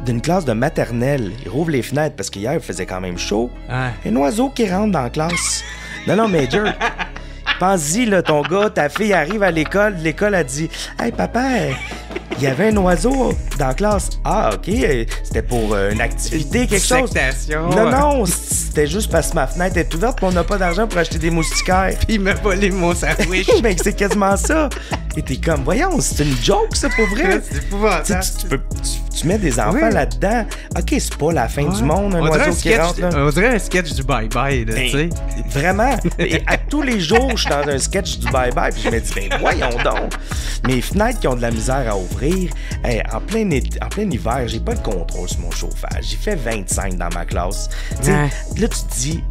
d'une classe de maternelle. Il rouvre les fenêtres parce qu'hier, il faisait quand même chaud. Ah. Un oiseau qui rentre dans la classe. Non, Major. Pense-y, là, ton gars, ta fille arrive à l'école. L'école a dit « Hey, papa, il y avait un oiseau dans la classe. » Ah, OK, c'était pour une activité, quelque chose. Non, c'était juste parce que ma fenêtre est ouverte et on n'a pas d'argent pour acheter des moustiquaires. Puis il m'a volé mon sandwich. Ben, c'est quasiment ça. Et t'es comme, voyons, c'est une joke, ça, pour vrai. C'est épouvantable. Tu mets des enfants là-dedans. OK, c'est pas la fin du monde, un oiseau qui rentre, là. On dirait un sketch du bye-bye, tu sais. Vraiment. Et à tous les jours, je suis dans un sketch du bye-bye, puis je me dis, ben voyons donc. Mes fenêtres qui ont de la misère à ouvrir, en plein hiver, j'ai pas de contrôle sur mon chauffage. Il fait 25 dans ma classe. Là, tu te dis,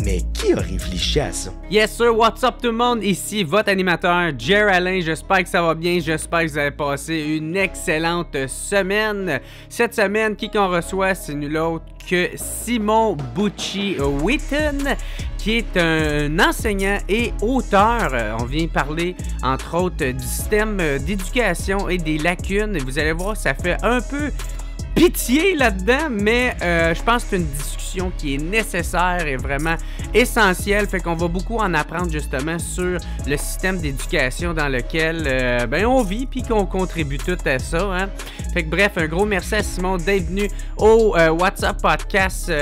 mais qui a réfléchi à ça? Yes sir, what's up tout le monde? Ici votre animateur Jer Alain, j'espère que ça va bien, j'espère que vous avez passé une excellente semaine. Cette semaine, qui qu'on reçoit, c'est nul autre que Simon Bucci-Wheaton, qui est un enseignant et auteur. On vient parler entre autres du système d'éducation et des lacunes. Vous allez voir, ça fait un peu pitié là-dedans, mais je pense que c'est une discussion qui est nécessaire et vraiment essentielle. Fait qu'on va beaucoup en apprendre justement sur le système d'éducation dans lequel on vit puis qu'on contribue tout à ça. Hein? Fait que bref, un gros merci à Simon d'être venu au WhatsApp Podcast.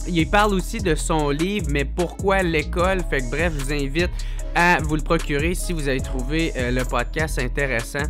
Il parle aussi de son livre, mais pourquoi l'école? Fait que bref, je vous invite à vous le procurer si vous avez trouvé le podcast intéressant.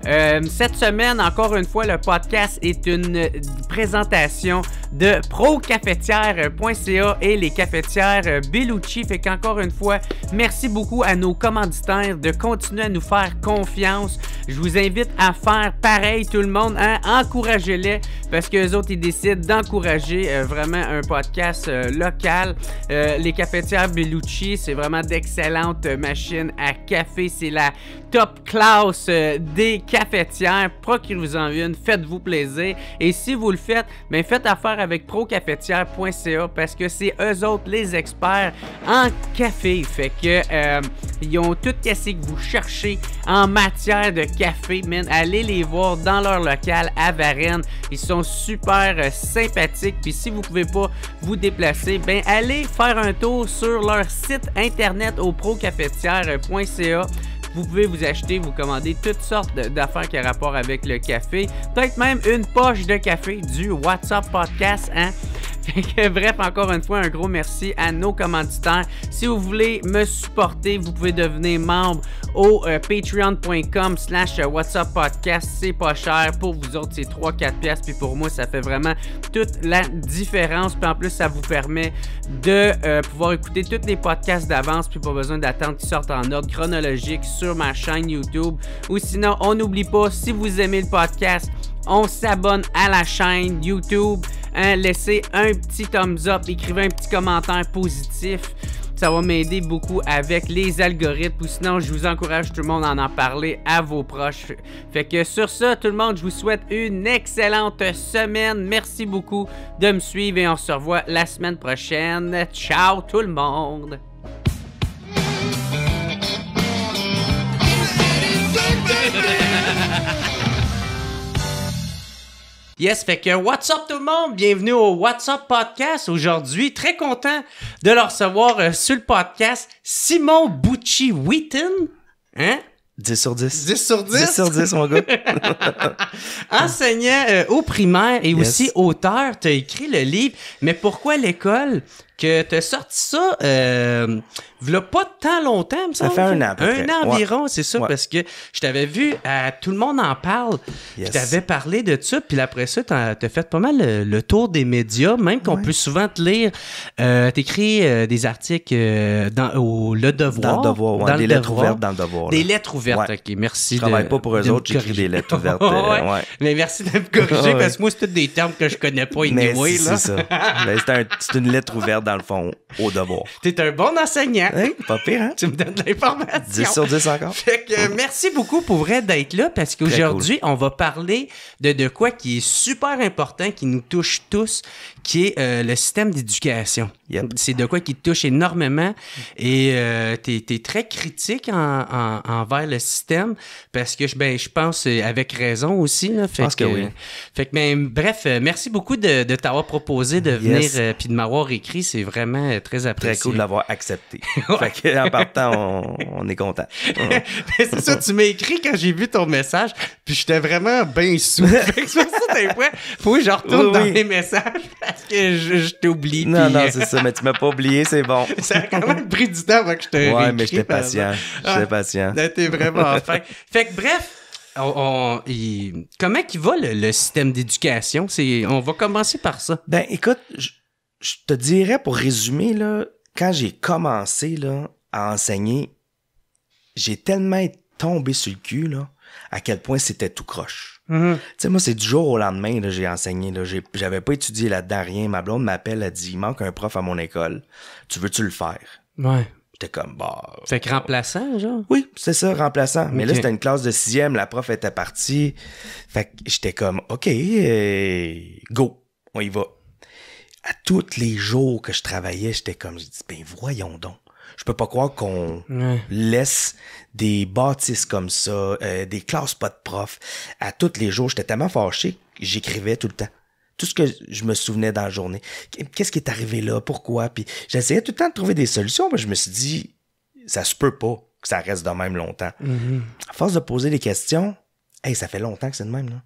Cette semaine, encore une fois, le podcast est une présentation de procafetière.ca et les cafetières Bellucci. Fait qu'encore une fois, merci beaucoup à nos commanditaires de continuer à nous faire confiance. Je vous invite à faire pareil, tout le monde, hein? Encouragez-les parce qu'eux autres, ils décident d'encourager vraiment un podcast local. Les cafetières Bellucci, c'est vraiment d'excellentes machines à café. C'est la top class des cafetières. Procurez-vous-en une, faites-vous plaisir. Et si vous le faites, ben faites affaire avec procafetière.ca parce que c'est eux autres les experts en café. Fait que ils ont tout ce que vous cherchez en matière de café, man. Allez les voir dans leur local à Varennes. Ils sont super sympathiques. Puis si vous pouvez pas vous déplacer, ben allez faire un tour sur leur site internet au procafetière.ca. Vous pouvez vous acheter, vous commander toutes sortes d'affaires qui ont rapport avec le café. Peut-être même une poche de café du WhatsApp Podcast, hein? Bref, encore une fois, un gros merci à nos commanditaires. Si vous voulez me supporter, vous pouvez devenir membre au patreon.com/whatsappodcast. C'est pas cher. Pour vous autres, c'est 3-4 piastres. Puis pour moi, ça fait vraiment toute la différence. Puis en plus, ça vous permet de pouvoir écouter tous les podcasts d'avance. Puis pas besoin d'attendre qu'ils sortent en ordre chronologique sur ma chaîne YouTube. Ou sinon, on n'oublie pas, si vous aimez le podcast, on s'abonne à la chaîne YouTube. Hein, laissez un petit thumbs up, écrivez un petit commentaire positif. Ça va m'aider beaucoup avec les algorithmes. Ou sinon, je vous encourage tout le monde à en parler à vos proches. Fait que sur ça, tout le monde, je vous souhaite une excellente semaine. Merci beaucoup de me suivre et on se revoit la semaine prochaine. Ciao tout le monde! Yes, fait que what's up tout le monde? Bienvenue au WhatsApp Podcast. Aujourd'hui, très content de le recevoir sur le podcast Simon Bucci-Wheaton. Hein? 10 sur 10. 10 sur 10? 10 sur 10, mon gars. Enseignant au primaire et aussi auteur. Tu as écrit le livre « Mais pourquoi l'école? » que tu as sorti ça v'là pas tant longtemps, me semble. Ça fait un an à peu près. Un an environ, c'est ça, parce que je t'avais vu, tout le monde en parle, puis t'avais parlé de ça, puis après ça, t'as fait pas mal le tour des médias, même qu'on peut souvent te lire. T'écris des articles dans Le Devoir. Dans Le Devoir, ouais, des lettres ouvertes dans Le Devoir. Des lettres ouvertes, ok, merci. Je travaille pas pour eux autres, j'écris des lettres ouvertes. Mais merci de me corriger, parce que moi, c'est tous des termes que je connais pas, anyway, là. C'est ça. C'est une lettre ouverte, dans le fond, au devoir. T'es un bon enseignant. Hey, pas pire, hein? Tu me donnes de l'information. 10 sur 10 encore. Fait que merci beaucoup pour vrai d'être là parce qu'aujourd'hui, on va parler de quoi qui est super important, qui nous touche tous, qui est le système d'éducation. Yep. C'est de quoi qui te touche énormément et t'es très critique envers le système parce que je pense avec raison aussi. Là, Je pense que oui. Fait que, bref, merci beaucoup de t'avoir proposé de venir puis de m'avoir écrit. C'est vraiment très apprécié. Très cool de l'avoir accepté. Fait que, en partant, on est content. C'est ça, tu m'as écrit quand j'ai vu ton message puis j'étais vraiment bien sous. Fait que c'est pour ça, des fois, faut que je retourne dans les messages parce que je t'oublie. Non, c'est ça, mais tu m'as pas oublié, c'est bon. Ça a quand même pris du temps avant que je te réécris. Ouais, mais j'étais patient. J'étais patient. T'es vraiment fin. Fait que bref, comment qu'il va le système d'éducation? On va commencer par ça. Ben, écoute, je te dirais, pour résumer, là, quand j'ai commencé là, à enseigner, j'ai tellement tombé sur le cul, là, à quel point c'était tout croche. Mm-hmm. Tu sais, moi, c'est du jour au lendemain, là, j'ai enseigné, là, j'avais pas étudié là-dedans rien. Ma blonde m'appelle, elle dit, il manque un prof à mon école. Tu veux-tu le faire? Ouais. J'étais comme, bah... Fait que remplaçant, genre? Oui, c'est ça, remplaçant. Mais là, Ok. c'était une classe de 6e, la prof était partie. Fait que j'étais comme, OK, go, on y va. À tous les jours que je travaillais, j'étais comme, j'ai dit, ben voyons donc. Je peux pas croire qu'on laisse des bâtisses comme ça, des classes pas de profs. À tous les jours, j'étais tellement fâché que j'écrivais tout le temps. Tout ce que je me souvenais dans la journée. Qu'est-ce qui est arrivé là? Pourquoi? Puis j'essayais tout le temps de trouver des solutions. Mais je me suis dit, ça se peut pas que ça reste de même longtemps. Mm-hmm. À force de poser des questions, hey, ça fait longtemps que c'est de même, là.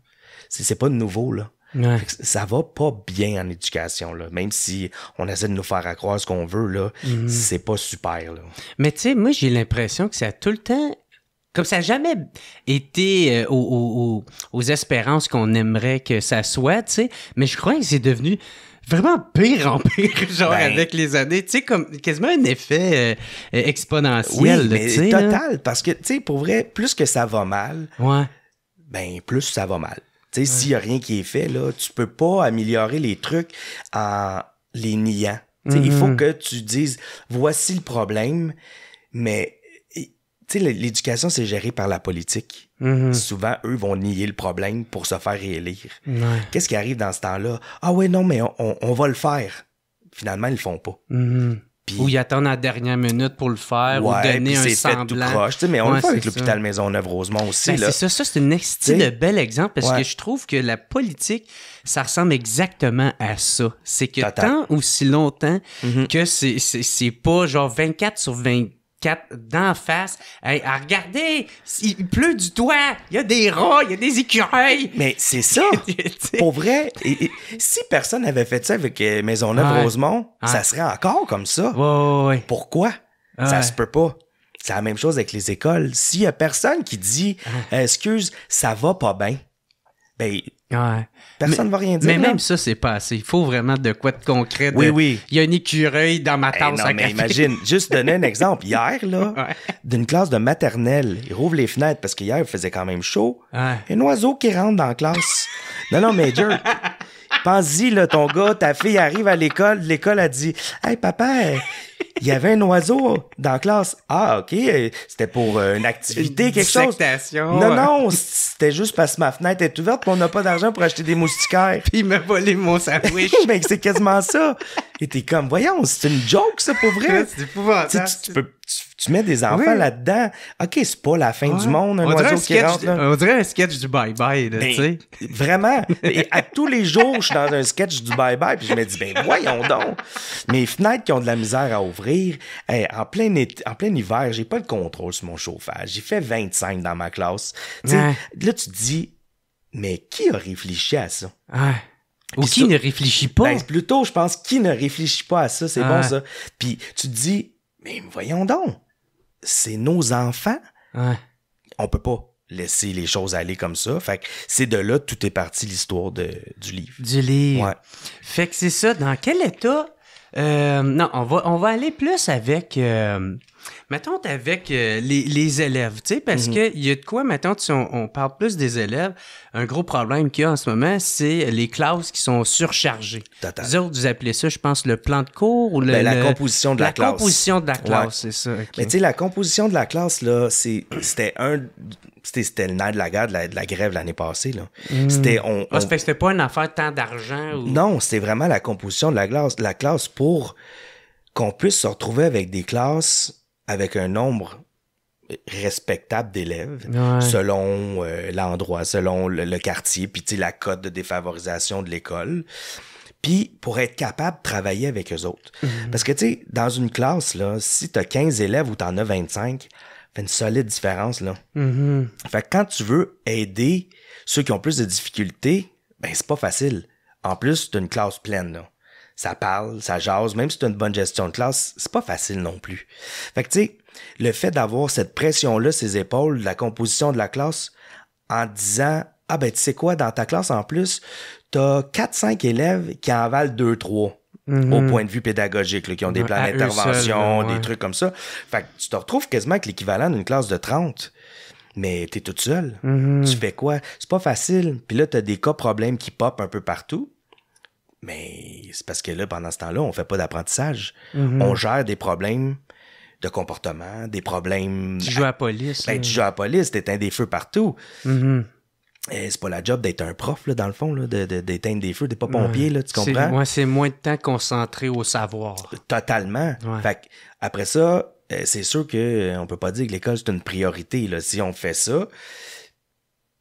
C'est pas de nouveau, là. Ouais. Ça va pas bien en éducation, là. Même si on essaie de nous faire croire ce qu'on veut, là, c'est pas super, là. Mais tu sais, moi, j'ai l'impression que ça a tout le temps... Comme ça n'a jamais été aux espérances qu'on aimerait que ça soit, tu sais. Mais je crois que c'est devenu vraiment pire en pire, genre, avec les années. Tu sais, comme quasiment un effet exponentiel, Oui, mais tu sais, total. là. Parce que, tu sais, pour vrai, plus que ça va mal, Ouais. ben, plus ça va mal. Tu sais, s'il y a rien qui est fait, là, tu peux pas améliorer les trucs en les niant. Tu sais, il faut que tu dises, voici le problème, mais... Tu sais, l'éducation, c'est géré par la politique. Mm-hmm. Souvent, eux vont nier le problème pour se faire réélire. Ouais. Qu'est-ce qui arrive dans ce temps-là? Ah ouais, non, mais on va le faire. Finalement, ils le font pas. Mm-hmm. Puis, Ou ils attendent à la dernière minute pour le faire, ou donner puis un c'est fait semblant. tout croche. Tu sais, mais on le fait avec c'est l'hôpital ça. Maisonneuve-Rosemont aussi. Ben, là. c'est ça, c'est une esti de bel exemple parce Ouais. que je trouve que la politique, ça ressemble exactement à ça. C'est que Total. tant aussi longtemps que c'est pas genre 24 sur 24 d'en face. Hey, regardez, il pleut du toit, il y a des rats, il y a des écureuils. Mais c'est ça. Tu sais. Pour vrai, si personne avait fait ça avec Maisonneuve-Rosemont, ça serait encore comme ça. Ouais. Pourquoi? Ça Ouais. se peut pas. C'est la même chose avec les écoles. S'il y a personne qui dit excuse, ça va pas bien, ben Ouais. personne va rien dire. Mais là. même ça, c'est pas assez. Il faut vraiment de quoi de concret. Oui. Il y a un écureuil dans ma Hey, tasse non, à mais café. imagine, juste donner un exemple. Hier, là, d'une classe de maternelle, ils rouvrent les fenêtres parce qu'hier, il faisait quand même chaud. Ouais. Un oiseau qui rentre dans la classe. Non, Major. Pense-y, là, ton gars, ta fille arrive à l'école a dit hey, papa, il y avait un oiseau dans la classe. Ah, OK, c'était pour une activité, quelque chose. Dissectation. Non, c'était juste parce que ma fenêtre est ouverte et on n'a pas d'argent pour acheter des moustiquaires. Puis il m'a volé mon sandwich. Ben, c'est quasiment ça. Et t'es comme, voyons, c'est une joke, ça, pour vrai. C'est épouvantable. Tu mets des enfants là-dedans. OK, c'est pas la fin du monde, un oiseau qui rentre, là. On dirait un sketch du bye-bye, là, Ben, tu sais. Vraiment. Et à tous les jours, je suis dans un sketch du bye-bye, puis je me dis, ben voyons donc. Mes fenêtres qui ont de la misère à ouvrir, en plein hiver, j'ai pas le contrôle sur mon chauffage. J'ai fait 25 dans ma classe. Tu sais, là, tu te dis, mais qui a réfléchi à ça? Ouais. Ou Puis qui ça- ne réfléchit pas. Ben, plutôt, je pense, qui ne réfléchit pas à ça, c'est bon, ça. Puis tu te dis, mais voyons donc, c'est nos enfants. Ouais. On peut pas laisser les choses aller comme ça. Fait que c'est de là tout est parti l'histoire du livre. Du livre. Ouais. Fait que c'est ça. Dans quel état... non, on va aller plus avec... mettons avec les élèves, tu sais, parce que il y a de quoi, mettons, si on parle plus des élèves, un gros problème qu'il y a en ce moment, c'est les classes qui sont surchargées. Total. Vous autres, vous appelez ça, je pense, le plan de cours ou Ben, la composition de la classe. La composition de la classe, Ouais. c'est ça. ok. Mais tu sais, la composition de la classe, là, c'était le nerf de la guerre, de la grève l'année passée, là. C'était, Ah, ça fait que c'était pas une affaire de tant d'argent ou... Non, c'était vraiment la composition de la classe pour qu'on puisse se retrouver avec des classes avec un nombre respectable d'élèves selon l'endroit, selon le quartier, puis la cote de défavorisation de l'école, puis pour être capable de travailler avec eux autres. Parce que, tu sais, dans une classe, là, si t'as 15 élèves ou t'en as 25, ça fait une solide différence, là. Fait que quand tu veux aider ceux qui ont plus de difficultés, ben c'est pas facile. En plus, t'as une classe pleine, là. Ça parle, ça jase, même si t'as une bonne gestion de classe, c'est pas facile non plus. Fait que, tu sais, le fait d'avoir cette pression-là, ses épaules, la composition de la classe, en disant, ah ben, tu sais quoi, dans ta classe, en plus, t'as 4-5 élèves qui en valent 2-3 au point de vue pédagogique, là, qui ont des plans d'intervention, des trucs comme ça. Fait que tu te retrouves quasiment avec l'équivalent d'une classe de 30. Mais t'es toute seule. Tu fais quoi? C'est pas facile. Puis là, t'as des cas problèmes qui popent un peu partout. Mais c'est parce que là, pendant ce temps-là, on fait pas d'apprentissage. On gère des problèmes de comportement, des problèmes... Tu joues à la police. Ben, tu joues à la police, t'éteins des feux partout. C'est pas la job d'être un prof, là, dans le fond, là, d'éteindre des feux. T'es pas pompier, là, tu comprends? C'est moins de temps concentré au savoir. Totalement. Fait que, après ça, c'est sûr qu'on peut pas dire que l'école, c'est une priorité, là, si on fait ça.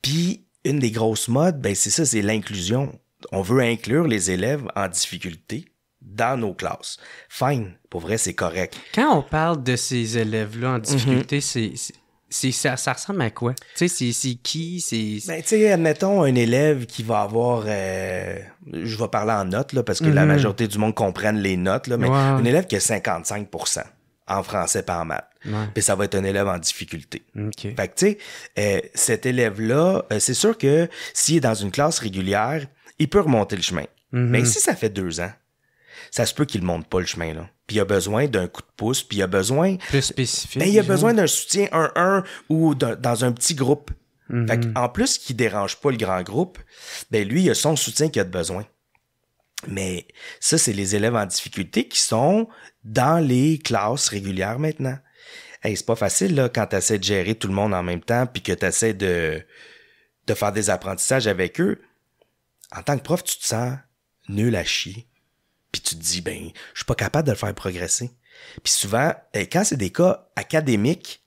Puis, une des grosses modes, ben c'est ça, c'est l'inclusion. On veut inclure les élèves en difficulté dans nos classes. Fine, pour vrai, c'est correct. Quand on parle de ces élèves-là en difficulté, ça ressemble à quoi? Tu sais, c'est qui? Ben, tu sais, admettons un élève qui va avoir... je vais parler en notes, là, parce que la majorité du monde comprenne les notes, là, mais un élève qui a 55% en français pas en maths. Puis ça va être un élève en difficulté. Fait que, tu sais, cet élève-là, c'est sûr que s'il est dans une classe régulière, il peut remonter le chemin. Mais si ça fait 2 ans, ça se peut qu'il ne monte pas le chemin, là. Puis il a besoin d'un coup de pouce, puis il a besoin... Plus spécifique. Ben, il a besoin d'un soutien 1-1 ou dans un petit groupe. Fait qu'en plus qu'il dérange pas le grand groupe, ben lui, il a son soutien qu'il a de besoin. Mais ça, c'est les élèves en difficulté qui sont dans les classes régulières maintenant. Hey, c'est pas facile, là, quand tu essaies de gérer tout le monde en même temps puis que tu essaies de faire des apprentissages avec eux. En tant que prof, tu te sens nul à chier. Puis tu te dis, ben, je suis pas capable de le faire progresser. Puis souvent, quand c'est des cas académiques,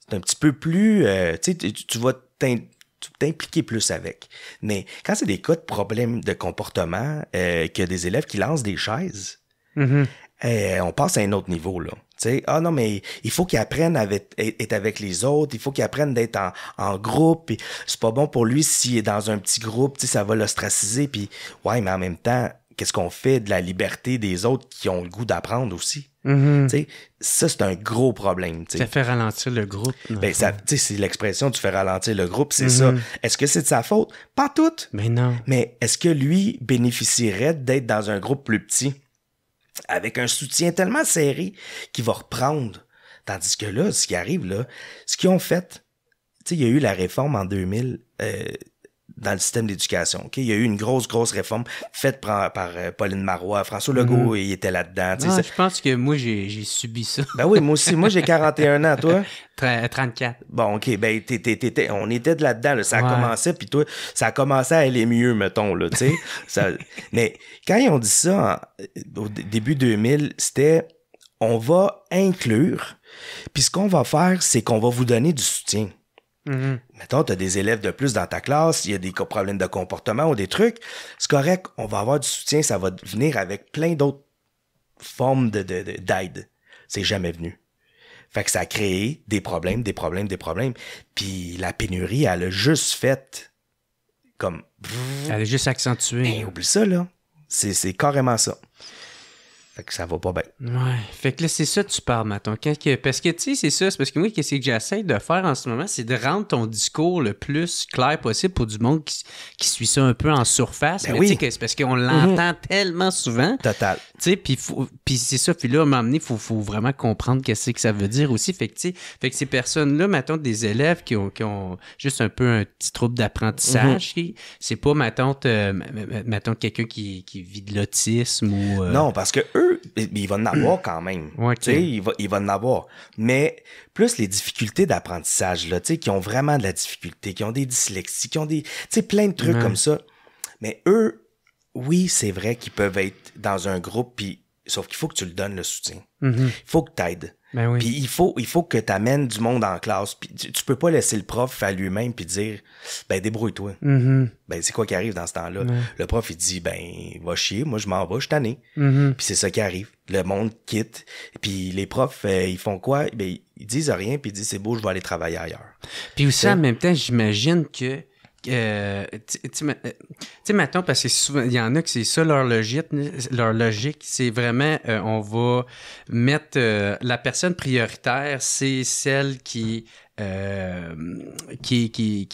c'est un petit peu plus... tu sais, tu vas t'impliquer plus avec. Mais quand c'est des cas de problèmes de comportement, qu'il y a des élèves qui lancent des chaises, on passe à un autre niveau, là. Tu sais, ah non, mais il faut qu'ils apprennent à être avec les autres, il faut qu'ils apprennent d'être en groupe, puis c'est pas bon pour lui s'il est dans un petit groupe, tu sais, ça va l'ostraciser, puis ouais, mais en même temps, qu'est-ce qu'on fait de la liberté des autres qui ont le goût d'apprendre aussi? Tu sais, ça, c'est un gros problème. T'sais. Ça fait ralentir le groupe. Ben, ça, tu sais, c'est l'expression tu fais ralentir le groupe, c'est ça. Est-ce que c'est de sa faute? Pas toute. Mais non. Mais est-ce que lui bénéficierait d'être dans un groupe plus petit, avec un soutien tellement serré qu'il va reprendre? Tandis que là, ce qui arrive, là, ce qu'ils ont fait, tu sais, il y a eu la réforme en 2000, dans le système d'éducation. Okay? Il y a eu une grosse réforme faite par Pauline Marois. François Legault, il était là-dedans. Ah, je pense que moi, j'ai subi ça. Ben oui, moi aussi. Moi, j'ai 41 ans. Toi? 34. Bon, OK. Ben, on était de là-dedans. Là. Ça a commencé, puis toi, ça a commencé à aller mieux, mettons. Là, mais quand ils ont dit ça, au début 2000, c'était on va inclure, puis ce qu'on va faire, c'est qu'on va vous donner du soutien. Mettons, tu as des élèves de plus dans ta classe, il y a des problèmes de comportement ou des trucs, c'est correct, on va avoir du soutien, ça va venir avec plein d'autres formes d'aide. C'est jamais venu. Fait que ça a créé des problèmes. Puis la pénurie, elle a juste fait comme... Elle a juste accentué. Ben, oublie ça, là. C'est carrément ça. Fait que ça va pas bien. Ouais. Fait que là, c'est ça que tu parles, Maton. Parce que, tu sais, c'est ça. C'est parce que moi, qu'est-ce que j'essaie de faire en ce moment, c'est de rendre ton discours le plus clair possible pour du monde qui suit ça un peu en surface. Ben mais oui. C'est parce qu'on l'entend tellement souvent. Total. Tu sais, puis c'est ça. Puis là, à un moment donné, faut vraiment comprendre qu'est-ce que ça veut dire aussi. Fait que, tu sais, ces personnes-là, mettons, des élèves qui ont juste un peu un petit trouble d'apprentissage, c'est pas, mettons, quelqu'un qui vit de l'autisme ou... Non, parce que eux, il va en avoir quand même. Ouais, tu sais, il va en avoir. Mais plus les difficultés d'apprentissage, là, tu sais, qui ont vraiment de la difficulté, qui ont des dyslexies, qui ont des, tu sais, plein de trucs comme ça. Mais eux, oui, c'est vrai qu'ils peuvent être dans un groupe puis Sauf qu'il faut que tu le donnes, le soutien. Mhm. Il faut que tu aides. Ben oui. Puis il faut que tu amènes du monde en classe. Puis tu peux pas laisser le prof à lui-même puis dire ben débrouille-toi. Mhm. Ben c'est quoi qui arrive dans ce temps-là? Ouais. Le prof il dit ben va chier, moi je m'en vais, je suis tanné. Mhm. Puis c'est ça qui arrive. Le monde quitte. Puis les profs ils font quoi? Ben ils disent rien puis ils disent c'est beau, je vais aller travailler ailleurs. Puis aussi, en même temps, j'imagine que tu sais, mettons, parce que souvent, il y en a que c'est ça leur logique, c'est vraiment, on va mettre la personne prioritaire, c'est celle qui est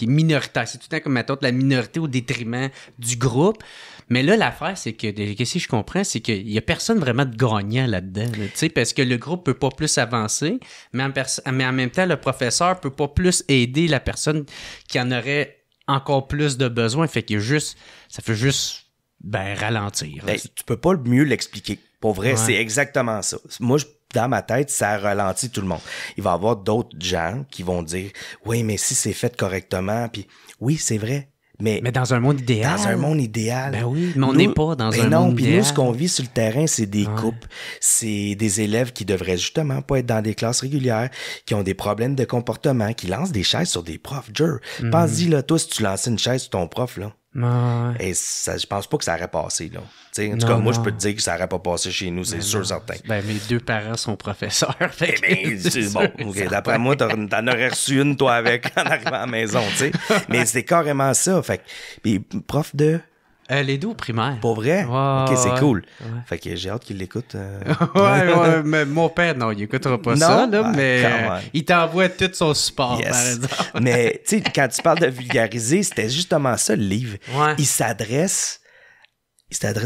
minoritaire. C'est tout le temps comme, mettons, la minorité au détriment du groupe. Mais là, l'affaire, c'est que si je comprends, c'est qu'il y a personne vraiment de gagnant là-dedans, là, tu sais, parce que le groupe peut pas plus avancer, mais en même temps, le professeur peut pas plus aider la personne qui en aurait encore plus de besoin, fait que ça fait juste ralentir. Ben, tu peux pas mieux l'expliquer. Pour vrai, Ouais. c'est exactement ça. Moi, dans ma tête, ça ralentit tout le monde. Il va y avoir d'autres gens qui vont dire oui, mais si c'est fait correctement, puis oui, c'est vrai. Mais dans un monde idéal. dans un monde idéal. Ben oui, mais on n'est pas dans un non, monde puis idéal. nous, ce qu'on vit sur le terrain, c'est des Ouais. coupes. C'est des élèves qui devraient justement pas être dans des classes régulières, qui ont des problèmes de comportement, qui lancent des chaises sur des profs. Pense-y, là, toi, si tu lançais une chaise sur ton prof, là, Ouais. et ça, je pense pas que ça aurait passé, là. T'sais, en tout Non, cas, moi, non. je peux te dire que ça aurait pas passé chez nous, c'est Ben sûr, non. certain. Ben, mes deux parents sont professeurs. Fait que C'est bon. sûr, ok, ça d'après va. moi, t'en aurais reçu une, toi, avec, en arrivant à la maison, tu sais. Mais c'est carrément ça. Fait que, puis, prof de, Les deux au primaire. pour vrai? Ouais, Ok, c'est ouais. cool. Ouais. Fait que j'ai hâte qu'il l'écoute. ouais, mais mon père, non, il écoutera pas Non? ça, là, Ah, mais quand même. il t'envoie tout son support, Yes. par exemple. Mais, tu sais, quand tu parles de vulgariser, c'était justement ça, le livre. Ouais. Il s'adresse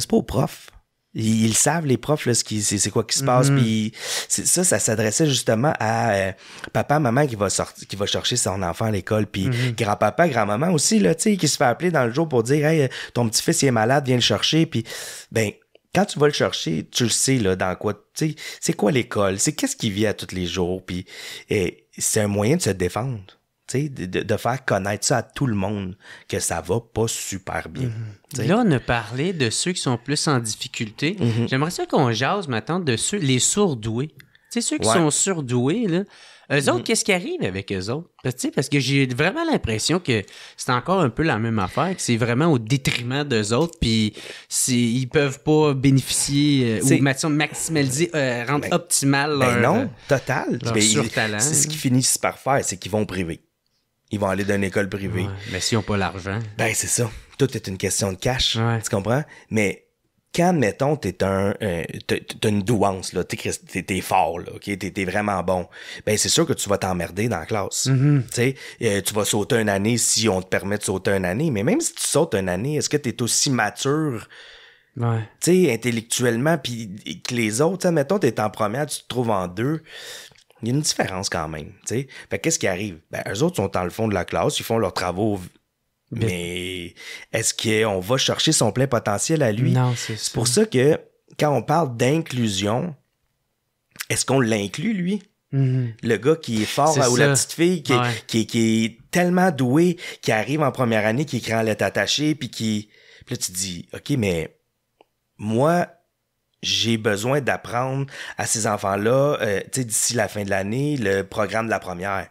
pas aux profs. Ils savent, les profs, là, c'est quoi qui se passe. Puis ça s'adressait justement à papa, maman qui va chercher son enfant à l'école. Puis grand-papa, grand-maman aussi, là, tu sais, qui se fait appeler dans le jour pour dire, hey, ton petit-fils, il est malade, viens le chercher. Puis, ben, quand tu vas le chercher, tu le sais, là, dans quoi, tu sais, c'est quoi l'école? C'est qu'est-ce qu'il vit à tous les jours? Puis, c'est un moyen de se défendre. Tu sais, de faire connaître ça à tout le monde, que ça va pas super bien. Tu sais. Là, on a parlé de ceux qui sont plus en difficulté. J'aimerais ça qu'on jase maintenant de les surdoués. Tu sais, ceux qui Ouais. sont surdoués, là, eux autres, qu'est-ce qui arrive avec eux autres? Parce que j'ai vraiment l'impression que c'est encore un peu la même affaire, que c'est vraiment au détriment d'eux autres, puis ils peuvent pas bénéficier ou maximaliser, rendre optimal leur... Ben non, total. leur Ben, surtalent. c'est ce qu'ils finissent par faire, c'est qu'ils vont au privé. Ils vont aller dans une école privée. Ouais, mais s'ils n'ont pas l'argent. Ben, c'est ça. Tout est une question de cash. Ouais. Tu comprends? Mais quand, mettons, t'as une douance, là, t'es fort, là, OK? T'es vraiment bon. Ben, c'est sûr que tu vas t'emmerder dans la classe. Tu sais, tu vas sauter une année si on te permet de sauter une année. Mais même si tu sautes une année, est-ce que t'es aussi mature, Ouais. tu sais, intellectuellement, puis que les autres? Tu sais, mettons, t'es en première, tu te trouves en deux. Il y a une différence quand même, tu sais. Fait qu'est-ce qui arrive? Ben, eux autres sont dans le fond de la classe, ils font leurs travaux, mais est-ce qu'on va chercher son plein potentiel à lui? Non, c'est ça. C'est pour ça que, quand on parle d'inclusion, est-ce qu'on l'inclut, lui? Le gars qui est fort, C'est ou ça. la petite fille qui est tellement douée, qui arrive en première année, qui écrit en lettres attachées, puis là, tu te dis, OK, mais moi, j'ai besoin d'apprendre à ces enfants-là, tu sais, d'ici la fin de l'année, le programme de la première.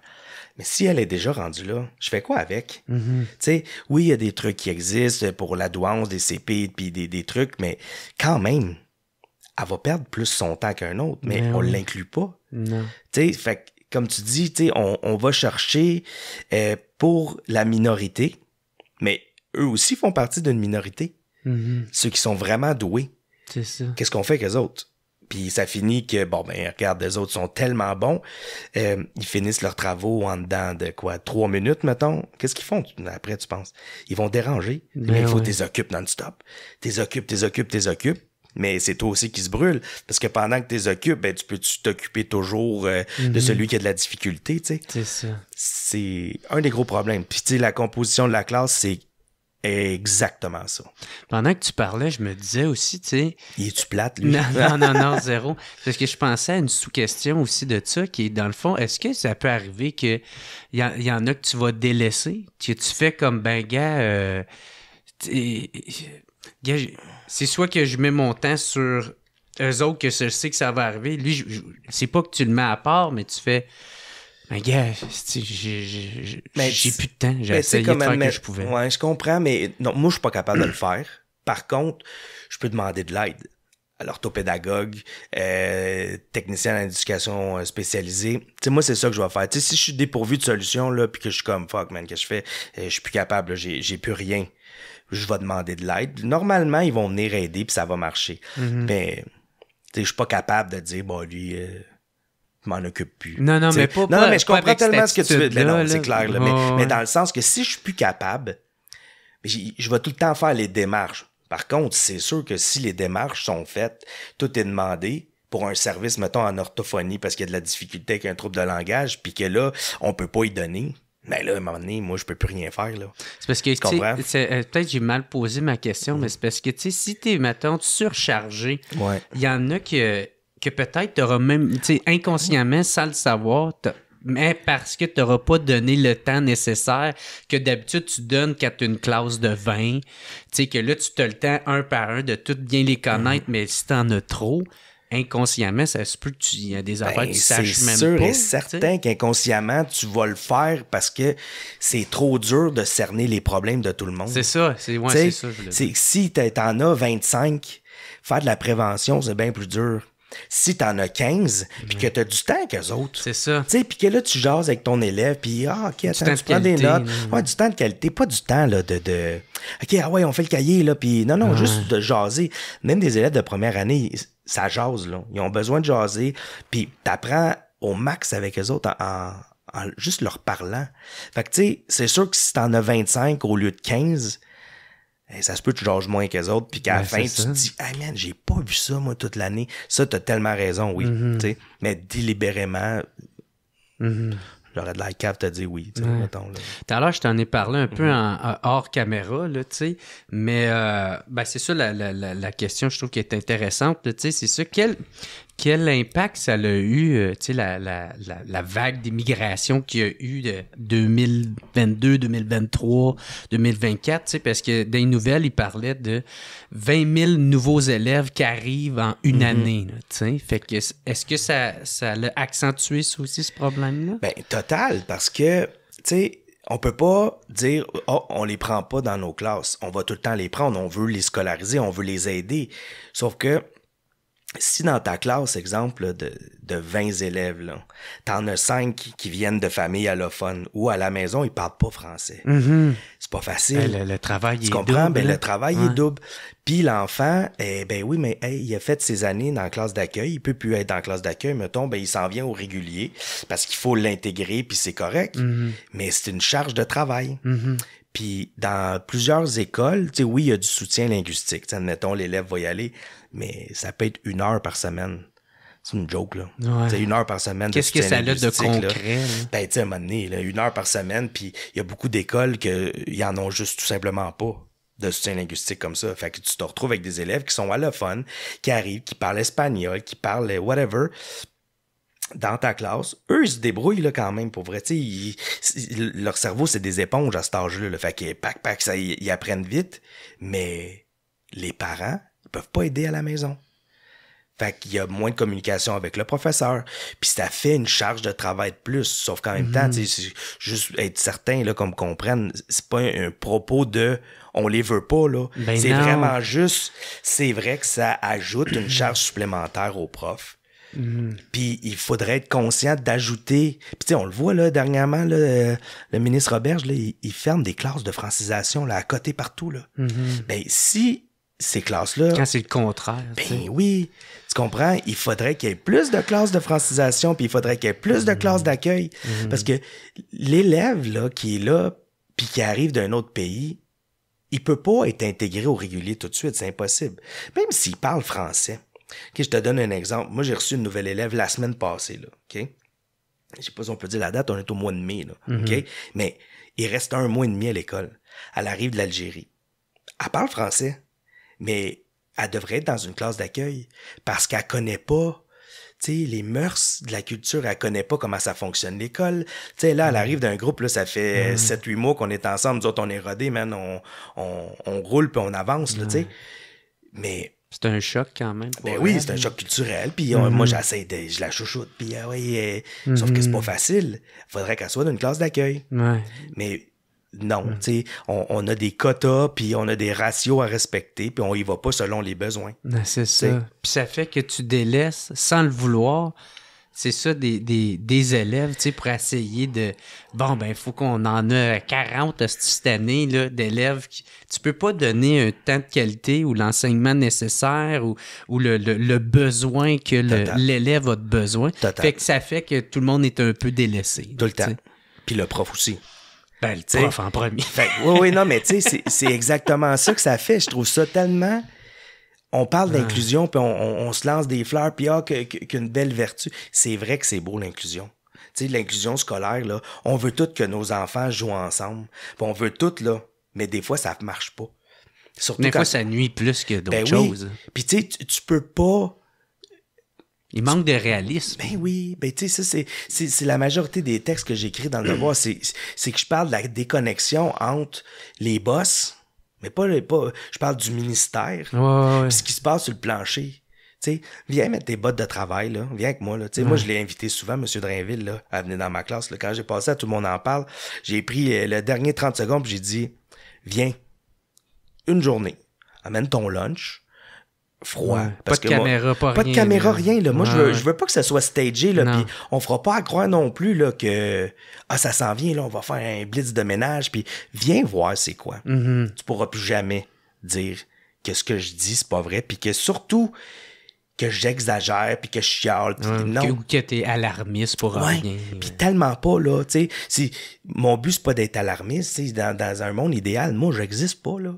Mais si elle est déjà rendue là, je fais quoi avec? Tu sais, oui, il y a des trucs qui existent pour la douance, des CP, puis des trucs, mais quand même, elle va perdre plus son temps qu'un autre, mais Ben on oui. l'inclut pas. Non. Tu sais, fait que, comme tu dis, tu sais, on va chercher pour la minorité, mais eux aussi font partie d'une minorité. Ceux qui sont vraiment doués. C'est ça. Qu'est-ce qu'on fait qu'eux autres? Puis ça finit que, bon, ben, regarde, les autres sont tellement bons, ils finissent leurs travaux en dedans de quoi, 3 minutes, mettons. Qu'est-ce qu'ils font après, tu penses? Ils vont déranger. Ben Mais il faut ouais. t'es occupes non-stop. T'es occupes. Mais c'est toi aussi qui se brûle. Parce que pendant que t'es occupes, ben, tu peux t'occuper toujours de celui qui a de la difficulté, tu sais. C'est ça. C'est un des gros problèmes. Puis, tu sais, la composition de la classe, c'est exactement ça. Pendant que tu parlais, je me disais aussi, tu sais... Il est-tu plate, lui? Non, zéro. Parce que je pensais à une sous-question aussi de ça, qui est, dans le fond, est-ce que ça peut arriver que il y en a que tu vas délaisser, que tu fais comme, ben, gars, c'est soit que je mets mon temps sur eux autres, que je sais que ça va arriver. Lui, c'est pas que tu le mets à part, mais tu fais... Mais gars, j'ai plus de temps. J'ai essayé de faire que je pouvais. Ouais, je comprends, mais non, moi, je suis pas capable de le faire. Par contre, je peux demander de l'aide à l'orthopédagogue, technicien en éducation spécialisée. Tu sais, moi, c'est ça que je vais faire. Tu sais, si je suis dépourvu de solution, là, puis que je suis comme, fuck, man, que je fais, je suis plus capable, là, j'ai plus rien. Je vais demander de l'aide. Normalement, ils vont venir aider, puis ça va marcher. Mais, tu sais, je suis pas capable de dire, bon, lui... je m'en occupe plus. Non, mais pas. Non, mais je comprends tellement ce que tu veux. Là, non, c'est clair. Là, mais dans le sens que si je suis plus capable, je vais tout le temps faire les démarches. Par contre, c'est sûr que si les démarches sont faites, tout est demandé pour un service, mettons, en orthophonie, parce qu'il y a de la difficulté avec un trouble de langage, puis que là, on peut pas y donner. Mais là, à un moment donné, moi, je peux plus rien faire, là. C'est parce que, tu comprends? Peut-être que j'ai mal posé ma question, mais c'est parce que, tu sais, si t'es, mettons, surchargé, il y en a que peut-être t'auras même, tu sais, inconsciemment, sans le savoir, mais parce que t'auras pas donné le temps nécessaire que d'habitude tu donnes quand tu as une classe de 20, tu sais, que là, tu as le temps un par un de tout bien les connaître, mais si t'en as trop, inconsciemment, ça se peut qu'il y a des affaires que tu saches même pas. C'est sûr et certain qu'inconsciemment, tu vas le faire parce que c'est trop dur de cerner les problèmes de tout le monde. C'est ça, c'est ça. Si t'en as 25, faire de la prévention, c'est bien plus dur. Si t'en as 15, puis que t'as du temps avec eux autres. C'est ça. Tu sais, puis que là, tu jases avec ton élève, puis OK, attends, tu prends des notes. Ouais, du temps de qualité, pas du temps, là, de OK, ah ouais, on fait le cahier, là, puis non, juste de jaser. Même des élèves de première année, ça jase, là. Ils ont besoin de jaser, puis t'apprends au max avec eux autres en juste leur parlant. Fait que, tu sais, c'est sûr que si t'en as 25 au lieu de 15... ça se peut que tu jases moins qu'eux autres, puis qu'à la fin, tu te dis « Ah, man, j'ai pas vu ça, moi, toute l'année. » Ça, t'as tellement raison, oui. Tu sais, mais délibérément, j'aurais de la cave te dire oui. Mettons, là. Tout à l'heure, je t'en ai parlé un peu en hors caméra, là, tu sais. Mais c'est ça, la question, je trouve, qui est intéressante, tu sais. C'est ça, quel impact ça a eu, tu sais, la vague d'immigration qu'il y a eu de 2022, 2023, 2024, tu sais, parce que dans les nouvelles, il parlait de 20 000 nouveaux élèves qui arrivent en une année, tu sais. Fait que, est-ce que ça l'a accentué ça aussi, ce problème-là? Ben, total, parce que, tu sais, on peut pas dire « Oh, on les prend pas dans nos classes. On va tout le temps les prendre. On veut les scolariser. On veut les aider. » Sauf que, si dans ta classe, exemple, là, de 20 élèves, là, t'en as 5 qui viennent de familles allophones ou à la maison, ils parlent pas français. C'est pas facile. Le travail est double. Tu comprends? Ben, le travail est double. Puis l'enfant, ben oui, mais il a fait ses années dans la classe d'accueil. Il peut plus être dans la classe d'accueil, mettons, ben il s'en vient au régulier parce qu'il faut l'intégrer, puis c'est correct. Mais c'est une charge de travail. Puis dans plusieurs écoles, tu sais, oui, il y a du soutien linguistique. T'sais, admettons, l'élève va y aller, mais ça peut être 1 heure par semaine. C'est une joke, là. Ouais. 1 heure par semaine de Qu'est-ce que ça a de concret? Là? Ben, tu sais, à un moment donné, là, 1 heure par semaine, puis il y a beaucoup d'écoles qui en ont juste tout simplement pas de soutien linguistique comme ça. Fait que tu te retrouves avec des élèves qui sont allophones, qui arrivent, qui parlent espagnol, qui parlent whatever, dans ta classe. Eux, ils se débrouillent là quand même, pour vrai. Tu sais, leur cerveau, c'est des éponges à cet âge-là. Là. Fait que, pac, ça, ils apprennent vite, mais les parents, ils peuvent pas aider à la maison. Fait qu'il y a moins de communication avec le professeur. Puis ça fait une charge de travail de plus. Sauf qu'en même temps, tu sais, juste être certain, là, comme comprennent, c'est pas un propos de on les veut pas, là. Ben c'est non. vraiment juste, c'est vrai que ça ajoute une charge supplémentaire aux profs. Puis il faudrait être conscient d'ajouter. Puis tu sais, on le voit là dernièrement, là, le ministre Roberge, là, il ferme des classes de francisation là, à côté partout. Là. Ben si ces classes-là. Quand c'est le contraire. Ben oui. Tu comprends? Il faudrait qu'il y ait plus de classes de francisation, puis il faudrait qu'il y ait plus de classes d'accueil. Parce que l'élève là, qui est là, puis qui arrive d'un autre pays, il peut pas être intégré au régulier tout de suite, c'est impossible. Même s'il parle français. OK, je te donne un exemple. Moi, j'ai reçu une nouvelle élève la semaine passée, là, OK? Je sais pas si on peut dire la date, on est au mois de mai, là, OK? Mais il reste 1 mois et demi à l'école. Elle arrive de l'Algérie. Elle parle français, mais elle devrait être dans une classe d'accueil parce qu'elle connaît pas, tu sais, les mœurs de la culture, elle connaît pas comment ça fonctionne l'école. Tu sais, là, elle arrive d'un groupe, là, ça fait 7-8 mois qu'on est ensemble, nous autres, on est rodés, man, on roule puis on avance, là, tu sais. Mais C'est un choc quand même. Ben oui, c'est un choc culturel. Puis moi, je la chouchoute. Puis sauf que c'est pas facile. Faudrait qu'elle soit dans une classe d'accueil. Ouais. Mais non, tu sais, on a des quotas, puis on a des ratios à respecter, puis on y va pas selon les besoins. C'est ça. Puis ça fait que tu délaisses, sans le vouloir, c'est ça, des élèves, tu sais, pour essayer de... Bon, ben, il faut qu'on en a 40 cette année, là, d'élèves. Tu peux pas donner un temps de qualité ou l'enseignement nécessaire ou le besoin que l'élève a de besoin. Fait que ça fait que tout le monde est un peu délaissé. Tout le temps. Puis le prof aussi. Ben, le prof en premier. Oui, non, mais tu sais, c'est exactement ça que ça fait. Je trouve ça tellement... On parle d'inclusion, puis on se lance des fleurs, puis qu'une belle vertu. C'est vrai que c'est beau, l'inclusion. Tu sais, l'inclusion scolaire, là, on veut tout que nos enfants jouent ensemble. Puis on veut tout, là, mais des fois, ça marche pas. Surtout des fois, ça nuit plus que d'autres choses. Puis tu sais, tu peux pas... Il manque de réalisme. Ben oui, ben tu sais, ça, c'est la majorité des textes que j'écris dans le devoir, c'est que je parle de la déconnexion entre les boss... Mais pas, je parle du ministère. Ouais. Puis ce qui se passe sur le plancher. Tu sais, viens mettre tes bottes de travail, là. Viens avec moi, là. Tu sais, moi, je l'ai invité souvent, M. Drainville, là, à venir dans ma classe, là. Quand j'ai passé à Tout le monde en parle, j'ai pris le dernier 30 secondes, puis j'ai dit, viens, une journée, amène ton lunch, froid. Ouais, Parce pas de caméra, pas rien. Pas de caméra, rien, là. Moi, je veux pas que ça soit stagé, là. Puis on fera pas à croire non plus, là, que, ça s'en vient, là, on va faire un blitz de ménage, puis viens voir c'est quoi. Tu pourras plus jamais dire que ce que je dis, c'est pas vrai, puis que surtout, que j'exagère, puis que je chiale, puis non. Ou que t'es alarmiste pour rien. Puis tellement pas, là, tu sais. Mon but, c'est pas d'être alarmiste, tu sais. Dans un monde idéal, moi, j'existe pas, là.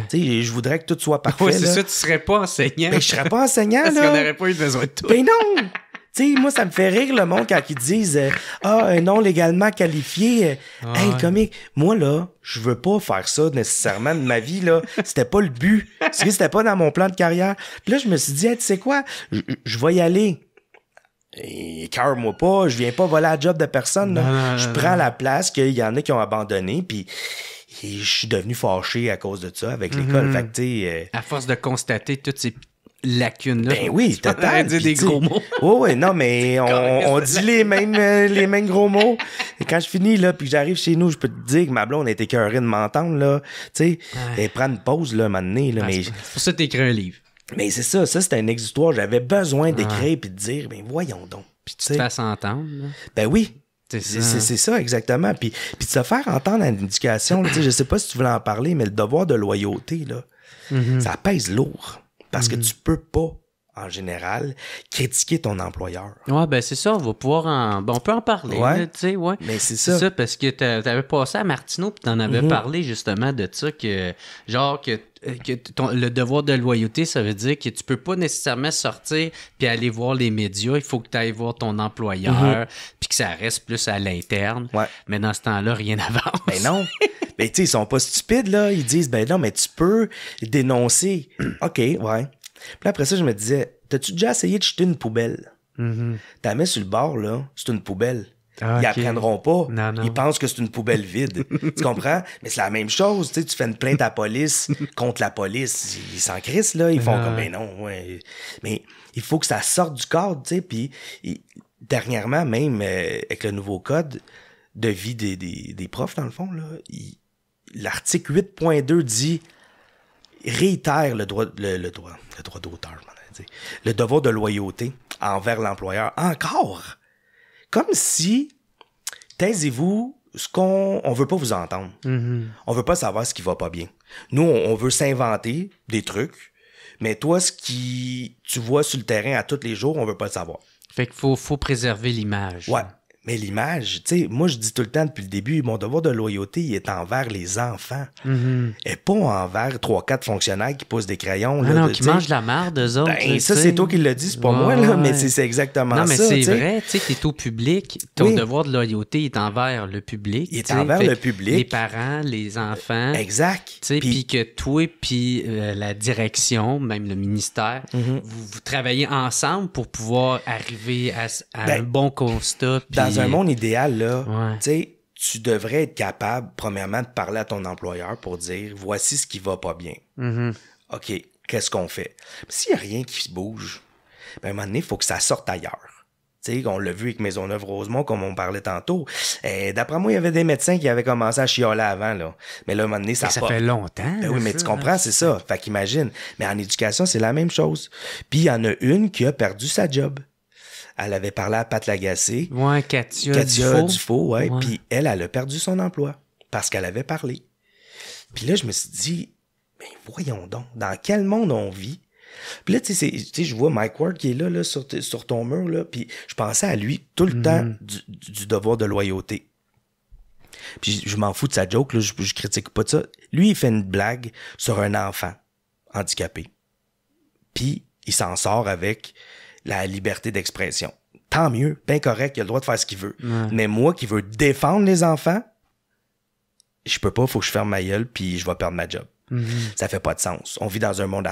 Tu sais, je voudrais que tout soit parfait, c'est ça, tu serais pas enseignant. Ben, je serais pas enseignant, Parce là. qu'on n'aurait pas eu besoin de toi. Ben non! Tu sais, moi, ça me fait rire le monde quand ils disent un nom légalement qualifié. Hey, le comique, moi, là, je veux pas faire ça nécessairement de ma vie, là. C'était pas le but. C'était pas dans mon plan de carrière. Puis là, je me suis dit, hey, tu sais quoi? Je vais y aller. Écœure-moi pas, je viens pas voler la job de personne, là. Je prends la place qu'il y en a qui ont abandonné, puis je suis devenu fâché à cause de ça avec l'école. Fait que, tu sais... À force de constater toutes ces lacunes-là. Ben oui, total. Dire des gros mots. Oui, non, mais on dit les mêmes gros mots. Et quand je finis, là, puis que j'arrive chez nous, je peux te dire que ma blonde a été écœurée de m'entendre, là. Tu sais, elle prend une pause, là, un moment donné, là. Mais... C'est pour ça que t'écris un livre. Mais c'est ça, c'était un exutoire. J'avais besoin d'écrire puis de dire, ben voyons donc. Puis tu te fasses entendre, là. Ben oui. C'est ça, exactement. Puis de se faire entendre à l'éducation, tu sais, je sais pas si tu voulais en parler, mais le devoir de loyauté, là, ça pèse lourd. Parce que tu peux pas, en général, critiquer ton employeur. Ouais, ben c'est ça, on va pouvoir on peut en parler, tu sais, ouais. Mais c'est ça. C'est ça, parce que t'avais passé à Martineau puis t'en avais parlé justement de ça, que genre que le devoir de loyauté, ça veut dire que tu peux pas nécessairement sortir puis aller voir les médias, il faut que tu ailles voir ton employeur puis que ça reste plus à l'interne. Ouais. Mais dans ce temps-là, rien n'avance. Ben non. Ben tu sais, ils sont pas stupides, là. Ils disent, ben non, mais tu peux dénoncer. OK, ouais. Puis après ça, je me disais, t'as-tu déjà essayé de jeter une poubelle? T'as mis sur le bord, là, c'est une poubelle. Ils apprendront pas. Non. Ils pensent que c'est une poubelle vide. Tu comprends? Mais c'est la même chose. Tu sais, tu fais une plainte à la police contre la police. Ils s'en crissent, là. Ils font comme, ben non, ouais. Mais il faut que ça sorte du cadre, tu sais. Puis dernièrement, même avec le nouveau code de vie des profs, dans le fond, là, l'article 8.2 dit réitère le droit d'auteur, je m'en ai dit. Le devoir de loyauté envers l'employeur. Encore! Comme si, taisez-vous, on veut pas vous entendre. On veut pas savoir ce qui va pas bien. Nous, on veut s'inventer des trucs, mais toi, ce qui tu vois sur le terrain à tous les jours, on veut pas le savoir. Fait qu'il faut préserver l'image. Ouais. Mais l'image, tu sais, moi, je dis tout le temps depuis le début, mon devoir de loyauté, il est envers les enfants. Et pas envers 3-4 fonctionnaires qui poussent des crayons. Là, non, qui mangent de la merde, eux autres. Ben, ça, c'est toi qui le dis, c'est pas moi, là, mais c'est exactement ça. Non, mais c'est vrai, tu sais, t'es au public, ton devoir de loyauté est envers le public. Il est envers le public. Les parents, les enfants. Exact. Tu sais, puis que toi, puis la direction, même le ministère, vous travaillez ensemble pour pouvoir arriver à un bon constat. Dans un monde idéal, là, tu sais, tu devrais être capable, premièrement, de parler à ton employeur pour dire, voici ce qui va pas bien. OK. qu'est-ce qu'on fait? S'il n'y a rien qui se bouge, ben, à un moment donné, il faut que ça sorte ailleurs. Tu sais, on l'a vu avec Maisonneuve-Rosemont, comme on parlait tantôt. D'après moi, il y avait des médecins qui avaient commencé à chialer avant, là. Mais là, à un moment donné, ça fait longtemps. Ben oui, mais tu comprends, c'est ça. Fait qu'imagine. Mais en éducation, c'est la même chose. Puis, il y en a une qui a perdu sa job. Elle avait parlé à Pat Lagacé. Ouais, Katia Dufault, ouais. Puis elle a perdu son emploi parce qu'elle avait parlé. Puis là, je me suis dit, mais voyons donc, dans quel monde on vit? Puis là, tu sais, je vois Mike Ward qui est là sur ton mur, là, puis je pensais à lui tout le temps du devoir de loyauté. Puis je m'en fous de sa joke, là, je critique pas de ça. Lui, il fait une blague sur un enfant handicapé. Puis il s'en sort avec la liberté d'expression. Tant mieux, bien correct, il a le droit de faire ce qu'il veut. Ouais. Mais moi qui veux défendre les enfants, je peux pas, faut que je ferme ma gueule puis je vais perdre ma job. Ça fait pas de sens. On vit dans un monde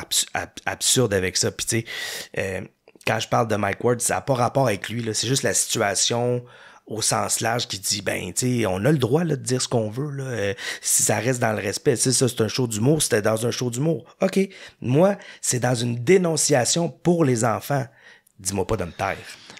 absurde avec ça. Puis tu sais, quand je parle de Mike Ward, ça n'a pas rapport avec lui, là. C'est juste la situation au sens large qui dit, ben, tu sais, on a le droit là, de dire ce qu'on veut, là, si ça reste dans le respect. C'est ça, c'est un show d'humour, c'était dans un show d'humour. OK, moi, c'est dans une dénonciation pour les enfants. Dis-moi pas de me taire.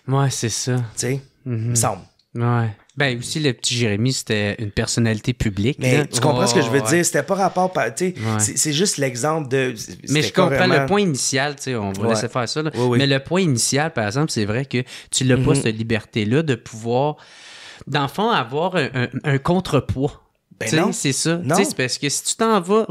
Ouais, c'est ça. Tu sais, il me semble. Ouais. Ben aussi, le petit Jérémy, c'était une personnalité publique. Mais là. Tu comprends ce que je veux dire? C'était pas rapport... Tu sais, c'est juste l'exemple de... Mais je comprends le point initial, tu sais, on va laisser faire ça. Là. Oui. Mais le point initial, par exemple, c'est vrai que tu n'as pas cette liberté-là de pouvoir, dans le fond, avoir un contrepoids. Ben non. C'est ça. C'est parce que si tu t'en vas...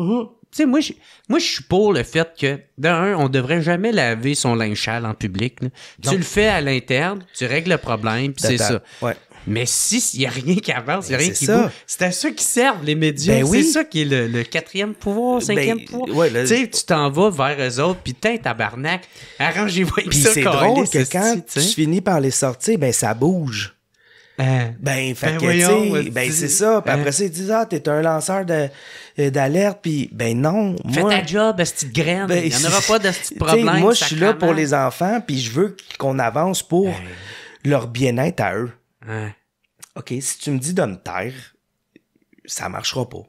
Tu sais, moi, je suis pour le fait que, d'un, on devrait jamais laver son linge sale en public. Là. Tu le fais à l'interne, tu règles le problème, puis c'est ça. Ouais. Mais s'il n'y a rien qui avance, il n'y a rien qui bouge, c'est à ça qui servent les médias. Ben oui. C'est ça qui est le quatrième pouvoir, cinquième pouvoir. Ouais, tu sais, tu t'en vas vers eux autres, puis tabarnak, arrangez-vous avec ça. Puis c'est drôle que quand tu finis par les sortir, ben ça bouge. Ben, fait que, tu sais, ben, c'est ça. Puis après ça, ils disent, t'es un lanceur d'alerte, puis ben non. Fais ta job, petite graine. Il n'y en aura pas de petit problème. Moi, je suis là pour les enfants, puis je veux qu'on avance pour leur bien-être à eux. OK, si tu me dis de me taire, ça marchera pas.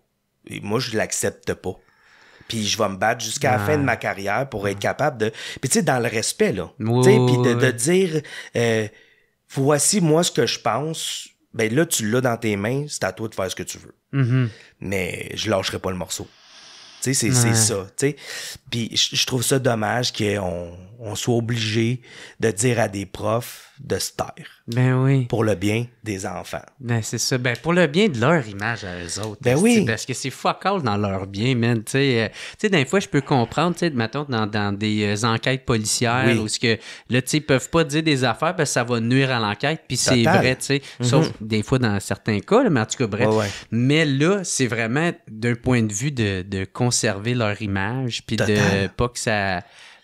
Et moi, je l'accepte pas. Puis je vais me battre jusqu'à la fin de ma carrière pour être capable de... Puis tu sais, dans le respect, là. Tu sais, puis de dire... voici moi ce que je pense, ben là tu l'as dans tes mains, c'est à toi de faire ce que tu veux. Mais je lâcherai pas le morceau. Tu sais, c'est ça, tu sais. Puis je trouve ça dommage qu'on soit obligé de dire à des profs de se taire. Ben oui. Pour le bien des enfants. Ben c'est ça. Ben pour le bien de leur image à eux autres. Ben oui. Parce que c'est fuck all dans leur bien, man. Tu sais, des fois, je peux comprendre, tu sais, mettons, dans des enquêtes policières où que, là, tu sais, ils peuvent pas dire des affaires parce que ça va nuire à l'enquête. Puis c'est vrai, tu sais. Sauf des fois dans certains cas, là, mais en tout cas, bref. Mais là, c'est vraiment d'un point de vue de conserver leur image. Puis de pas que ça...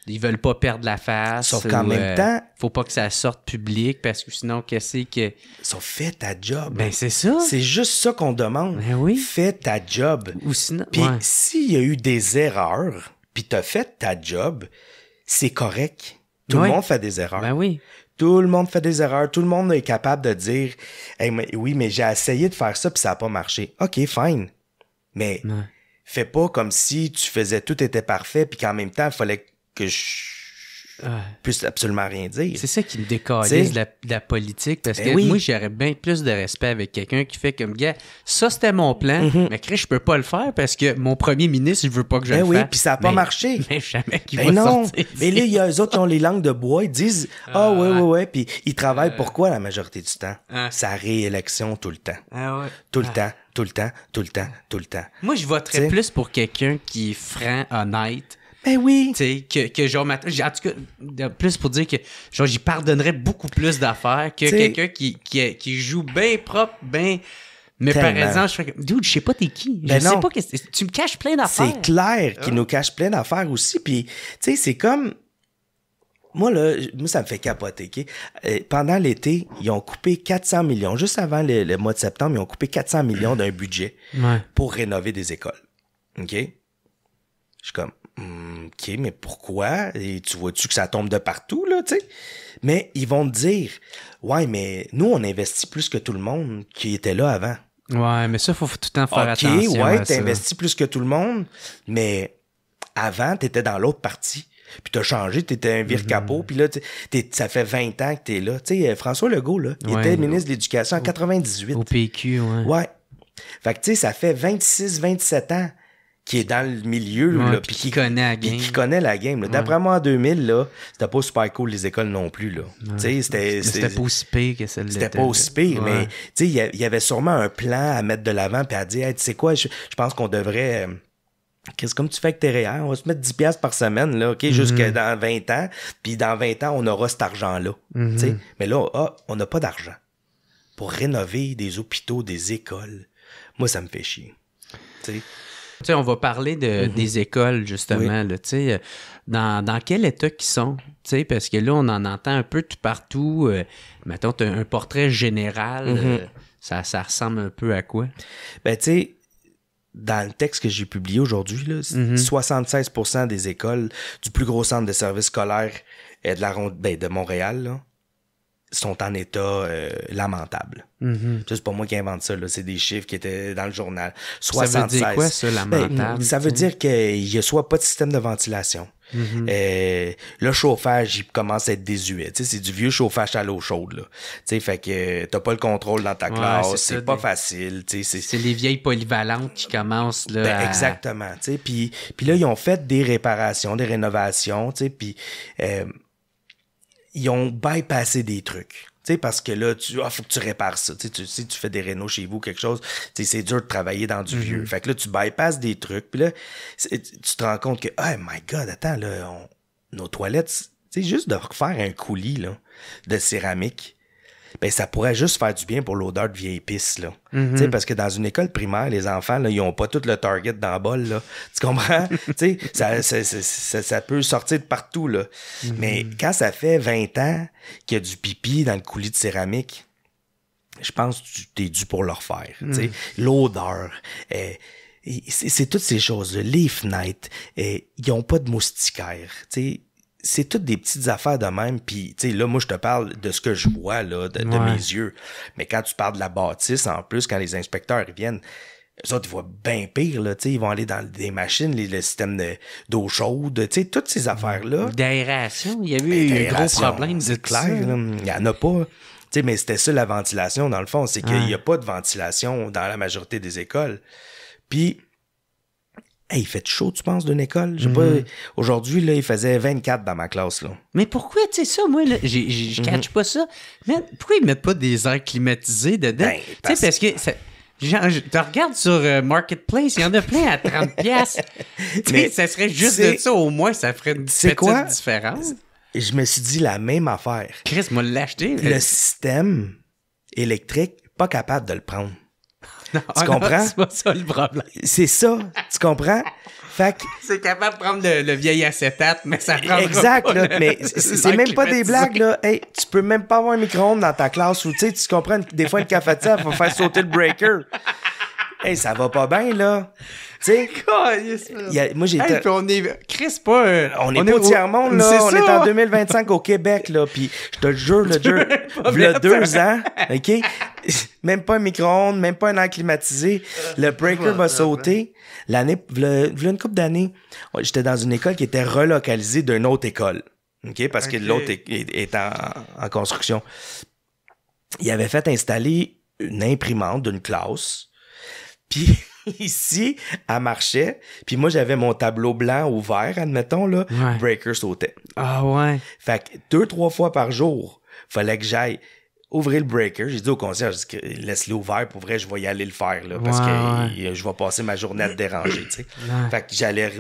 Ils veulent pas perdre la face. Sauf qu'en même temps... Faut pas que ça sorte public parce que sinon, qu'est-ce que... Sauf fais ta job. Ben, c'est ça. C'est juste ça qu'on demande. Ben oui. Fais ta job. Ou sinon... Puis s'il y a eu des erreurs, puis t'as fait ta job, c'est correct. Tout le monde fait des erreurs. Ben oui. Tout le monde fait des erreurs. Tout le monde est capable de dire hey, oui, mais j'ai essayé de faire ça puis ça n'a pas marché. OK, fine. Mais fais pas comme si tu faisais tout était parfait puis qu'en même temps, il fallait que je puisse absolument rien dire. C'est ça qui me décalise de la politique parce que moi, j'aurais bien plus de respect avec quelqu'un qui fait comme gars, ça c'était mon plan, mais Chris, je peux pas le faire parce que mon premier ministre, il veut pas que je le fasse. Oui, puis ça a pas marché. Mais jamais qu'il va sortir. Mais là, il y a eux autres qui ont les langues de bois, ils disent ouais, puis ils travaillent pourquoi la majorité du temps? Sa réélection tout le temps. Tout le temps, tout le temps, tout le temps, tout le temps. Moi, je voterais plus pour quelqu'un qui est franc, honnête. Ben oui. Tu sais, que genre, en tout cas, plus pour dire que genre, j'y pardonnerais beaucoup plus d'affaires que quelqu'un qui joue bien propre, bien. Mais par exemple, je fais comme, dude, je sais pas t'es qui. Je sais pas, tu me caches plein d'affaires. C'est clair qu'il nous cache plein d'affaires aussi. Puis, tu sais, c'est comme. Moi, ça me fait capoter. Okay? Pendant l'été, ils ont coupé 400 millions. Juste avant le mois de septembre, ils ont coupé 400 millions d'un budget pour rénover des écoles. OK? Je suis comme. OK, mais pourquoi? Et tu vois-tu que ça tombe de partout, là, tu sais? Mais ils vont te dire, ouais, mais nous, on investit plus que tout le monde qui était là avant. Ouais, mais ça, faut tout le temps faire attention. OK, ouais, t'investis plus que tout le monde, mais avant, t'étais dans l'autre partie. Puis t'as changé, t'étais un vire-capot, puis là, ça fait 20 ans que t'es là. Tu sais, François Legault, là, il était ministre de l'Éducation en 98. Au PQ, ouais. Ouais. Fait que, tu sais, ça fait 26, 27 ans qu'il est dans le milieu, là. Puis qui connaît la game. Qui connaît la game, là. D'après moi, en 2000, là, c'était pas super cool, les écoles non plus, là. Tu sais, c'était pas aussi pire que celle-là. C'était pas aussi pire, mais, tu sais, il y avait sûrement un plan à mettre de l'avant, puis à dire, hey, tu sais quoi, je pense qu'on devrait... Qu'est-ce comme tu fais avec tes REER? On va se mettre 10$ par semaine, là, OK, jusqu'à dans 20 ans. Puis dans 20 ans, on aura cet argent-là. Tu sais. Mais là, on n'a pas d'argent pour rénover des hôpitaux, des écoles. Moi, ça me fait chier. Tu sais, on va parler des écoles, justement. Là, tu sais, dans quel état qu'ils sont? Tu sais, parce que là, on en entend un peu tout partout. Mettons, tu as un portrait général. Ça ressemble un peu à quoi? Ben, tu sais, dans le texte que j'ai publié aujourd'hui, là, 76% des écoles du plus gros centre de services scolaires de Montréal là, sont en état lamentable. C'est pas moi qui invente ça, là, c'est des chiffres qui étaient dans le journal. 76. Ça veut dire quoi, ça, lamentable? Ça veut dire qu'il n'y a soit pas de système de ventilation. Le chauffage, il commence à être désuet. T'sais, c'est du vieux chauffage à l'eau chaude. Là. T'sais, fait que t'as pas le contrôle dans ta classe, c'est pas facile. C'est les vieilles polyvalentes qui commencent là. Exactement. Puis là, ils ont fait des réparations, des rénovations, puis ils ont bypassé des trucs. T'sais, parce que là, faut que tu répares ça. Si tu fais des rénos chez vous, quelque chose, c'est dur de travailler dans du vieux. Fait que là, tu bypasses des trucs. Puis là, tu te rends compte que, oh my God, attends, là, nos toilettes, juste de refaire un coulis là, de céramique, ben ça pourrait juste faire du bien pour l'odeur de vieille pisse, là. Parce que dans une école primaire, les enfants, là, ils ont pas tout le target dans le bol, là. Tu comprends? ça peut sortir de partout, là. Mais quand ça fait 20 ans qu'il y a du pipi dans le coulis de céramique, je pense que tu t'es dû pour le refaire. L'odeur, c'est toutes ces choses-là. Les fenêtres, ils ont pas de moustiquaires, c'est toutes des petites affaires de même. Puis, tu sais, là, moi, je te parle de ce que je vois, là, de mes yeux. Mais quand tu parles de la bâtisse, en plus, quand les inspecteurs ils viennent, eux autres, ils voient bien pire, là, tu sais, ils vont aller dans des machines, le système d'eau chaude, tu sais, toutes ces affaires-là. D'aération, il y a eu un gros problème de clair, là. Il y en a pas. Tu sais, mais c'était ça, la ventilation, dans le fond, c'est qu'il y a pas de ventilation dans la majorité des écoles. Puis, hey, il fait chaud, tu penses, d'une école? Je sais pas, aujourd'hui, là, il faisait 24 dans ma classe, là. Mais pourquoi, tu sais, ça, moi, là, je catch pas ça. Mais pourquoi ils mettent pas des airs climatisés dedans? Ben, tu sais, parce que, genre, tu regardes sur Marketplace, il y en a plein à 30$. Tu sais, ça serait juste de ça, au moins, ça ferait une petite différence. Je me suis dit la même affaire. Chris m'a l'acheté. Le système électrique, pas capable de le prendre. Non, tu comprends? C'est pas ça le problème. C'est ça, tu comprends? Fait que... C'est capable de prendre le vieil acétate, mais ça prend exact, pas là, mais c'est même pas des blagues, là. Hey, tu peux même pas avoir un micro-ondes dans ta classe où, tu sais, tu comprends, des fois, une cafetière, il faut faire sauter le breaker. Hey, ça va pas bien, là. Tu sais, moi, j'ai été... on est... Chris, pas... on est pas au tiers-monde, là. On est en 2025 au Québec, là. Puis, je te le jure, il y a 2 ans, OK? Même pas un micro-ondes, même pas un air climatisé. Le breaker va sauter. L'année, une couple d'années, j'étais dans une école qui était relocalisée d'une autre école. OK? Parce que l'autre est en construction. Il avait fait installer une imprimante d'une classe. Puis ici, elle marchait. Puis moi, j'avais mon tableau blanc ouvert, admettons, là. Ouais. Breaker sautait. Ah ouais. Fait que 2-3 fois par jour, fallait que j'aille ouvrir le breaker. J'ai dit au concierge, laisse-le ouvert. Pour vrai, je vais y aller le faire, là. Parce que je vais passer ma journée à te déranger, tu sais. Fait que j'allais...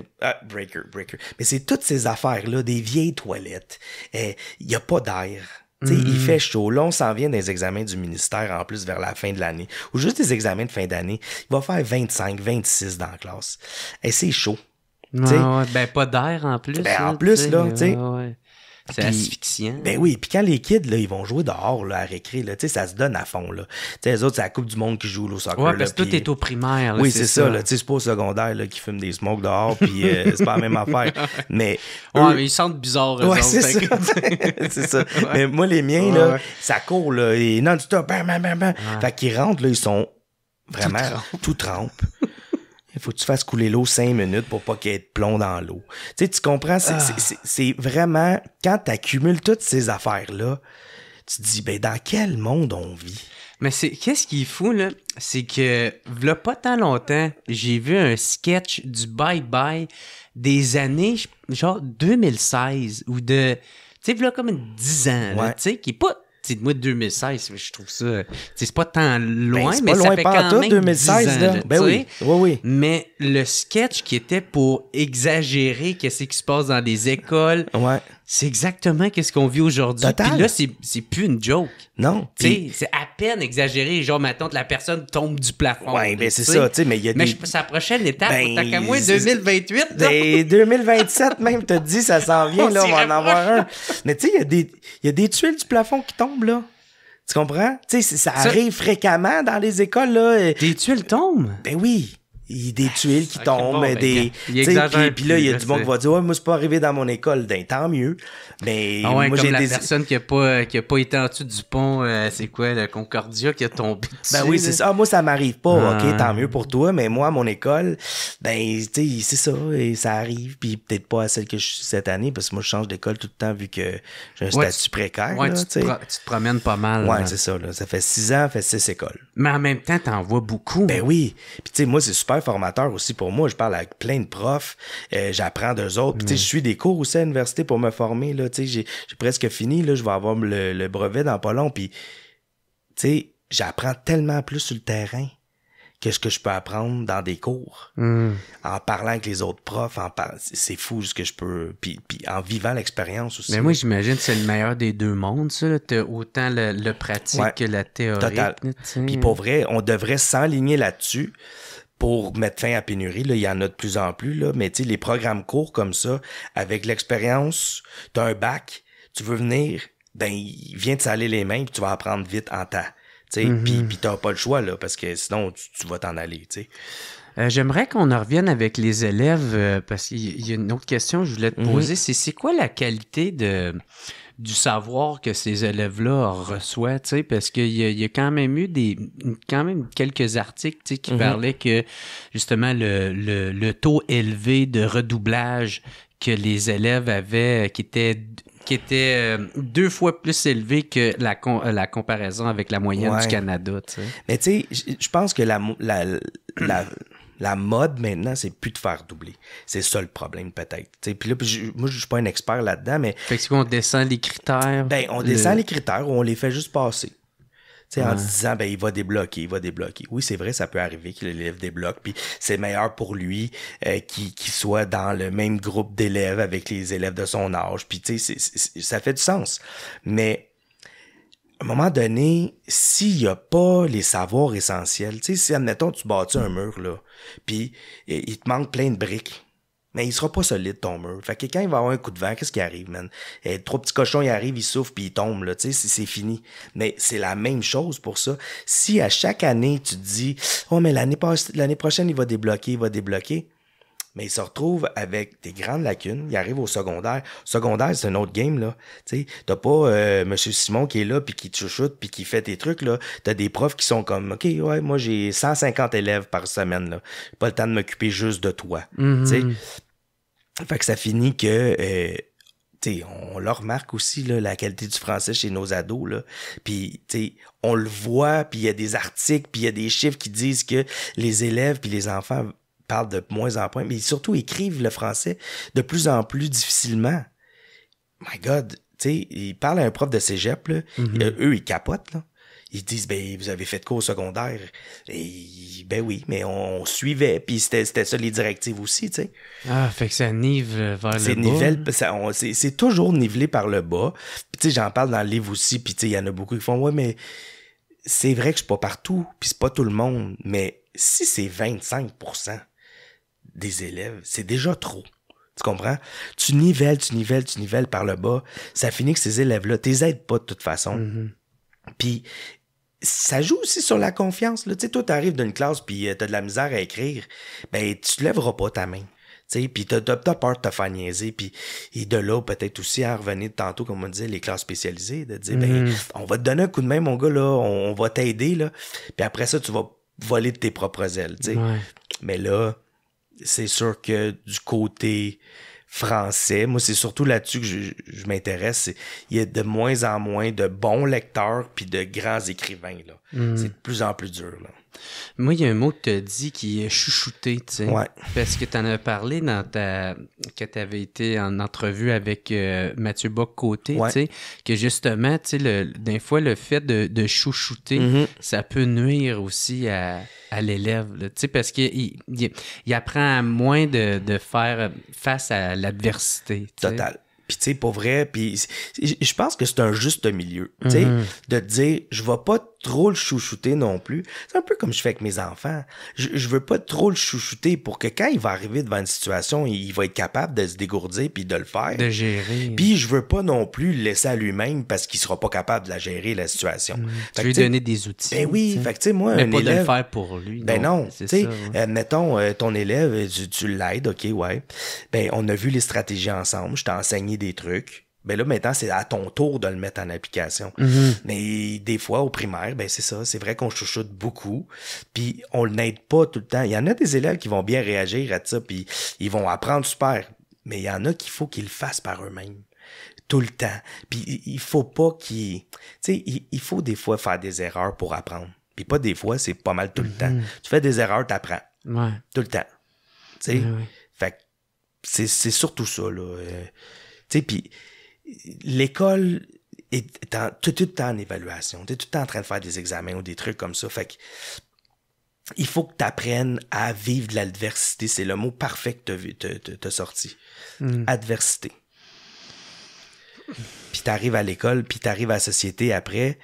breaker. Mais c'est toutes ces affaires-là, des vieilles toilettes. Il y a pas d'air. T'sais, il fait chaud. Là, on s'en vient des examens du ministère en plus vers la fin de l'année. Ou juste des examens de fin d'année. Il va faire 25, 26 dans la classe. Et c'est chaud. Ben, pas d'air en plus. Ben, en plus, là, tu sais. C'est asphyxiant. Ben oui, puis quand les kids, là, ils vont jouer dehors, là, à récré, là, tu sais, ça se donne à fond, là. Tu sais, les autres, c'est la Coupe du Monde qui joue au soccer, ouais, parce que tout est au primaire, là. Oui, c'est ça, là. Tu sais, c'est pas au secondaire, là, qui fument des smokes dehors, puis c'est pas la même affaire. Mais. Ouais, mais ils sentent bizarre, eux autres. C'est ça. C'est ça. Ouais. Mais moi, les miens, là, ça court, là, et non-stop, bam, bam, bam, bam. Fait qu'ils rentrent, là, ils sont vraiment tout trempes. Il faut que tu fasses couler l'eau 5 minutes pour pas qu'il y ait de plomb dans l'eau. Tu sais, tu comprends? C'est vraiment... Quand tu accumules toutes ces affaires-là, tu te dis, ben dans quel monde on vit? Mais qu'est-ce qui est fou, là? C'est que, v'là pas tant longtemps, j'ai vu un sketch du Bye-Bye des années, genre 2016, ou de... Tu sais, v'là comme 10 ans, là, tu sais, qui est pas... Tu sais, moi, 2016, je trouve ça... C'est pas tant loin, ben, mais pas ça loin fait pas quand tout, même 2016, 10 ans, là. là, Ben oui, oui. Mais le sketch qui était pour exagérer qu'est-ce qui se passe dans les écoles... Ouais. C'est exactement qu'est-ce qu'on vit aujourd'hui. Total. Puis là, c'est plus une joke. Non. Tu sais, c'est à peine exagéré. Genre, maintenant, la personne tombe du plafond. Ouais, ben c'est ça, tu sais, mais il y a mais des... c'est la prochaine étape. Ben, T'as qu'à moins 2028. Ben, 2027 même, t'as dit, ça s'en vient, là, on va en avoir un. Mais tu sais, il y a des tuiles du plafond qui tombent, là. Tu comprends? Tu sais, ça arrive fréquemment dans les écoles, là. Des tuiles tombent? Ben oui. Il y a des tuiles qui tombent, bon, ben, des... il exagère Puis là, il y a plus, du monde qui va dire « Ouais, moi, c'est pas arrivé dans mon école. » Ben, tant mieux. Mais ah ouais, moi, comme j'ai la des... personne qui a pas été en dessous du pont, c'est quoi, le Concordia qui a tombé dessus? Ben oui, c'est ça. Ah, moi, ça m'arrive pas. Ah. OK, tant mieux pour toi. Mais moi, à mon école, ben, tu sais, c'est ça. Et ça arrive. Puis peut-être pas à celle que je suis cette année, parce que moi, je change d'école tout le temps vu que j'ai un statut précaire. Ouais, là, tu te promènes pas mal. Ouais, là. c'est ça. Là. Ça fait 6 ans, ça fait 6 écoles. Mais en même temps, t'en vois beaucoup. Ben oui. Puis tu sais, moi, c'est super formateur aussi pour moi. Je parle avec plein de profs. J'apprends d'eux autres. Puis tu sais, je suis des cours aussi à l'université pour me former. Là. Tu sais, j'ai presque fini. Là. Je vais avoir le brevet dans pas long. Puis, tu sais, j'apprends tellement plus sur le terrain que ce que je peux apprendre dans des cours. En parlant avec les autres profs. C'est fou ce que je peux... Puis en vivant l'expérience aussi. Mais moi, j'imagine que c'est le meilleur des deux mondes, ça. T'as autant le pratique que la théorie. Total. Puis pour vrai, on devrait s'enligner là-dessus pour mettre fin à la pénurie. Là, il y en a de plus en plus, là. Mais tu sais, les programmes courts comme ça, avec l'expérience, t'as un bac, tu veux venir, ben, il vient te saler les mains, puis tu vas apprendre vite en temps. Tu sais, puis t'as pas le choix, là, parce que sinon, tu vas t'en aller, tu sais. J'aimerais qu'on en revienne avec les élèves, parce qu'il y a une autre question que je voulais te poser, c'est quoi la qualité du savoir que ces élèves-là reçoivent, tu sais, parce qu'il y a quand même eu quelques articles, tu sais, qui parlaient que, justement, le taux élevé de redoublage que les élèves avaient, qui était 2 fois plus élevé que la comparaison avec la moyenne du Canada, tu sais. Mais tu sais, je pense que la mode maintenant, c'est plus de faire doubler. C'est ça le problème peut-être. Puis là, moi, je suis pas un expert là-dedans, mais... Fait que c'est qu'on descend les critères. Ben, on descend les critères ou on les fait juste passer. Tu sais, en se disant, ben, il va débloquer. Oui, c'est vrai, ça peut arriver que l'élève débloque, puis c'est meilleur pour lui qu'il soit dans le même groupe d'élèves avec les élèves de son âge, puis tu sais, ça fait du sens. Mais à un moment donné, s'il y a pas les savoirs essentiels, tu sais, si, admettons, tu bâtis un mur, là, puis il te manque plein de briques, mais il sera pas solide, ton mur. Fait que quand il va avoir un coup de vent, qu'est-ce qui arrive, man? 3 petits cochons, ils arrivent, ils souffrent, puis ils tombent, là, tu sais, c'est fini. Mais c'est la même chose pour ça. Si à chaque année, tu te dis, oh, mais l'année prochaine, il va débloquer, mais il se retrouve avec des grandes lacunes. Il arrive au secondaire. Secondaire, c'est un autre game, là. Tu sais, t'as pas Monsieur Simon qui est là, puis qui te chuchote, puis qui fait tes trucs, là. T'as des profs qui sont comme, OK, ouais, moi, j'ai 150 élèves par semaine, là. J'ai pas le temps de m'occuper juste de toi. Tu sais. Fait que ça finit que... t'sais, on le remarque aussi, là, la qualité du français chez nos ados, là. Puis, on le voit, puis il y a des articles, puis il y a des chiffres qui disent que les élèves puis les enfants parlent de moins en moins, mais surtout écrivent le français de plus en plus difficilement. My God, ils parlent à un prof de cégep, là, eux, ils capotent, là. Ils disent, ben, vous avez fait de quoi au secondaire? Et, ben oui, mais on suivait, puis c'était ça les directives aussi, tu sais. Ah, fait que ça nive vers le bas. C'est toujours nivelé par le bas. Puis tu sais, j'en parle dans le livre aussi, puis tu sais, il y en a beaucoup qui font, ouais, mais c'est vrai que je suis pas partout, puis c'est pas tout le monde, mais si c'est 25% des élèves, c'est déjà trop. Tu comprends? Tu nivelles par le bas, ça finit que ces élèves-là, t'es aides pas de toute façon. Puis ça joue aussi sur la confiance, là. Tu sais, toi, t'arrives d'une classe puis t'as de la misère à écrire, ben, tu te lèveras pas ta main. Tu sais, puis t'as peur de te faire niaiser, puis et de là, peut-être aussi à revenir tantôt, comme on disait, les classes spécialisées, de dire, ben, on va te donner un coup de main, mon gars, là, on va t'aider, là. Puis après ça, tu vas voler de tes propres ailes, tu sais. Ouais. Mais là, c'est sûr que du côté français, moi, c'est surtout là-dessus que je m'intéresse. Il y a de moins en moins de bons lecteurs puis de grands écrivains, là. C'est de plus en plus dur, là. Moi, il y a un mot que tu as dit qui est chouchouté, tu sais. Ouais. Parce que tu en as parlé que tu avais été en entrevue avec Mathieu Bock-Côté, Ouais. tu sais, que justement, tu sais, des fois, le fait de chouchouter, ça peut nuire aussi à l'élève, là, tu sais, parce qu'il apprend moins de faire face à l'adversité. Tu sais. Total. Puis tu sais, pour vrai, puis je pense que c'est un juste milieu, tu sais, de te dire, je vais pas trop le chouchouter non plus. C'est un peu comme je fais avec mes enfants. Je veux pas trop le chouchouter pour que quand il va arriver devant une situation, il va être capable de se dégourdir puis de le faire. De gérer. Puis je veux pas non plus le laisser à lui-même parce qu'il sera pas capable de la gérer, la situation. Tu veux lui donner des outils. Ben oui, t'sais. fait que tu sais, moi, mais un pas élève... de le faire pour lui. Ben non, tu c'est sais, ça, ouais. mettons, ton élève, tu l'aides, ok, ouais. Ben, on a vu les stratégies ensemble, je t'ai enseigné des trucs. Ben là, maintenant, c'est à ton tour de le mettre en application. Mais des fois, au primaire, ben c'est ça, c'est vrai qu'on chouchoute beaucoup, puis on l'aide pas tout le temps. Il y en a des élèves qui vont bien réagir à ça, puis ils vont apprendre super. Mais il y en a qu'il faut qu'ils le fassent par eux-mêmes. Tout le temps. Puis il faut pas qu'ils... Tu sais, il faut des fois faire des erreurs pour apprendre. Puis pas des fois, c'est pas mal tout le temps. Tu fais des erreurs, t'apprends. Ouais. Tout le temps. Tu sais? Ouais. Fait que c'est surtout ça, là. Tu sais, puis l'école est tout le temps en évaluation. T'es tout le temps en train de faire des examens ou des trucs comme ça. Fait que il faut que tu apprennes à vivre de l'adversité. C'est le mot parfait que t'as sorti. Adversité. Puis t'arrives à l'école, puis t'arrives à la société après,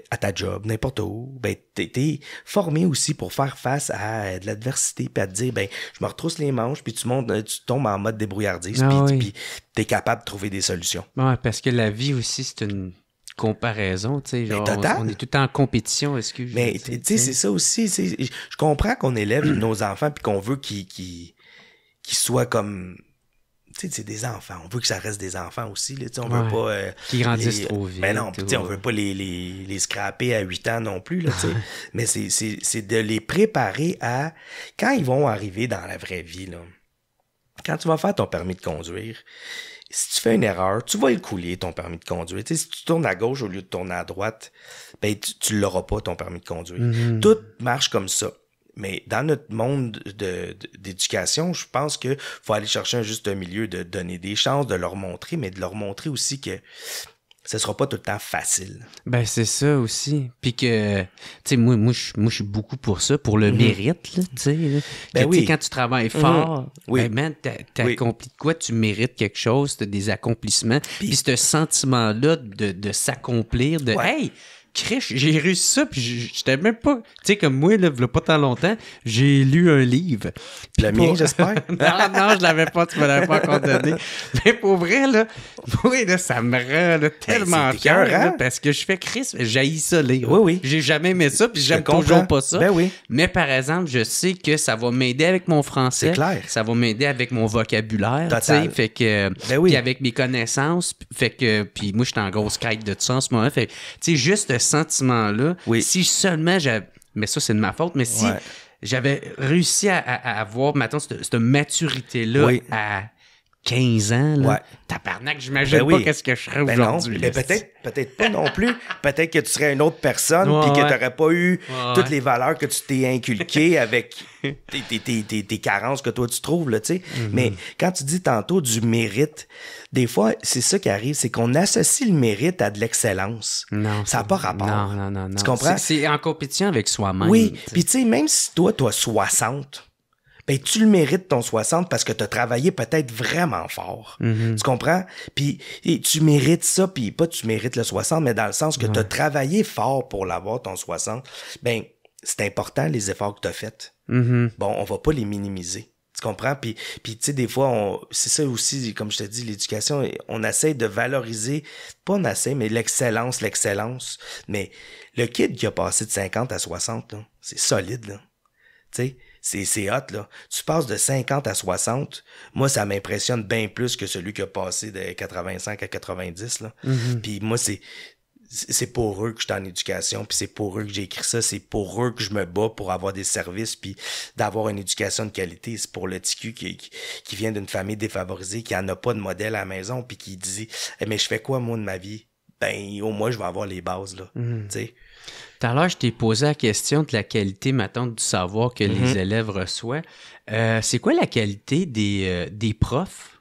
à ta job, n'importe où, ben t'es formé aussi pour faire face à de l'adversité, puis à te dire, ben je me retrousse les manches, puis tu tombes en mode débrouillardise, puis t'es capable de trouver des solutions. Ouais, parce que la vie aussi, c'est une comparaison, tu sais, genre, on est tout le temps en compétition, excuse. Mais tu sais, c'est ça aussi, je comprends qu'on élève nos enfants, puis qu'on veut qu'ils soient comme... Tu sais, c'est des enfants. On veut que ça reste des enfants aussi. Là. On veut pas... Qui grandissent trop vite. Mais non, on veut pas les scraper à 8 ans non plus. Là, mais c'est de les préparer à... Quand ils vont arriver dans la vraie vie, là, quand tu vas faire ton permis de conduire, si tu fais une erreur, tu vas le couler, ton permis de conduire. Tu sais, si tu tournes à gauche au lieu de tourner à droite, ben tu l'auras pas, ton permis de conduire. Tout marche comme ça. Mais dans notre monde d'éducation, je pense que faut aller chercher un juste milieu, de donner des chances, de leur montrer, mais de leur montrer aussi que ce sera pas tout le temps facile. Ben, c'est ça aussi. Puis que, tu sais, moi, je suis beaucoup pour ça, pour le mérite, là, tu sais. Ben oui. Quand tu travailles fort, Oui. ben, man, t'as accompli de quoi, tu mérites quelque chose, t'as des accomplissements. Puis ce sentiment-là de s'accomplir, de, hey, Chris, j'ai réussi ça, puis j'étais même pas... Tu sais, comme moi, là, il y a pas tant longtemps, j'ai lu un livre. Le mien, j'espère? non, je l'avais pas, tu me l'avais pas encore donné. Mais pour vrai, là, oui, là, ça me rend là, tellement fier, là, parce que je fais Chris, j'haïs ça lire. Oui. J'ai jamais aimé ça, puis j'aime toujours pas ça. Ben oui. Mais par exemple, je sais que ça va m'aider avec mon français. C'est clair. Ça va m'aider avec mon vocabulaire, tu sais, fait que... Ben oui. Puis avec mes connaissances, fait que... Puis moi, je suis en grosse quête de ça en ce moment, fait tu sais, juste sentiment-là, si seulement j'avais... Mais ça, c'est de ma faute, mais si j'avais réussi à avoir, maintenant, cette maturité-là à 15 ans, là, tabarnak, j'imagine pas qu'est-ce que je serais aujourd'hui. Mais peut-être pas non plus. Peut-être que tu serais une autre personne puis que tu n'aurais pas eu toutes les valeurs que tu t'es inculquées avec tes carences que toi tu trouves, là, tu sais. Mais quand tu dis tantôt du mérite, des fois, c'est ça qui arrive, c'est qu'on associe le mérite à de l'excellence. Non. Ça n'a pas rapport. Non. Tu comprends? C'est en compétition avec soi-même. Oui, puis tu sais, même si toi, tu as 60... ben tu le mérites ton 60 parce que tu as travaillé peut-être vraiment fort. Tu comprends? Puis tu mérites ça, puis pas tu mérites le 60, mais dans le sens que tu as travaillé fort pour l'avoir, ton 60. Ben, c'est important les efforts que tu as faits. Bon, on va pas les minimiser. Tu comprends? Puis tu sais, des fois, c'est ça aussi, comme je te dis, l'éducation, on essaie de valoriser, pas on essaie, mais l'excellence. Mais le kid qui a passé de 50 à 60, là, c'est solide, là. Tu sais, c'est hot, là. Tu passes de 50 à 60, moi, ça m'impressionne bien plus que celui qui a passé de 85 à 90, là. Puis moi, c'est pour eux que je suis en éducation, puis c'est pour eux que j'ai écrit ça, c'est pour eux que je me bats pour avoir des services, puis d'avoir une éducation de qualité. C'est pour le TQ qui vient d'une famille défavorisée, qui en a pas de modèle à la maison, puis qui dit mais je fais quoi moi de ma vie? Ben au moins je vais avoir les bases là, tu sais. Tout à l'heure, je t'ai posé la question de la qualité, maintenant, du savoir que les élèves reçoivent. C'est quoi la qualité des profs?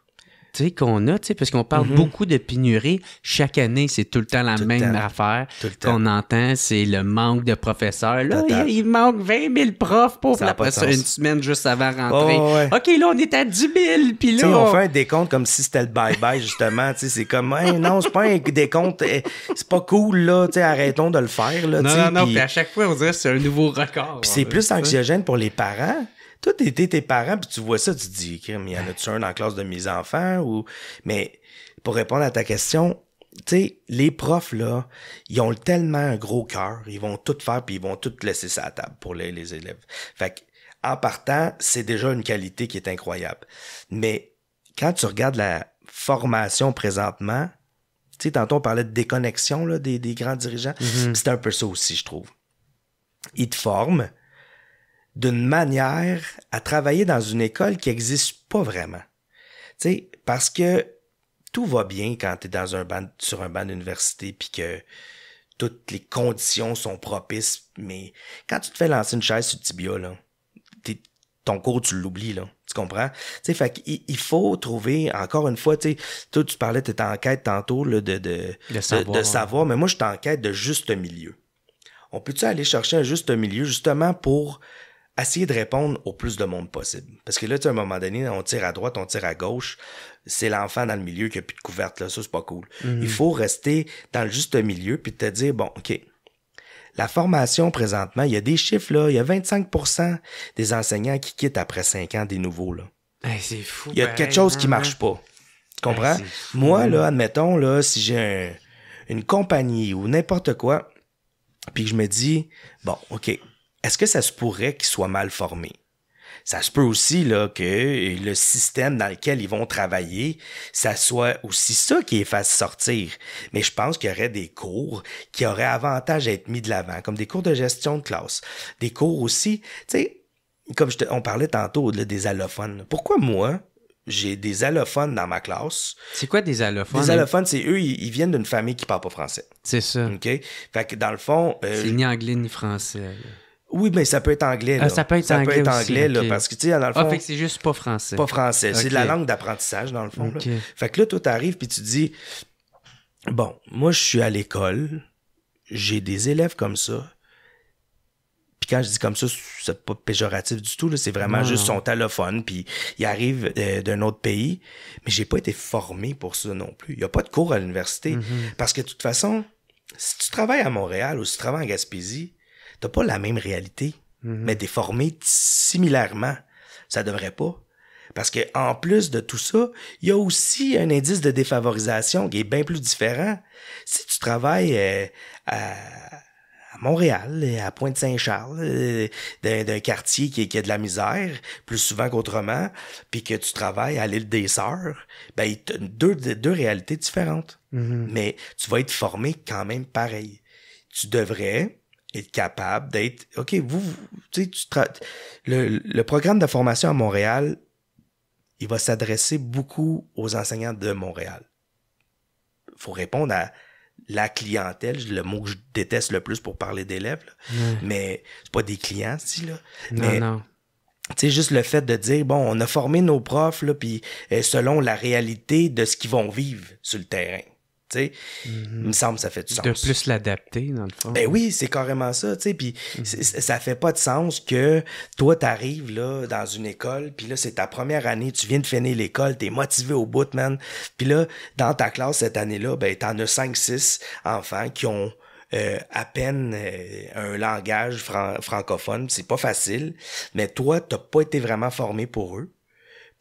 Tu sais, qu'on a, tu sais, parce qu'on parle beaucoup de pénurie. Chaque année, c'est tout le temps la même affaire qu'on entend, c'est le manque de professeurs. Là, il manque 20 000 profs pour après ça, une semaine juste avant rentrer. Oh, ouais. OK, là, on est à 10 000, puis là... Tu sais, on fait un décompte comme si c'était le bye-bye, justement. Tu sais, c'est comme, hey, non, c'est pas un décompte, c'est pas cool, là, tu sais, arrêtons de le faire, là, Non, puis à chaque fois, on dirait que c'est un nouveau record. Puis c'est plus anxiogène pour les parents. Toi, t'es tes parents, puis tu vois ça, tu te dis, il y en a-tu un dans la classe de mes enfants? Mais pour répondre à ta question, tu sais, les profs, là, ils ont tellement un gros cœur, ils vont tout faire, puis ils vont tout laisser ça à table pour les élèves. Fait que, en partant, c'est déjà une qualité qui est incroyable. Mais quand tu regardes la formation présentement, tu sais, tantôt on parlait de déconnexion là, des grands dirigeants, c'est un peu ça aussi, je trouve. Ils te forment d'une manière à travailler dans une école qui n'existe pas vraiment. Tu sais, parce que tout va bien quand tu es sur un banc d'université puis que toutes les conditions sont propices, mais quand tu te fais lancer une chaise sur le tibia, là, ton cours, tu l'oublies, là. Tu comprends? Tu sais, fait qu'il faut trouver, encore une fois, tu sais, toi, tu parlais, tu étais en quête tantôt, là, de savoir, mais moi, je suis en quête de juste milieu. On peut-tu aller chercher un juste milieu, justement, pour essayer de répondre au plus de monde possible. Parce que là, tu sais, à un moment donné, on tire à droite, on tire à gauche. C'est l'enfant dans le milieu qui a plus de couverte, là. Ça, c'est pas cool. Il faut rester dans le juste milieu puis te dire, bon, OK. La formation, présentement, il y a des chiffres, là. Il y a 25% des enseignants qui quittent après 5 ans des nouveaux, là. Hey, c'est fou. Il y a quelque chose qui marche pas. Tu comprends? Fou, moi, là, admettons, là, si j'ai une compagnie ou n'importe quoi, puis que je me dis, bon, OK, est-ce que ça se pourrait qu'ils soient mal formés? Ça se peut aussi là que le système dans lequel ils vont travailler, ça soit aussi ça qui les fasse sortir. Mais je pense qu'il y aurait des cours qui auraient avantage à être mis de l'avant, comme des cours de gestion de classe. Des cours aussi, tu sais, comme on parlait tantôt là, des allophones. Pourquoi moi, j'ai des allophones dans ma classe? C'est quoi des allophones? Des allophones, c'est eux, ils viennent d'une famille qui parle pas français. C'est ça. OK? Fait que dans le fond... c'est ni anglais ni français. Là. Oui, mais ça peut être anglais. Là. Ça peut être anglais aussi, là, okay. Parce que, tu sais, dans le fond... fait que c'est juste pas français. Pas français. Okay. C'est de la langue d'apprentissage, dans le fond. Okay. Là. Fait que là, toi, t'arrives puis tu dis, bon, moi, je suis à l'école, j'ai des élèves comme ça. Puis quand je dis comme ça, c'est pas péjoratif du tout, là. C'est vraiment juste son allophone, puis il arrive d'un autre pays. Mais j'ai pas été formé pour ça non plus. Il y a pas de cours à l'université. Parce que de toute façon, si tu travailles à Montréal ou si tu travailles en Gaspésie, t'as pas la même réalité, mais t'es formé similairement. Ça devrait pas. Parce que en plus de tout ça, il y a aussi un indice de défavorisation qui est bien plus différent. Si tu travailles à Montréal, à Pointe-Saint-Charles, d'un quartier qui a de la misère, plus souvent qu'autrement, puis que tu travailles à l'île des Sœurs, ben t'as deux réalités différentes. Mais tu vas être formé quand même pareil. Tu devrais être capable d'être... OK, tu sais, le programme de formation à Montréal, il va s'adresser beaucoup aux enseignants de Montréal. Il faut répondre à la clientèle, le mot que je déteste le plus pour parler d'élèves, mais c'est pas des clients, si, là. Non. Tu sais, juste le fait de dire, bon, on a formé nos profs, là, puis selon la réalité de ce qu'ils vont vivre sur le terrain. Tu sais, il me semble que ça fait du sens. De plus l'adapter, dans le fond. Ben oui, c'est carrément ça, tu sais, puis ça fait pas de sens que toi, t'arrives, là, dans une école, puis là, c'est ta première année, tu viens de finir l'école, t'es motivé au bout, man, puis là, dans ta classe, cette année-là, ben, t'en as 5-6 enfants qui ont à peine un langage francophone, c'est pas facile, mais toi, t'as pas été vraiment formé pour eux.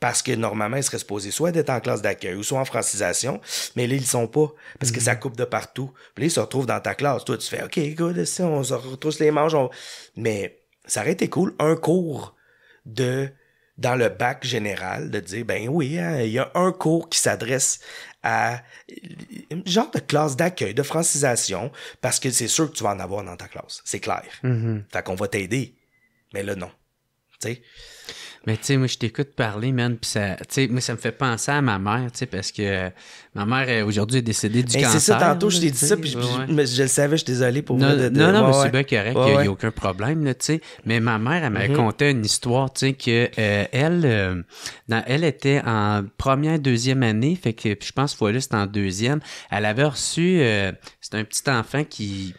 Parce que normalement, ils seraient supposés soit d'être en classe d'accueil ou soit en francisation, mais là, ils le sont pas, parce que ça coupe de partout. Puis là, ils se retrouvent dans ta classe. Toi, tu fais « OK, good, on se retrousse les manches. » Mais ça aurait été cool, un cours dans le bac général, de dire « Ben oui, hein, il y a un cours qui s'adresse à un genre de classe d'accueil, de francisation, parce que c'est sûr que tu vas en avoir dans ta classe. C'est clair. Fait qu'on va t'aider. Mais là, non. Tu sais? Mais tu sais, moi, je t'écoute parler, man, pis ça, tu sais, moi, ça me fait penser à ma mère, tu sais, parce que ma mère, aujourd'hui, est décédée du cancer. C'est ça, tantôt, je t'ai dit ça, puis je le savais, je suis désolé pour vous. Non, mais c'est bien correct, il n'y a aucun problème, là, tu sais. Mais ma mère, elle m'avait conté une histoire, tu sais, que elle était en première, deuxième année, fait que je pense que là, c'était en deuxième. Elle avait reçu, c'était un petit enfant qui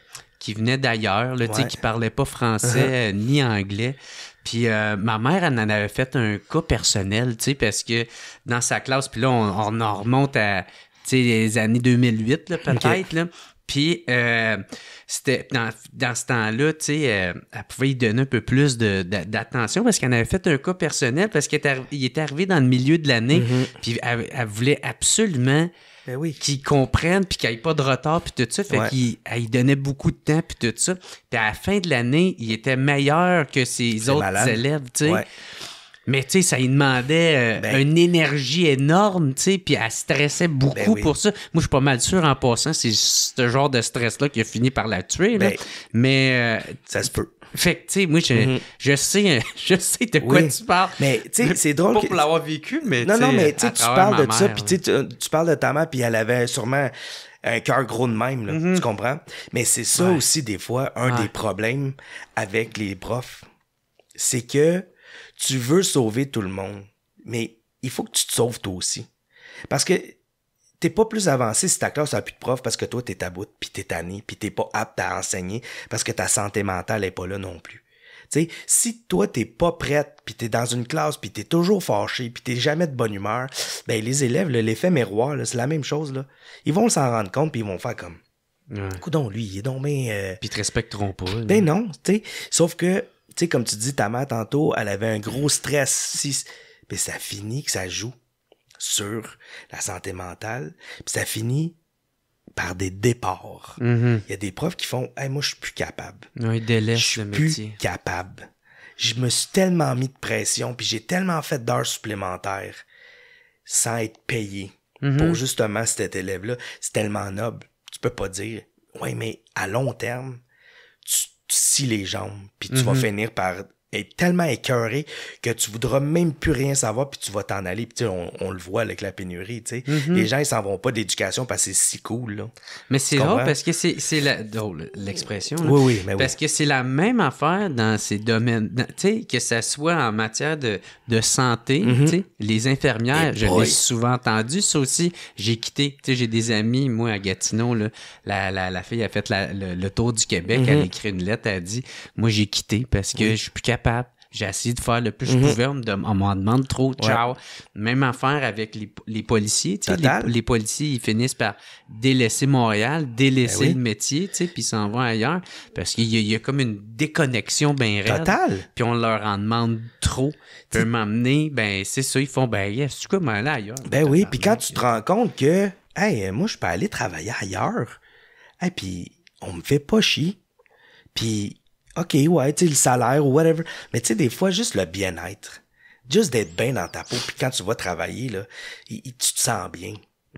venait d'ailleurs, là, tu sais, qui parlait pas français ni anglais. Puis ma mère, elle en avait fait un cas personnel, tu sais, parce que dans sa classe, puis là, on en remonte à, tu sais, les années 2008, là, peut-être, là. Puis c'était dans ce temps-là, tu sais, elle pouvait y donner un peu plus d'attention parce qu'elle avait fait un cas personnel, parce qu'il était arrivé dans le milieu de l'année, puis elle voulait absolument... Ben oui. Qu'ils comprennent, puis qu'il n'y ait pas de retard, puis tout ça. Fait qu'il donnait beaucoup de temps, puis tout ça. Puis à la fin de l'année, il était meilleur que ses autres élèves, tu sais. Ouais. Mais tu sais, ça lui demandait une énergie énorme, tu sais, puis elle stressait beaucoup pour ça. Moi, je suis pas mal sûr, en passant, c'est ce genre de stress-là qui a fini par la tuer, là. Mais... ça se peut. Fait que, tu sais, moi, je sais de quoi tu parles. Mais, tu sais, c'est drôle. Pas pour l'avoir vécu, mais non, mais tu sais, tu parles de ça, puis tu parles de ta mère, puis elle avait sûrement un cœur gros de même, là, tu comprends? Mais c'est ça aussi, des fois, un des problèmes avec les profs. C'est que tu veux sauver tout le monde, mais il faut que tu te sauves toi aussi. Parce que t'es pas plus avancé si ta classe a plus de profs parce que toi, t'es à bout, puis t'es tanné, puis t'es pas apte à enseigner parce que ta santé mentale est pas là non plus. Tu sais, si toi, t'es pas prête, puis t'es dans une classe, puis t'es toujours fâché, puis t'es jamais de bonne humeur, ben les élèves, là, l'effet miroir, là, c'est la même chose. Là. Ils vont s'en rendre compte, puis ils vont faire comme... Coudonc, lui, il est donc bien... Puis ils te respecteront pas. Là. Ben non, tu sais, sauf que, tu sais, comme tu dis, ta mère, tantôt, elle avait un gros stress. Ben ça finit que ça joue sur la santé mentale, puis ça finit par des départs. Il y a des profs qui font « Hey, moi, je suis plus capable. Ils délaissent le métier. Je suis plus capable. Je me suis tellement mis de pression, puis j'ai tellement fait d'heures supplémentaires sans être payé pour justement cet élève-là. C'est tellement noble. Tu peux pas dire « Ouais, mais à long terme, tu scies les jambes, puis tu vas finir par... » est tellement écœuré que tu voudras même plus rien savoir puis tu vas t'en aller. Puis on le voit avec la pénurie, tu sais. Les gens, ils s'en vont pas d'éducation parce que c'est si cool, là. Mais c'est drôle parce que c'est l'expression, là. Oui, mais parce que c'est la même affaire dans ces domaines, tu sais, que ça soit en matière de santé, tu sais, les infirmières, je l'ai souvent entendu, ça aussi, j'ai quitté, tu sais, j'ai des amis, moi, à Gatineau, là, la fille a fait le tour du Québec, elle a écrit une lettre, elle a dit, moi, j'ai quitté parce que je suis plus capable. J'ai essayé de faire le plus que je pouvais. On m'en demande trop. Ciao. Même affaire avec les policiers. Tu sais, les policiers, ils finissent par délaisser Montréal, délaisser le métier, tu sais, puis ils s'en vont ailleurs. Parce qu'il y a comme une déconnexion bien raide. Total. Puis on leur en demande trop. Puis m'emmener, ben c'est ça, ils font, ben yes, tu peux m'aller ailleurs. Ben oui, puis quand tu te rends compte que, hey, moi, je peux aller travailler ailleurs. Hey, puis on me fait pas chier. Puis... OK, ouais, tu sais, le salaire ou whatever. Mais tu sais, des fois, juste le bien-être. Juste d'être bien dans ta peau. Puis quand tu vas travailler, là, tu te sens bien.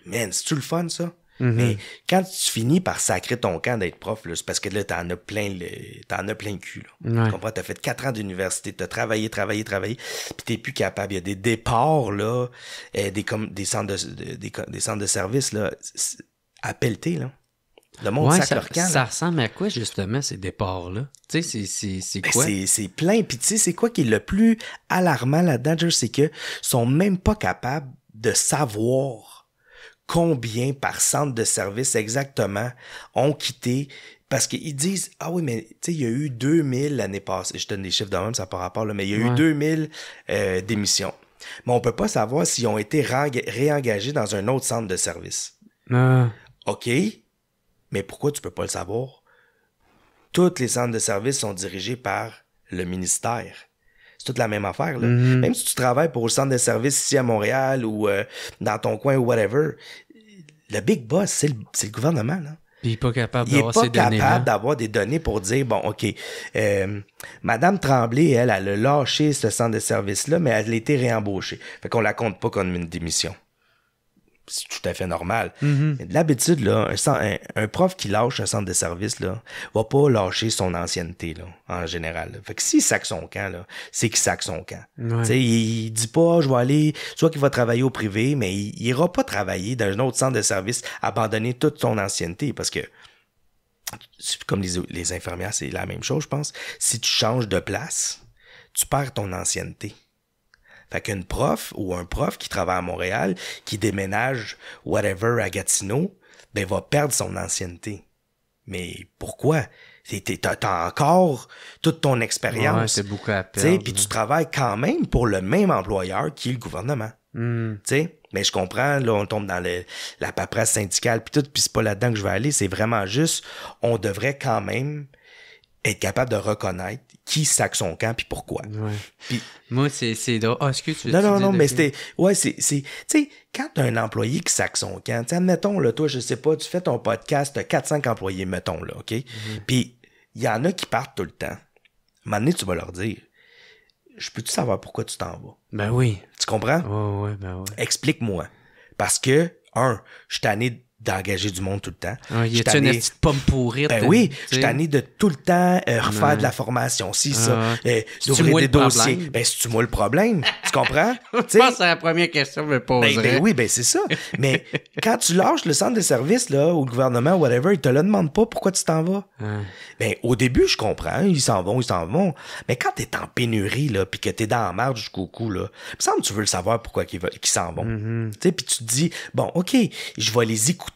Man, c'est-tu le fun, ça? Mais quand tu finis par sacrer ton camp d'être prof, là, c'est parce que là, t'en as plein le cul, là. Tu comprends? T'as fait 4 ans d'université, t'as travaillé, puis t'es plus capable. Il y a des départs, là, des centres de service, là, à pelleter, là. Le monde sac leur camp. Ça ressemble à quoi, justement, ces départs-là? Tu sais, c'est quoi? C'est plein. Puis tu sais, c'est quoi qui est le plus alarmant là-dedans, c'est que sont même pas capables de savoir combien par centre de service exactement ont quitté. Parce qu'ils disent, ah oui, mais tu sais, il y a eu 2000 l'année passée. Je donne des chiffres de même, ça n'a pas rapport, là, mais il y a eu 2000 démissions. Mais on peut pas savoir s'ils ont été réengagés dans un autre centre de service. OK. Mais pourquoi tu peux pas le savoir? Tous les centres de service sont dirigés par le ministère. C'est toute la même affaire, là. Même si tu travailles pour le centre de service ici à Montréal ou dans ton coin ou whatever, le big boss, c'est le gouvernement, là. Puis il n'est pas capable d'avoir ces données-là. Il n'est pas capable d'avoir des données pour dire, bon, OK, Madame Tremblay, elle a lâché ce centre de service-là, mais elle a été réembauchée. Fait qu'on la compte pas comme une démission. c'est tout à fait normal. Mais d'habitude, là, un prof qui lâche un centre de service, là, va pas lâcher son ancienneté, là, en général. Là. Fait que s'il sac son camp, là, c'est qu'il sac son camp. Ouais. Tu sais, il dit pas, je vais aller, soit qu'il va travailler au privé, mais il ira pas travailler dans un autre centre de service, abandonner toute son ancienneté, parce que comme les infirmières, c'est la même chose, je pense. Si tu changes de place, tu perds ton ancienneté. Fait qu'une prof ou un prof qui travaille à Montréal, qui déménage whatever à Gatineau, ben va perdre son ancienneté. Mais pourquoi? T'as encore toute ton expérience. Ouais, c'est beaucoup à perdre. Puis tu travailles quand même pour le même employeur qui est le gouvernement. T'sais? Mais je comprends, là, on tombe dans la paperasse syndicale puis tout, puis c'est pas là-dedans que je vais aller. C'est vraiment juste, on devrait quand même être capable de reconnaître qui sac son camp puis pourquoi. Ouais. Puis, moi, c'est drôle. Ah, excuse, tu non, mais c'était... Ouais, c'est... Tu sais, quand t'as un employé qui sac son camp, tu sais, admettons, là, toi, je sais pas, tu fais ton podcast, t'as 4-5 employés, mettons, là, OK? Puis, il y en a qui partent tout le temps. À un moment donné, tu vas leur dire, je peux-tu savoir pourquoi tu t'en vas? Ben oui. Tu comprends? Ouais, ben ouais. Explique-moi. Parce que, je suis tanné d'engager du monde tout le temps. Y a-tu une petite pomme pourrite? Ben oui, je suis tanné de tout le temps refaire de la formation, d'ouvrir des dossiers. Problème? Ben, c'est-tu moi le problème? Tu comprends? Je pense que c'est la première question que je me poserais. Ben oui, ben c'est ça. Mais quand tu lâches le centre de service, là, ou le gouvernement, whatever, ils te le demandent pas pourquoi tu t'en vas. Ben, au début, je comprends, ils s'en vont. Mais quand t'es en pénurie, là, pis que t'es dans la marge jusqu'au cou, là, il me semble que tu veux le savoir pourquoi qu'ils s'en vont. Tu sais, pis tu te dis, bon, OK, je vais les écouter.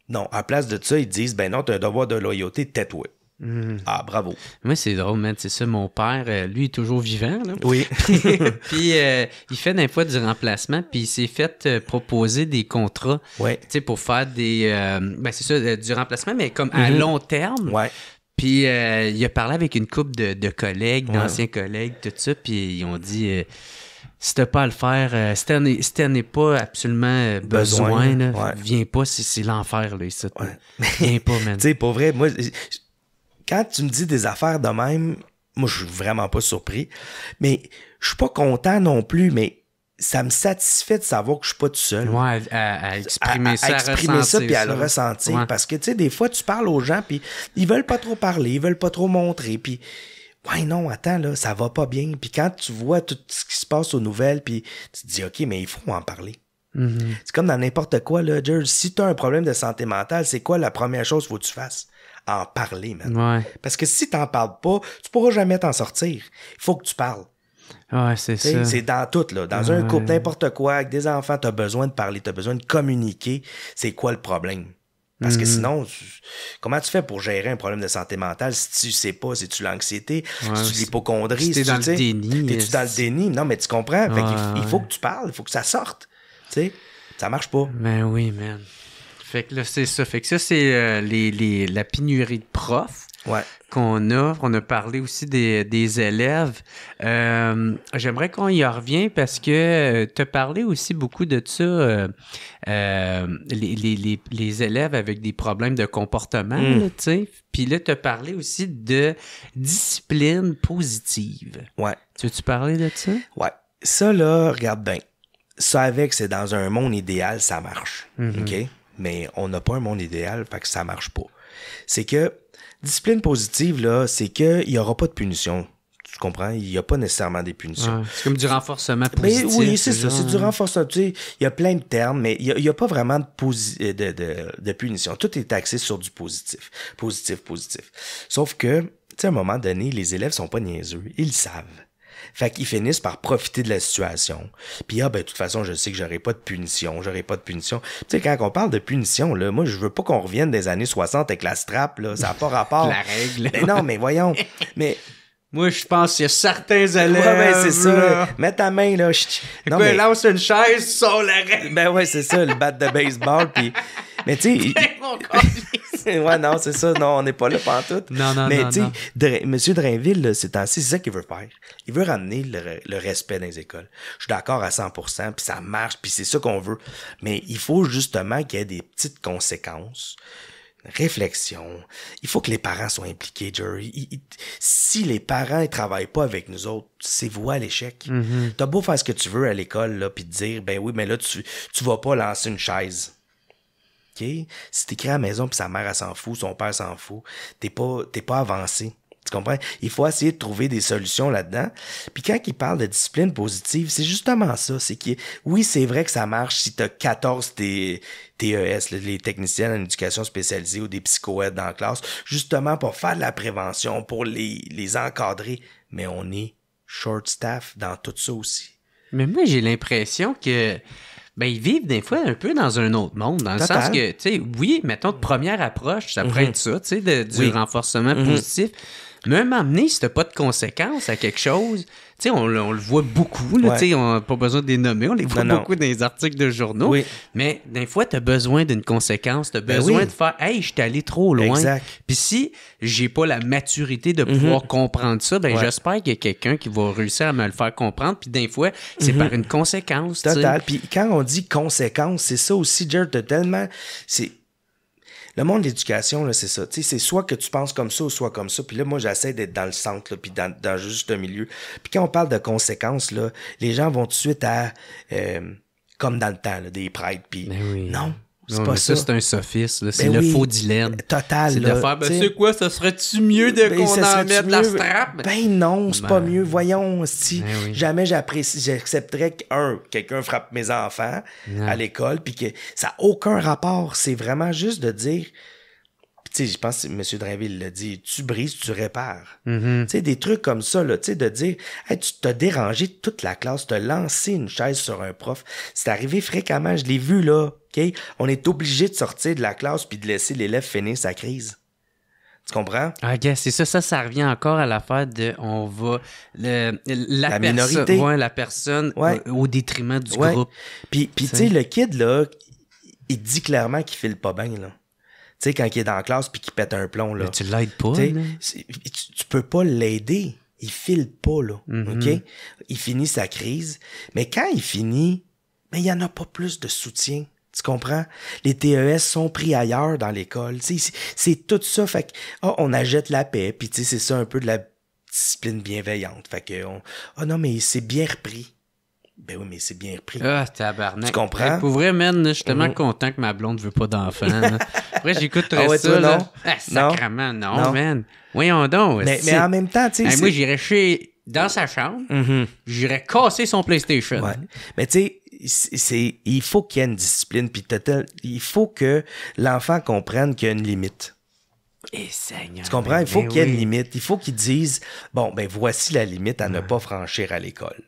Non, à place de ça, ils disent, ben non, t'as un devoir de loyauté, tais-toi. Ah, bravo. Moi, c'est drôle, man. C'est ça, mon père, lui, est toujours vivant, là. Oui. Puis, il fait des fois du remplacement, puis il s'est fait proposer des contrats, tu sais, pour faire des... ben, c'est ça, du remplacement, mais comme à long terme. Ouais. Puis, il a parlé avec une couple de collègues, d'anciens collègues, tout ça, puis ils ont dit... si t'as pas à le faire, si t'en es pas absolument besoin là, viens pas, c'est l'enfer, là, ici. Viens pas, man. Tu sais, pour vrai, moi, quand tu me dis des affaires de même, moi, je suis vraiment pas surpris. Mais je suis pas content non plus, mais ça me satisfait de savoir que je suis pas tout seul. Ouais, à exprimer ça, à exprimer ça, puis à le ça. ressentir. Ouais. Parce que, tu sais, des fois, tu parles aux gens, puis ils veulent pas trop parler, ils veulent pas trop montrer, puis... Ouais, non, attends, là, ça va pas bien. Puis quand tu vois tout ce qui se passe aux nouvelles, puis tu te dis, OK, mais il faut en parler. C'est comme dans n'importe quoi, là, George. Si tu as un problème de santé mentale, c'est quoi la première chose qu'il faut que tu fasses? En parler, man. Ouais. Parce que si t'en parles pas, tu pourras jamais t'en sortir. Il faut que tu parles. Ouais, c'est T'sais, ça. c'est dans tout, là. Dans un couple, n'importe quoi, avec des enfants, t'as besoin de parler, t'as besoin de communiquer. C'est quoi le problème? Parce que sinon, comment tu fais pour gérer un problème de santé mentale si tu sais pas, c'est-tu l'anxiété, c'est-tu l'hypocondrie? Si t'es dans le déni. T'es-tu dans le déni? Non, mais tu comprends. Fait qu'il faut que tu parles, il faut que ça sorte. Tu sais, ça marche pas. Ben oui, man. Fait que là, c'est ça. Fait que ça, c'est la pénurie de profs. Ouais. Qu'on a. On a parlé aussi des élèves. J'aimerais qu'on y revienne parce que tu as parlé aussi beaucoup de ça, les élèves avec des problèmes de comportement, tu sais. Puis là, tu as parlé aussi de discipline positive. Ouais. Tu veux-tu parler de ça? Ouais. Ça, là, regarde bien. Ça, avec, c'est dans un monde idéal, ça marche. OK? Mais on n'a pas un monde idéal, fait que ça marche pas. C'est que discipline positive, là, c'est qu'il n'y aura pas de punition. Tu comprends? Il n'y a pas nécessairement des punitions. Ouais, c'est comme du renforcement positif. Mais oui, c'est ça. C'est du renforcement. Tu sais, il y a plein de termes, mais il n'y a pas vraiment de punition. Tout est axé sur du positif. Positif. Sauf que, tu sais, à un moment donné, les élèves sont pas niaiseux. Ils le savent. Fait qu'ils finissent par profiter de la situation. Puis, de toute façon, je sais que j'aurai pas de punition. Tu sais, quand on parle de punition, là, moi, je veux pas qu'on revienne des années 60 avec la strap, là. Ça n'a pas rapport. La règle. Ben non, mais voyons. Mais... Moi, je pense qu'il y a certains élèves. Ouais, ben, c'est ça. Mets ta main, là. Non, mais lance une chaise sur la règle. Ben ouais, c'est ça, le bat de baseball. Puis... Mais tu sais. Ouais, non, c'est ça. Non, on n'est pas là pantoute. Non. Mais tu sais, Monsieur Drainville, c'est ça qu'il veut faire. Il veut ramener le respect dans les écoles. Je suis d'accord à 100%, puis ça marche, puis c'est ça qu'on veut. Mais il faut justement qu'il y ait des petites conséquences. réflexion. Il faut que les parents soient impliqués, Jerry. Si les parents ne travaillent pas avec nous autres, c'est voué à l'échec. T'as beau faire ce que tu veux à l'école, là, puis te dire, ben oui, mais là, tu vas pas lancer une chaise. OK? Si t'écris à la maison, puis sa mère, elle s'en fout, son père s'en fout, t'es pas avancé. Tu comprends? Il faut essayer de trouver des solutions là-dedans. Puis quand il parle de discipline positive, c'est justement ça. C'est que, oui, c'est vrai que ça marche si t'as 14 TES, les techniciens en éducation spécialisée ou des psychoèdes dans la classe, justement pour faire de la prévention, pour les encadrer. Mais on est short staff dans tout ça aussi. Mais moi, j'ai l'impression que ils vivent des fois un peu dans un autre monde, dans le sens que, tu sais, oui, mettons, de première approche, ça pourrait être ça, tu sais, du renforcement positif. Mais à un moment donné, si t'as pas de conséquences à quelque chose, tu sais, on le voit beaucoup, là, tu sais, on n'a pas besoin de les nommer, on les voit beaucoup dans les articles de journaux, mais des fois, t'as besoin d'une conséquence, t'as besoin de faire « Hey, je suis allé trop loin ». Puis si j'ai pas la maturité de pouvoir comprendre ça, j'espère qu'il y a quelqu'un qui va réussir à me le faire comprendre, puis des fois, c'est par une conséquence, Total. Puis quand on dit conséquence, c'est ça aussi, Jared, tellement... Le monde de l'éducation, là, c'est ça. Tu sais, c'est soit que tu penses comme ça ou soit comme ça. Puis là, moi, j'essaie d'être dans le centre, là, puis dans juste un milieu. Puis quand on parle de conséquences, là, les gens vont tout de suite à... comme dans le temps, là, des prêtres. Puis non, c'est pas ça. C'est un sophisme. C'est le faux dilemme. Total. C'est de faire, c'est quoi, ça serait-tu mieux qu'on en mette la strap? Ben non, c'est pas mieux. Voyons, si jamais j'accepterais que, quelqu'un frappe mes enfants à l'école, puis que ça n'a aucun rapport. C'est vraiment juste de dire... Tu sais, je pense que M. Drainville l'a dit, tu brises, tu répares. Tu sais, des trucs comme ça, là, tu sais, de dire, hey, tu t'as dérangé toute la classe, t'as lancé une chaise sur un prof. C'est arrivé fréquemment, je l'ai vu, là, OK? On est obligé de sortir de la classe puis de laisser l'élève finir sa crise. Tu comprends? Ah, gars, c'est ça revient encore à l'affaire de, on va, la minorité. La personne au détriment du groupe. Puis tu sais, le kid, là, il dit clairement qu'il file pas bien, là. Tu sais, quand il est dans la classe puis qu'il pète un plomb, là. Mais tu l'aides pas, là. Tu peux pas l'aider. Il file pas, là. OK? Il finit sa crise. Mais quand il finit, il y en a pas plus de soutien. Tu comprends? Les TES sont pris ailleurs dans l'école. C'est tout ça. Fait que, on achète la paix. Puis, tu sais, c'est ça un peu de la discipline bienveillante. Fait que, non, mais c'est bien repris. Ben oui, mais c'est bien repris. Ah, tabarnak. Tu comprends? Pour vrai, man, je suis tellement content que ma blonde veut pas d'enfant. Après, j'écouterais ça, toi, là. Non? Sacrement, non, man. Voyons donc. Mais en même temps, tu sais... moi, j'irais dans sa chambre, j'irais casser son PlayStation. Ouais. Mais tu sais, il faut qu'il y ait une discipline, puis il faut que l'enfant comprenne qu'il y a une limite. Et Seigneur. Tu comprends? Il faut qu'il y ait une limite. Il faut qu'il dise, bon, ben voici la limite à ne pas franchir à l'école.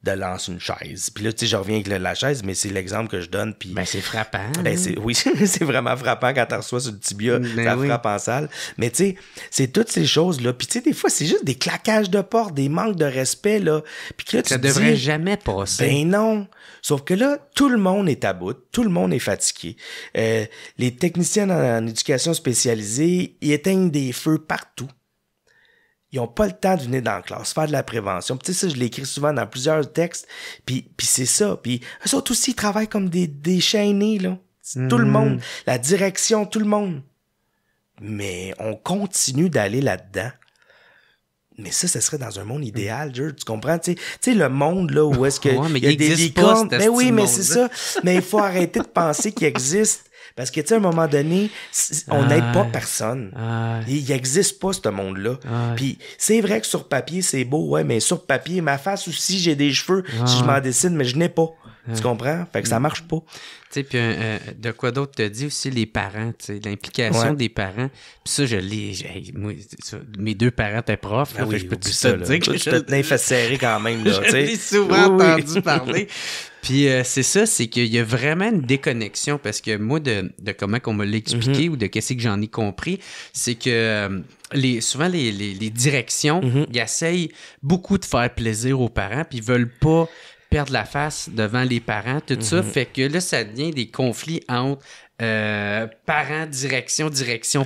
De lancer une chaise. Puis là, tu sais, je reviens avec la chaise, mais c'est l'exemple que je donne. Puis c'est frappant. Oui, c'est vraiment frappant quand tu reçois sur le tibia, ça frappe en salle. Mais tu sais, c'est toutes ces choses-là. Puis tu sais, des fois, c'est juste des claquages de porte, des manques de respect, là. Puis que là, ça devrait jamais passer. Ben non. Sauf que là, tout le monde est à bout, tout le monde est fatigué. Les techniciens en éducation spécialisée, ils éteignent des feux partout. Ils n'ont pas le temps de venir dans la classe, faire de la prévention. Tu sais, ça, je l'écris souvent dans plusieurs textes. Puis c'est ça. Puis eux autres aussi, ils travaillent comme des chaînés, là. Tout le monde. La direction, tout le monde. Mais on continue d'aller là-dedans. Mais ça serait dans un monde idéal, Jared, tu comprends? Tu sais, le monde, là, où est-ce que il y a des licornes. Mais oui, mais c'est ça. Mais il faut arrêter de penser qu'il existe. Parce que, tu sais, à un moment donné, on n'aide pas personne. Il n'existe pas, ce monde-là. Puis, c'est vrai que sur papier, c'est beau, ouais, mais sur papier, ma face aussi, j'ai des cheveux, si je m'en décide, mais je n'ai pas. Tu comprends? Fait que ça marche pas. Tu sais, puis de quoi d'autre te dit aussi les parents, tu sais, l'implication des parents. Puis ça, je l'ai... moi, mes deux parents étaient profs, là, je peux tout ça te dire que je peux te faire serrer quand même, là, tu sais. Je l'ai souvent entendu parler. Puis c'est ça, c'est qu'il y a vraiment une déconnexion, parce que moi, de comment qu'on me l'a expliqué ou de qu'est-ce que j'en ai compris, c'est que souvent les directions, ils essayent beaucoup de faire plaisir aux parents, puis ils veulent pas perdre la face devant les parents, tout ça, fait que là, ça devient des conflits entre parents, direction,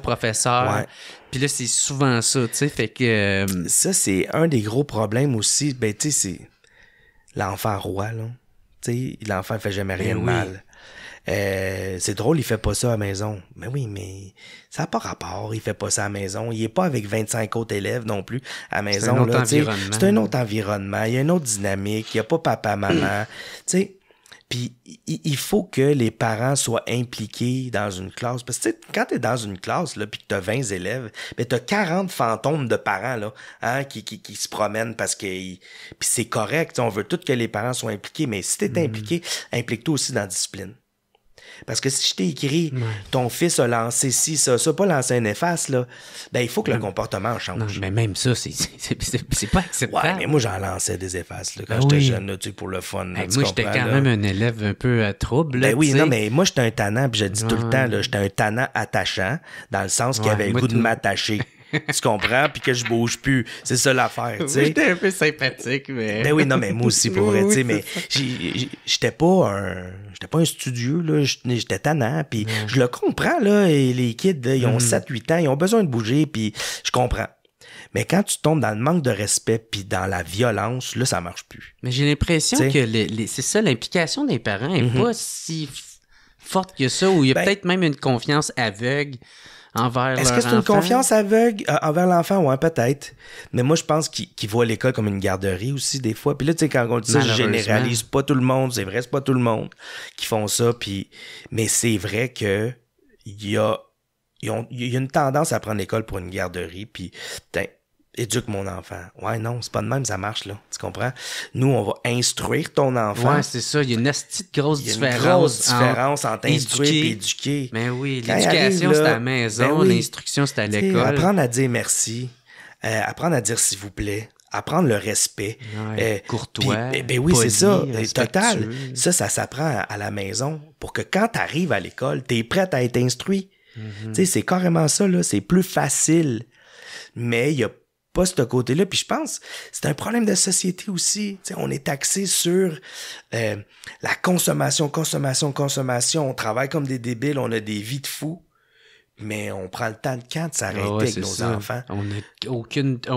professeur. Puis là, c'est souvent ça, tu sais, fait que... Ça, c'est un des gros problèmes aussi, ben, tu sais, c'est l'enfant roi, là. Tu sais, l'enfant fait jamais rien de mal. C'est drôle, il fait pas ça à la maison. Mais oui, mais ça n'a pas rapport, il fait pas ça à la maison. Il est pas avec 25 autres élèves non plus à la maison. C'est un autre environnement, il y a une autre dynamique, il n'y a pas papa, maman. Tu sais, puis il faut que les parents soient impliqués dans une classe. Parce que quand tu es dans une classe là, puis que tu as 20 élèves, ben, tu as 40 fantômes de parents là, hein, qui se promènent parce que... Puis c'est correct, on veut tous que les parents soient impliqués, mais si tu es impliqué, implique-toi aussi dans la discipline. Parce que si je t'ai écrit, ton fils a lancé ci, ça, pas lancé un efface, là, ben il faut que le comportement change. Non, mais même ça, c'est pas acceptable. Ouais, mais moi, j'en lançais des effaces là, quand j'étais jeune, là, tu sais, pour le fun. Là, moi, j'étais quand même un élève un peu à trouble. Là, ben oui, non, mais moi, j'étais un tannant, puis je dis tout le temps, là, j'étais un tannant attachant, dans le sens qu'il avait le goût de m'attacher. Tu comprends? Puis que je bouge plus. C'est ça l'affaire, tu sais. J'étais un peu sympathique, mais... Ben oui, non, mais moi aussi, pour vrai, tu sais, mais j'étais pas un studieux, là. J'étais tannant, puis je le comprends, là. Et les kids, là, ils ont 7-8 ans, ils ont besoin de bouger, puis je comprends. Mais quand tu tombes dans le manque de respect puis dans la violence, là, ça marche plus. Mais j'ai l'impression que c'est ça, l'implication des parents est pas si forte que ça, où il y a peut-être même une confiance aveugle envers leur enfant. Est-ce que c'est une confiance aveugle envers l'enfant? Ouais, peut-être. Mais moi, je pense qu'ils voient l'école comme une garderie aussi, des fois. Puis là, tu sais, quand on dit ça, je généralise pas tout le monde. C'est vrai, c'est pas tout le monde qui font ça. Puis... Mais c'est vrai que il y a une tendance à prendre l'école pour une garderie. Puis, éduque mon enfant. Ouais, non, c'est pas de même, ça marche, là. Tu comprends? Nous, on va instruire ton enfant. Ouais, c'est ça. Il y a une grosse différence. Il y a une grosse différence entre instruire et éduquer. Mais oui, l'éducation, c'est à la maison. L'instruction, c'est à l'école. Apprendre à dire merci. Apprendre à dire s'il vous plaît. Apprendre le respect. Ouais, courtois. Ben oui, c'est ça. Respectueux. Total. Ça s'apprend à la maison pour que quand tu arrives à l'école, tu es prête à être instruit. Tu sais, c'est carrément ça, là. C'est plus facile. Mais il y a pas ce côté-là. Puis je pense c'est un problème de société aussi. T'sais, on est axé sur la consommation. On travaille comme des débiles. On a des vies de fous. Mais on prend le temps de s'arrêter avec nos enfants. On n'a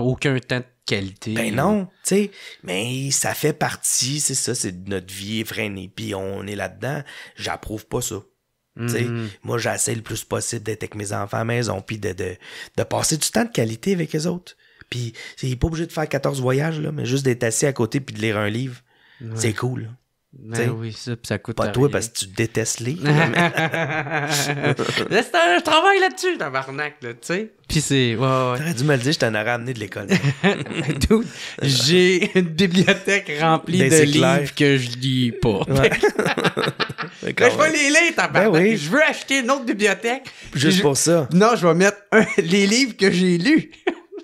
aucun temps de qualité. Ben non, tu sais. Mais ça fait partie, c'est ça, c'est notre vie effrénée. Puis on est là-dedans. J'approuve pas ça. Moi, j'essaie le plus possible d'être avec mes enfants à la maison. Puis de passer du temps de qualité avec eux autres. Puis, il n'est pas obligé de faire 14 voyages, là, mais juste d'être assis à côté puis de lire un livre. Ouais. C'est cool. Ben oui, ça coûte pas rien. Toi, parce que tu détestes lire. Je travaille là-dessus, tabarnak, là, tu sais. Puis c'est... Ouais. T'aurais dû me le dire, je t'en aurais amené de l'école. Dude, j'ai une bibliothèque remplie de livres que je lis pas. Ouais. Là, je vais les lire, tabarnak. Ben oui. Je veux acheter une autre bibliothèque. Juste pour ça. Non, je vais mettre les livres que j'ai lus.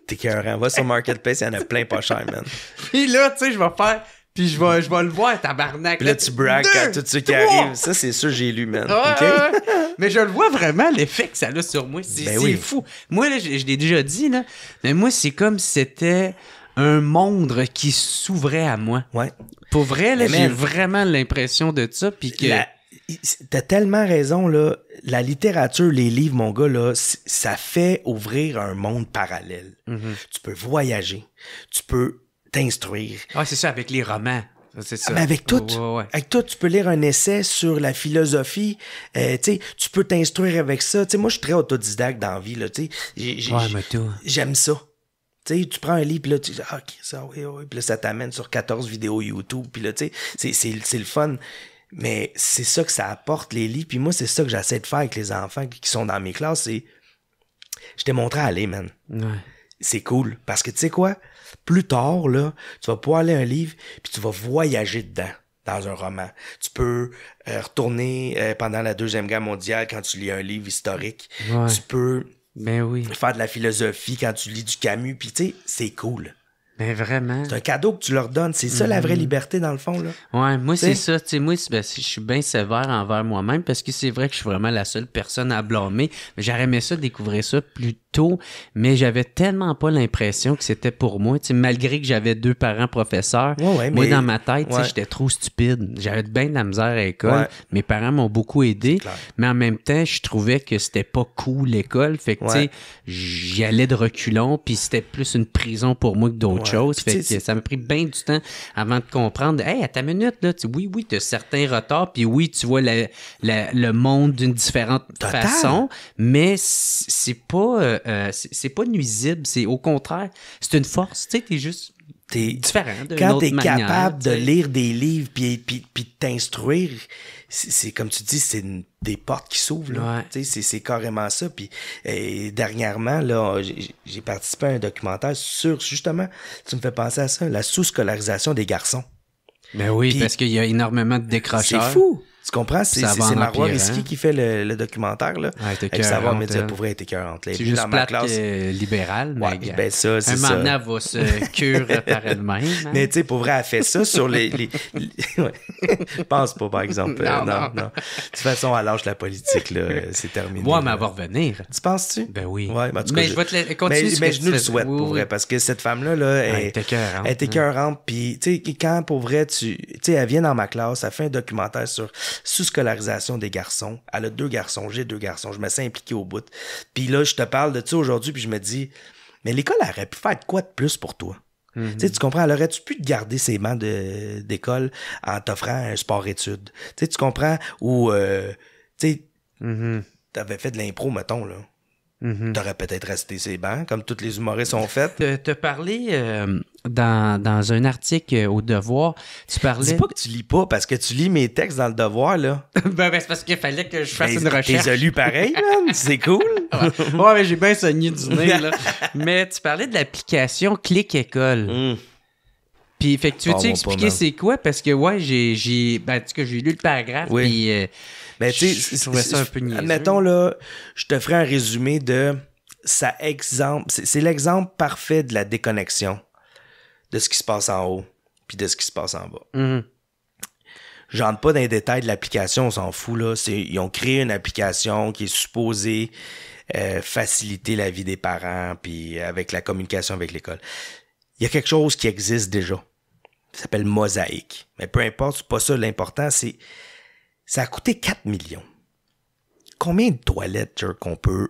T'es écœurant. Va sur Marketplace, il y en a plein pas cher, man. Puis là, tu sais, je vais faire... Puis je vais le voir, tabarnak. Puis là, tu braques à tous ceux qui arrivent. Ça, c'est sûr, j'ai lu, man. Okay? Mais je le vois vraiment, l'effet que ça a sur moi. C'est fou. Moi, là, je l'ai déjà dit, là. Mais moi, c'est comme si c'était un monde qui s'ouvrait à moi. Ouais. Pour vrai, là, j'ai vraiment l'impression de ça. Puis que... T'as tellement raison, là. La littérature, les livres, mon gars, là, ça fait ouvrir un monde parallèle. Tu peux voyager. Tu peux t'instruire. Ah, c'est ça, avec les romans. C'est ça. Mais avec tout. Avec tout, tu peux lire un essai sur la philosophie. Tu peux t'instruire avec ça. T'sais, moi, je suis très autodidacte dans la vie. Là, j'aime ça. Tu prends un livre, puis là, tu dis, OK, ça, oui. Puis là, ça t'amène sur 14 vidéos YouTube. Puis là, c'est le fun. Mais c'est ça que ça apporte, les livres. Puis moi, c'est ça que j'essaie de faire avec les enfants qui sont dans mes classes. Je t'ai montré à aller, man. Ouais. C'est cool. Parce que tu sais quoi? Plus tard, là, tu vas pouvoir lire un livre puis tu vas voyager dedans, dans un roman. Tu peux retourner pendant la Deuxième Guerre mondiale quand tu lis un livre historique. Ouais. Tu peux faire de la philosophie quand tu lis du Camus. Puis tu sais, c'est cool. Mais vraiment. C'est un cadeau que tu leur donnes. C'est ça la vraie liberté, dans le fond, là. Ouais, moi, c'est ça. Tu sais, moi, je suis bien sévère envers moi-même parce que c'est vrai que je suis vraiment la seule personne à blâmer. Mais j'aurais aimé ça, découvrir ça plus tôt. Mais j'avais tellement pas l'impression que c'était pour moi. Tu sais, malgré que j'avais 2 parents professeurs, moi, dans ma tête, j'étais trop stupide. J'avais bien de la misère à l'école. Ouais. Mes parents m'ont beaucoup aidé. Mais en même temps, je trouvais que c'était pas cool, l'école. Fait que, tu sais, j'y allais de reculons. Puis c'était plus une prison pour moi que d'autres autre chose. Fait que ça m'a pris bien du temps avant de comprendre. Hey, à ta minute, là, oui, tu as certains retards, puis oui, tu vois le monde d'une différente façon, mais c'est pas nuisible, c'est au contraire, c'est une force. Tu sais, t'es juste différent. Quand t'es capable de lire des livres puis de t'instruire, c'est comme tu dis, c'est des portes qui s'ouvrent. Là. Ouais. C'est carrément ça. Puis dernièrement, là, j'ai participé à un documentaire sur, justement, tu me fais penser à ça, la sous-scolarisation des garçons. Ben oui, puis, parce qu'il y a énormément de décrocheurs. C'est fou. Tu comprends? C'est Marois Risky qui fait le documentaire, là. Avec Savoir Média, pour vrai, elle était écœurante. C'est juste plate libéral, mais ben ça, c'est ça. Un moment, elle va se cure par elle-même. Hein? Mais tu sais, pour vrai, elle fait ça sur les... Ouais. Je pense pas, par exemple. Non. De toute façon, elle lâche la politique, là. C'est terminé. Ouais, mais elle va revenir. Tu penses-tu? Ben oui. Ouais, mais je vais te continuer. Mais je nous le souhaite, pour vrai, parce que cette femme-là, elle est écœurante. Puis, tu sais, quand, pour vrai, tu sais, elle vient dans ma classe, elle fait un documentaire sur sous-scolarisation des garçons. Elle a 2 garçons, j'ai 2 garçons. Je me sens impliqué au bout. Puis là, je te parle de ça aujourd'hui, puis je me dis, mais l'école aurait pu faire quoi de plus pour toi? Mm-hmm. Tu sais, tu comprends, elle aurait-tu pu te garder ses bancs d'école en t'offrant un sport-études? Tu sais, tu comprends? Ou, tu sais, t'avais fait de l'impro, mettons, là. T'aurais peut-être resté ses bancs, comme tous les humoristes ont fait. T'as parlé dans un article au Devoir, tu parlais... Dis pas que tu lis pas, parce que tu lis mes textes dans le Devoir, là. ben, c'est parce qu'il fallait que je fasse une recherche. T'es lu pareil, man, c'est cool. ouais, mais j'ai bien saigné du nez, là. Mais tu parlais de l'application Click École. Puis, fait que tu veux-tu expliquer c'est quoi? Parce que, ouais, j'ai lu le paragraphe, puis... Ben, je trouvais ça un peu niaiseux. Admettons, là, je te ferai un résumé de ça exemple. C'est l'exemple parfait de la déconnexion de ce qui se passe en haut puis de ce qui se passe en bas. J'entre pas dans les détails de l'application, on s'en fout, là. Ils ont créé une application qui est supposée faciliter la vie des parents puis avec la communication avec l'école. Il y a quelque chose qui existe déjà. Ça s'appelle Mosaïque. Mais peu importe, c'est pas ça l'important, c'est... Ça a coûté 4 millions. Combien de toilettes qu'on peut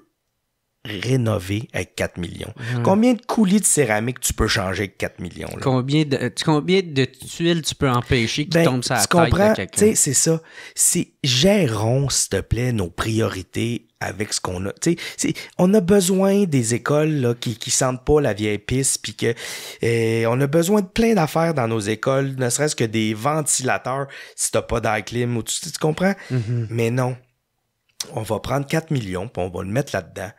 rénover avec 4 millions? Combien de coulis de céramique tu peux changer avec 4 millions? Là? Combien de tuiles tu peux empêcher qui tombent sur la tête de quelqu'un? Tu sais, c'est ça. Gérons, s'il te plaît, nos priorités avec ce qu'on a. Tu sais, on a besoin des écoles là, qui sentent pas la vieille pisse, puis que on a besoin de plein d'affaires dans nos écoles, ne serait-ce que des ventilateurs si t'as pas d'air clim, ou tu comprends? Mais non. On va prendre 4 millions, puis on va le mettre là-dedans.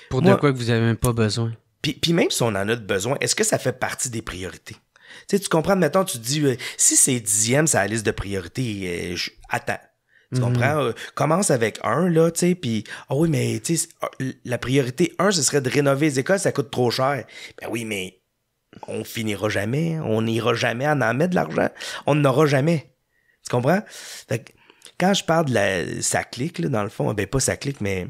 Pour de quoi que vous avez même pas besoin. Puis même si on en a besoin, est-ce que ça fait partie des priorités? Tu sais, tu comprends, mettons, tu te dis, si c'est 10e sur la liste de priorités, attends. Tu comprends? Commence avec 1, là, tu sais, puis, oui, mais, tu sais, la priorité 1, ce serait de rénover les écoles, ça coûte trop cher. Ben oui, mais on finira jamais, on n'ira jamais à en mettre de l'argent. On n'aura jamais. Tu comprends? Fait que, quand je parle de ça clique, là, dans le fond, ben pas ça clique, mais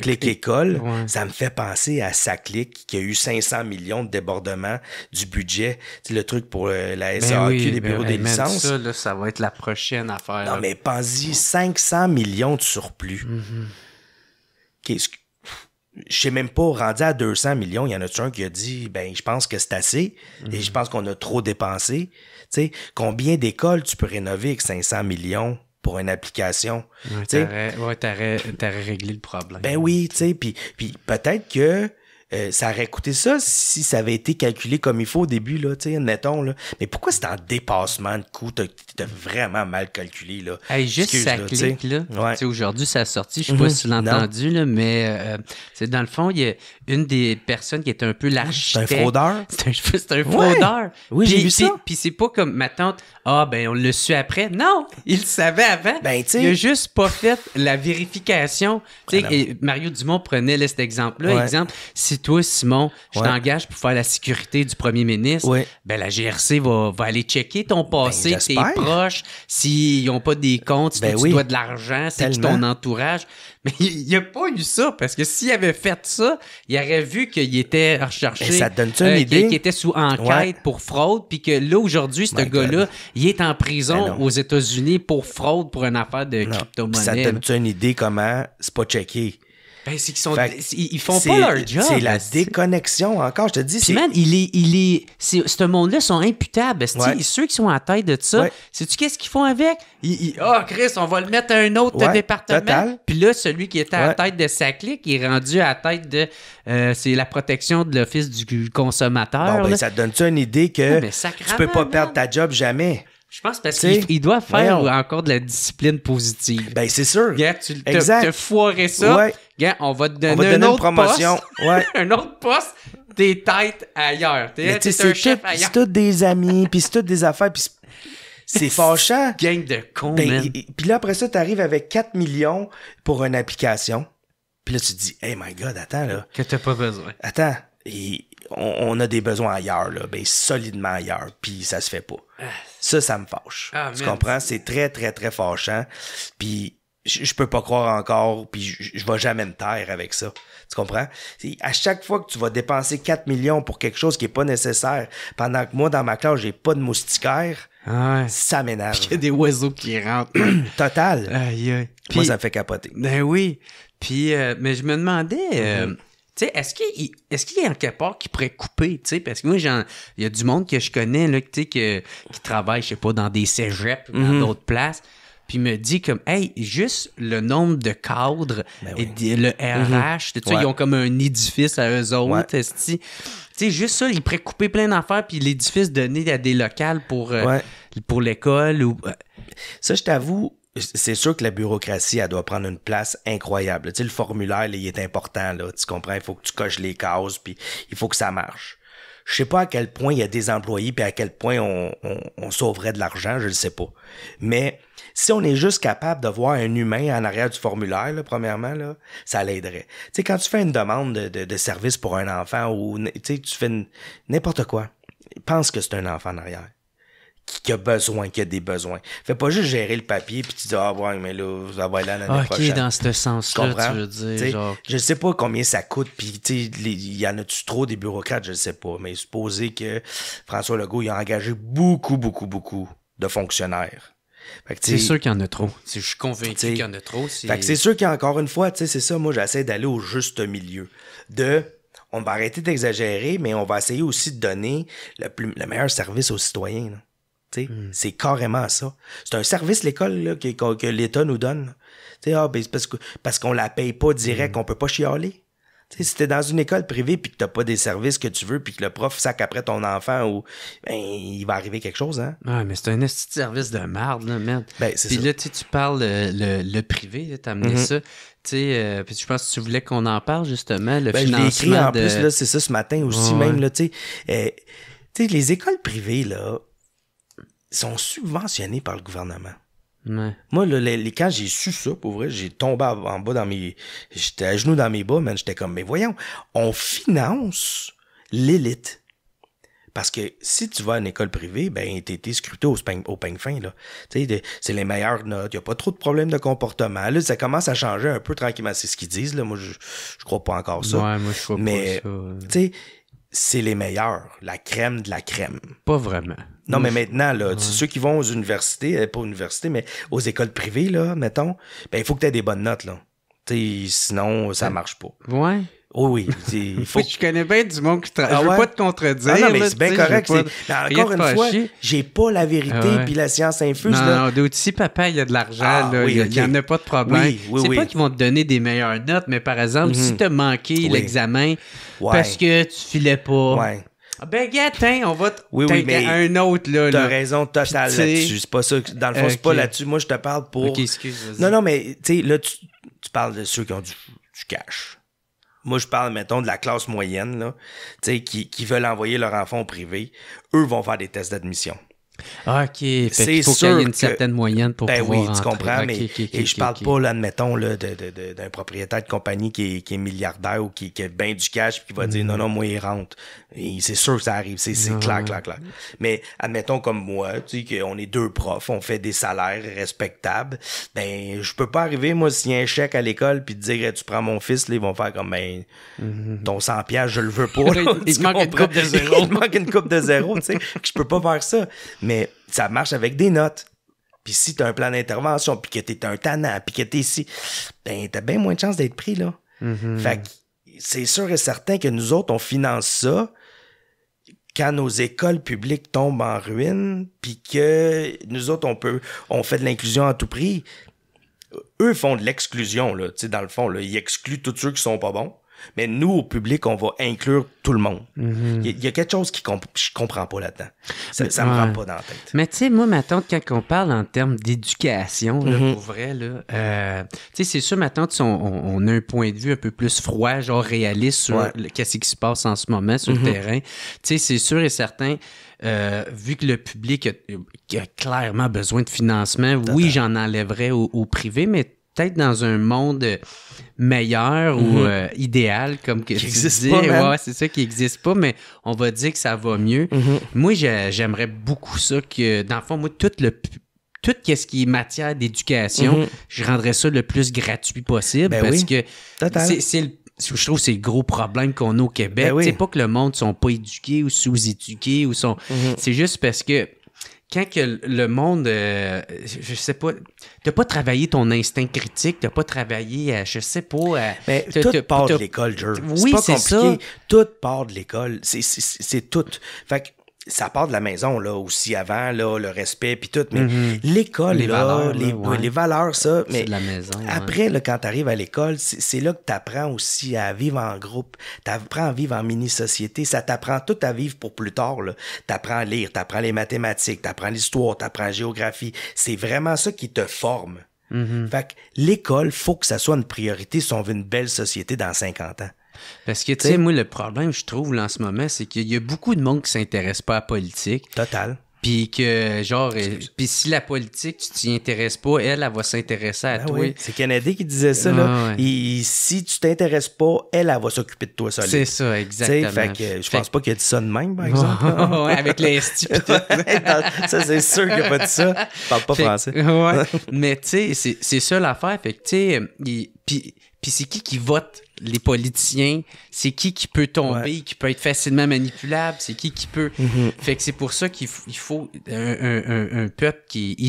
Click École, ça me fait penser à Saclic qui a eu 500 millions de débordement du budget. Tu sais, le truc pour la SAQ, les bureaux des licences. Ça, là, ça va être la prochaine affaire. Non, mais pense-y, 500 millions de surplus. Je sais même pas, rendu à 200 millions, il y en a un qui a dit, ben, je pense que c'est assez et je pense qu'on a trop dépensé. Tu sais, combien d'écoles tu peux rénover avec 500 millions? Pour une application. T'aurais réglé le problème. Ben oui, tu sais, puis peut-être que ça aurait coûté ça si ça avait été calculé comme il faut au début, là, tu sais, admettons, là. Mais pourquoi c'est en dépassement de coût? T'as vraiment mal calculé, là. Hey, juste ça clique, là. Tu sais, aujourd'hui, ça a sorti, je sais pas si tu l'as entendu, là, mais c'est dans le fond, il y a une des personnes qui est un peu l'architecte. C'est un fraudeur? C'est un fraudeur. Oui, j'ai vu ça. Puis c'est pas comme ma tante, on l'a su après. Non, il le savait avant. Ben, tu sais. Il a juste pas fait la vérification. Tu sais, Mario Dumont prenait là, cet exemple-là. Exemple, si toi, Simon, je t'engage pour faire la sécurité du premier ministre, ben la GRC va aller checker ton passé, tes proches, s'ils n'ont pas des comptes, si tu dois de l'argent, c'est qui ton entourage. Mais il n'y a pas eu ça, parce que s'il avait fait ça, il aurait vu qu'il était recherché. Mais ça te donne-tu une idée? Qu'il était sous enquête pour fraude, puis que là, aujourd'hui, ce gars-là, il est en prison aux États-Unis pour fraude pour une affaire de crypto-monnaie. Ça te donne-tu une idée comment c'est pas checké? Ben, c'est qu'ils sont... Fait ils font pas leur job. C'est la déconnexion encore, je te dis. Puis man, ce monde-là sont imputables. Ouais. Ceux qui sont à la tête de ça, ouais. Sais-tu qu'est-ce qu'ils font avec? Chris, on va le mettre à un autre département. Puis là, celui qui était à la tête de sa clique, il est rendu à la tête de... c'est la protection de l'Office du consommateur. Bon, ben, ça te donne-tu une idée que tu peux pas perdre ta job jamais? Je pense parce qu'il doit faire encore de la discipline positive. Ben, c'est sûr. Gars, tu te foiré ça. Ouais. Gars, on va te donner une autre promotion. Ouais. Un autre poste, t'es tête ailleurs. T'es un chef ailleurs. C'est tous des amis, puis c'est toutes des affaires, puis c'est fâchant. Gang de cons, man. Puis là, après ça, t'arrives avec 4 millions pour une application. Puis là, tu te dis, hey my God, attends, là. Que t'as pas besoin. Attends. On a des besoins ailleurs, là. Ben, solidement ailleurs. Puis ça se fait pas. Ça me fâche. Tu comprends? C'est très, très, très fâchant. Puis je peux pas croire encore, puis je vais jamais me taire avec ça. Tu comprends? À chaque fois que tu vas dépenser 4 millions pour quelque chose qui est pas nécessaire, pendant que moi, dans ma classe, j'ai pas de moustiquaire, ça m'énerve. Puis il y a des oiseaux qui rentrent. Total. Aïe. Moi, ça me fait capoter. Ben oui. Puis, mais je me demandais... Tu sais, est-ce qu'il y a quelque part qui pourrait couper, tu sais, parce que moi, il y a du monde que je connais, là, tu sais, qui travaille, je sais pas, dans des cégeps, dans d'autres places, puis me dit comme, hey, juste le nombre de cadres et le RH, tu sais, ils ont comme un édifice à eux autres, tu sais, juste ça, ils pourraient couper plein d'affaires, puis l'édifice donner à des locales pour l'école ou... Ça, je t'avoue, c'est sûr que la bureaucratie, elle doit prendre une place incroyable. Tu sais, le formulaire, là, il est important, là. Tu comprends? Il faut que tu coches les cases, puis il faut que ça marche. Je sais pas à quel point il y a des employés, puis à quel point on sauverait de l'argent, je le sais pas. Mais si on est juste capable de voir un humain en arrière du formulaire, là, premièrement, là, ça l'aiderait. Tu sais, quand tu fais une demande de service pour un enfant ou tu sais, tu fais n'importe quoi, pense que c'est un enfant en arrière. Qui a besoin, qui a des besoins. Fais pas juste gérer le papier puis tu dis ouais, mais là, ça va être là l'année prochaine. OK, dans ce sens-là, tu veux dire, genre... Je sais pas combien ça coûte, puis il y en a-tu trop des bureaucrates, je sais pas, mais supposez que François Legault, il a engagé beaucoup de fonctionnaires. Fait que, c'est sûr qu'il y en a trop. Je suis convaincu qu'il y en a trop. Fait que c'est sûr qu'il y a encore une fois, c'est ça, moi j'essaie d'aller au juste milieu. On va arrêter d'exagérer, mais on va essayer aussi de donner le meilleur service aux citoyens, là. C'est carrément ça. C'est un service, l'école, là, que l'État nous donne. C'est parce qu'on la paye pas direct, on peut pas chialer. T'sais, si t'es dans une école privée puis que t'as pas des services que tu veux puis que le prof sac après ton enfant, il va arriver quelque chose, hein? Ouais, mais c'est un petit service de merde, là, merde. Ben, c'est puis ça. là, tu parles le privé, t'as amené ça. Puis je pense que tu voulais qu'on en parle, justement, le financement. Je l'ai écrit en plus, là, c'est ça, ce matin aussi, même, là, tu sais, les écoles privées, là, sont subventionnés par le gouvernement. Ouais. Moi, là, quand j'ai su ça, pour vrai, j'ai tombé en bas j'étais à genoux dans mes bas, man, j'étais comme, mais voyons, on finance l'élite. Parce que si tu vas à une école privée, ben, t'es scruté au peigne fin, là. Tu sais, c'est les meilleures notes, y a pas trop de problèmes de comportement. Là, ça commence à changer un peu tranquillement, c'est ce qu'ils disent, là. Moi, je crois pas encore ça. Ouais, moi, je crois pas ça. Tu sais, c'est les meilleurs, la crème de la crème. Pas vraiment. Non, mais maintenant, là, ceux qui vont aux universités, pas aux universités, mais aux écoles privées, là, mettons, ben, il faut que tu aies des bonnes notes, là. Tu sais, sinon, ça marche pas. Ouais. Oh oui, il faut... Je connais bien du monde qui travaille. Je veux pas te contredire. Non, mais c'est bien correct. Encore une fois, j'ai pas la vérité puis la science infuse. Non, si papa, il y a de l'argent, là, il y en a pas de problème. C'est pas qu'ils vont te donner des meilleures notes, mais par exemple, si t'as manqué l'examen parce que tu filais pas... Ouais. Ben, gars, on va mais un autre, là. T'as raison totale là-dessus. C'est pas ça. Dans le fond, c'est pas là-dessus. Moi, je te parle pour... OK, excuse, vas-y. Non, mais, tu sais, là, tu parles de ceux qui ont du cash. Moi, je parle, mettons, de la classe moyenne, là, tu sais, qui veulent envoyer leur enfant au privé. Eux vont faire des tests d'admission. OK. Il faut qu'il y ait une certaine moyenne pour pouvoir rentrer. Tu comprends, mais je parle pas, là, admettons, là, d'un propriétaire de compagnie qui est milliardaire ou qui a bien du cash puis qui va dire non, moi, il rentre. Et c'est sûr que ça arrive. C'est clair. Mais admettons comme moi, tu sais, qu'on est deux profs, on fait des salaires respectables. Ben, je peux pas arriver, moi, s'il y a un chèque à l'école puis te dire, tu prends mon fils, là, ils vont faire comme, ben, ton 100 $, je le veux pas. Là, il manque une coupe de zéro. Il manque une coupe de zéro, tu sais. Je peux pas faire ça. Mais ça marche avec des notes. Puis si t'as un plan d'intervention, puis que t'es un tannant, puis que t'es ici, ben t'as bien moins de chances d'être pris, là. Fait que c'est sûr et certain que nous autres, on finance ça quand nos écoles publiques tombent en ruine, puis que nous autres, on fait de l'inclusion à tout prix. Eux font de l'exclusion, là, tu sais, dans le fond, là, ils excluent tous ceux qui sont pas bons. Mais nous, au public, on va inclure tout le monde. Il y a quelque chose je comprends pas là-dedans. Ça me rentre pas dans la tête. Mais tu sais, moi, ma tante, quand on parle en termes d'éducation, là, pour vrai, là, tu sais, c'est sûr, ma tante, on a un point de vue un peu plus froid, genre réaliste sur qu'est-ce qui se passe en ce moment sur le terrain. Tu sais, c'est sûr et certain, vu que le public a clairement besoin de financement, oui, j'en enlèverais au privé, mais peut-être dans un monde meilleur ou idéal, comme que tu dis. Ouais, c'est ça qui n'existe pas, mais on va dire que ça va mieux. Moi, j'aimerais beaucoup ça, que dans le fond, moi, tout ce qui est matière d'éducation, je rendrais ça le plus gratuit possible, parce que je trouve que c'est le gros problème qu'on a au Québec. C'est pas que le monde ne sont pas éduqués ou sous-éduqués, ou sont. C'est juste parce que quand que le monde, je sais pas, t'as pas travaillé ton instinct critique, t'as pas travaillé, je sais pas... Mais tout part de l'école, Jer. Oui, c'est pas compliqué. Ça. Tout part de l'école. C'est tout. Fait que ça part de la maison, là, aussi, avant, là, le respect, puis tout. Mais l'école, les là, valeurs, les valeurs, ça... Mais de la maison, après, là, quand t'arrives à l'école, c'est là que t'apprends aussi à vivre en groupe. T'apprends à vivre en mini-société. Ça t'apprend tout à vivre pour plus tard, là. T'apprends à lire, t'apprends les mathématiques, t'apprends l'histoire, t'apprends la géographie. C'est vraiment ça qui te forme. Fait que l'école, faut que ça soit une priorité si on veut une belle société dans 50 ans. Parce que, tu sais, moi, le problème, je trouve, là, en ce moment, c'est qu'il y a beaucoup de monde qui s'intéresse pas à la politique. Total. Puis que, genre, puis si la politique, tu t'y intéresses pas, elle va s'intéresser à toi. Oui. C'est Kennedy qui disait ça, là. Et si tu t'intéresses pas, elle va s'occuper de toi solide. C'est ça, exactement. Fait que je pense pas qu'il a dit ça de même, par exemple. Ouais, avec les esti. Ça, c'est sûr qu'il a pas dit ça. Il parle pas français. Ouais. Mais, tu sais, c'est ça l'affaire. Fait que, tu sais, puis c'est qui vote? Les politiciens, c'est qui peut tomber, qui peut être facilement manipulable, c'est qui peut... Fait que c'est pour ça qu'il faut un peuple qui est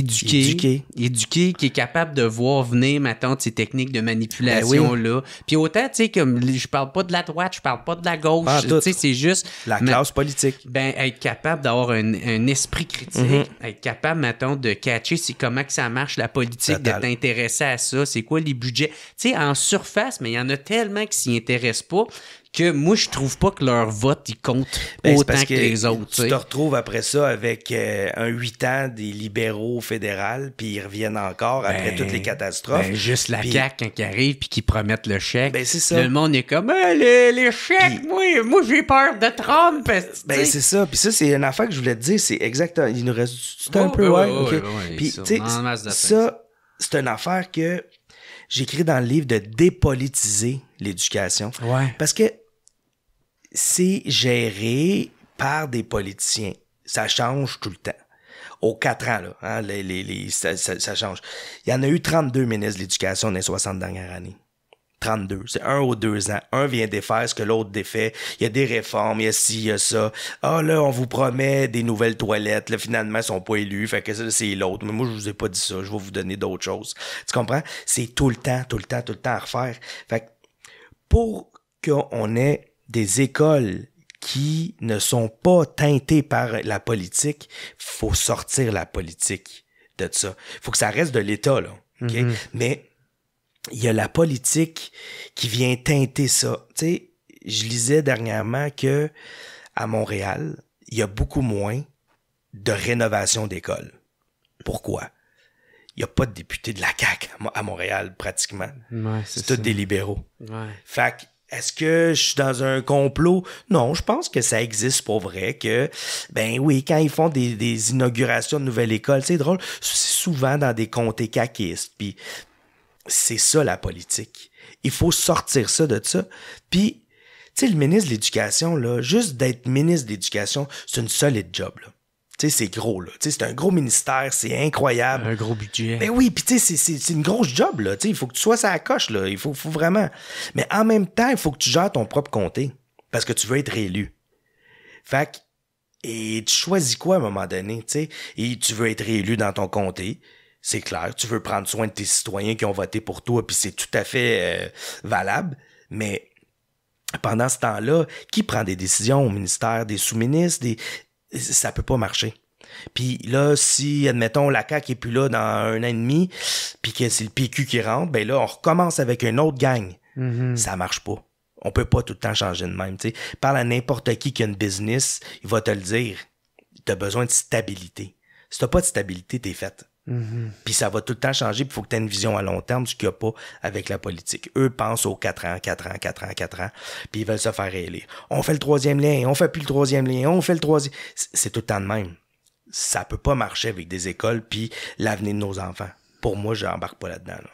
éduqué, qui est capable de voir venir, maintenant, ces techniques de manipulation-là. Puis autant, tu sais, comme je parle pas de la droite, je parle pas de la gauche, tu sais, c'est juste... La classe politique. Ben, être capable d'avoir un esprit critique, être capable, maintenant, de catcher c'est comment que ça marche, la politique, de t'intéresser à ça, c'est quoi les budgets. Tu sais, en surface, mais il y en a tellement qui s'y intéressent pas, que moi, je trouve pas que leur vote, il compte autant que les autres. Tu te retrouves après ça avec un 8 ans des libéraux fédérales, puis ils reviennent encore après toutes les catastrophes. Juste la CAQ, quand ils arrivent, puis qu'ils promettent le chèque. Ben, c'est ça. Le monde est comme, les chèques, moi, j'ai peur de Trump. Ben, c'est ça. Puis ça, c'est une affaire que je voulais te dire, c'est exactement. Il nous reste un peu, Puis, tu sais, ça, c'est une affaire que j'écris dans le livre de dépolitiser l'éducation. Ouais. Parce que c'est géré par des politiciens. Ça change tout le temps. Aux 4 ans, là, hein, ça change. Il y en a eu 32 ministres de l'éducation dans les 60 dernières années. 32. C'est 1 ou 2 ans. Un vient défaire ce que l'autre défait. Il y a des réformes, il y a ci, il y a ça. Ah, là, on vous promet des nouvelles toilettes. Là, finalement, ils sont pas élus. Fait que ça, c'est l'autre. Mais moi, je vous ai pas dit ça. Je vais vous donner d'autres choses. Tu comprends? C'est tout le temps à refaire. Fait que pour qu'on ait des écoles qui ne sont pas teintées par la politique, faut sortir la politique de ça. Faut que ça reste de l'État, là. OK? Mais il y a la politique qui vient teinter ça. Tu sais, je lisais dernièrement que à Montréal, il y a beaucoup moins de rénovation d'écoles. Pourquoi? Il n'y a pas de députés de la CAQ à Montréal, pratiquement. Ouais, c'est tous des libéraux. Ouais. Fait que, est-ce que je suis dans un complot? Non, je pense que ça existe pour vrai, que, ben oui, quand ils font des inaugurations de nouvelles écoles, c'est drôle, c'est souvent dans des comtés caquistes, puis c'est ça, la politique. Il faut sortir ça de ça. Puis, tu sais, le ministre de l'Éducation, là, juste d'être ministre de l'Éducation, c'est une solide job, là. Tu sais, c'est gros, là. Tu sais, c'est un gros ministère, c'est incroyable. Un gros budget. Ben oui, puis tu sais, c'est une grosse job, là. Tu sais, il faut que tu sois sur la coche, là. Il faut vraiment. Mais en même temps, il faut que tu gères ton propre comté. Parce que tu veux être élu. Fait que, et tu choisis quoi à un moment donné, tu sais? Et tu veux être élu dans ton comté. C'est clair, tu veux prendre soin de tes citoyens qui ont voté pour toi, puis c'est tout à fait valable. Mais pendant ce temps-là, qui prend des décisions au ministère, des sous-ministres, ça peut pas marcher. Puis là, si, admettons, la CAQ est plus là dans 1 an et demi, puis que c'est le PQ qui rentre, ben là, on recommence avec une autre gang. Ça marche pas. On peut pas tout le temps changer de même. T'sais. Parle à n'importe qui a une business, il va te le dire. T'as besoin de stabilité. Si t'as pas de stabilité, t'es faite. Puis ça va tout le temps changer, puis il faut que tu aies une vision à long terme, ce qu'il n'y a pas avec la politique. Eux pensent aux 4 ans, puis ils veulent se faire élire. On fait le 3e lien, on fait plus le 3e lien, on fait le 3e... C'est tout le temps de même. Ça peut pas marcher avec des écoles puis l'avenir de nos enfants. Pour moi, j'embarque pas là-dedans. Là.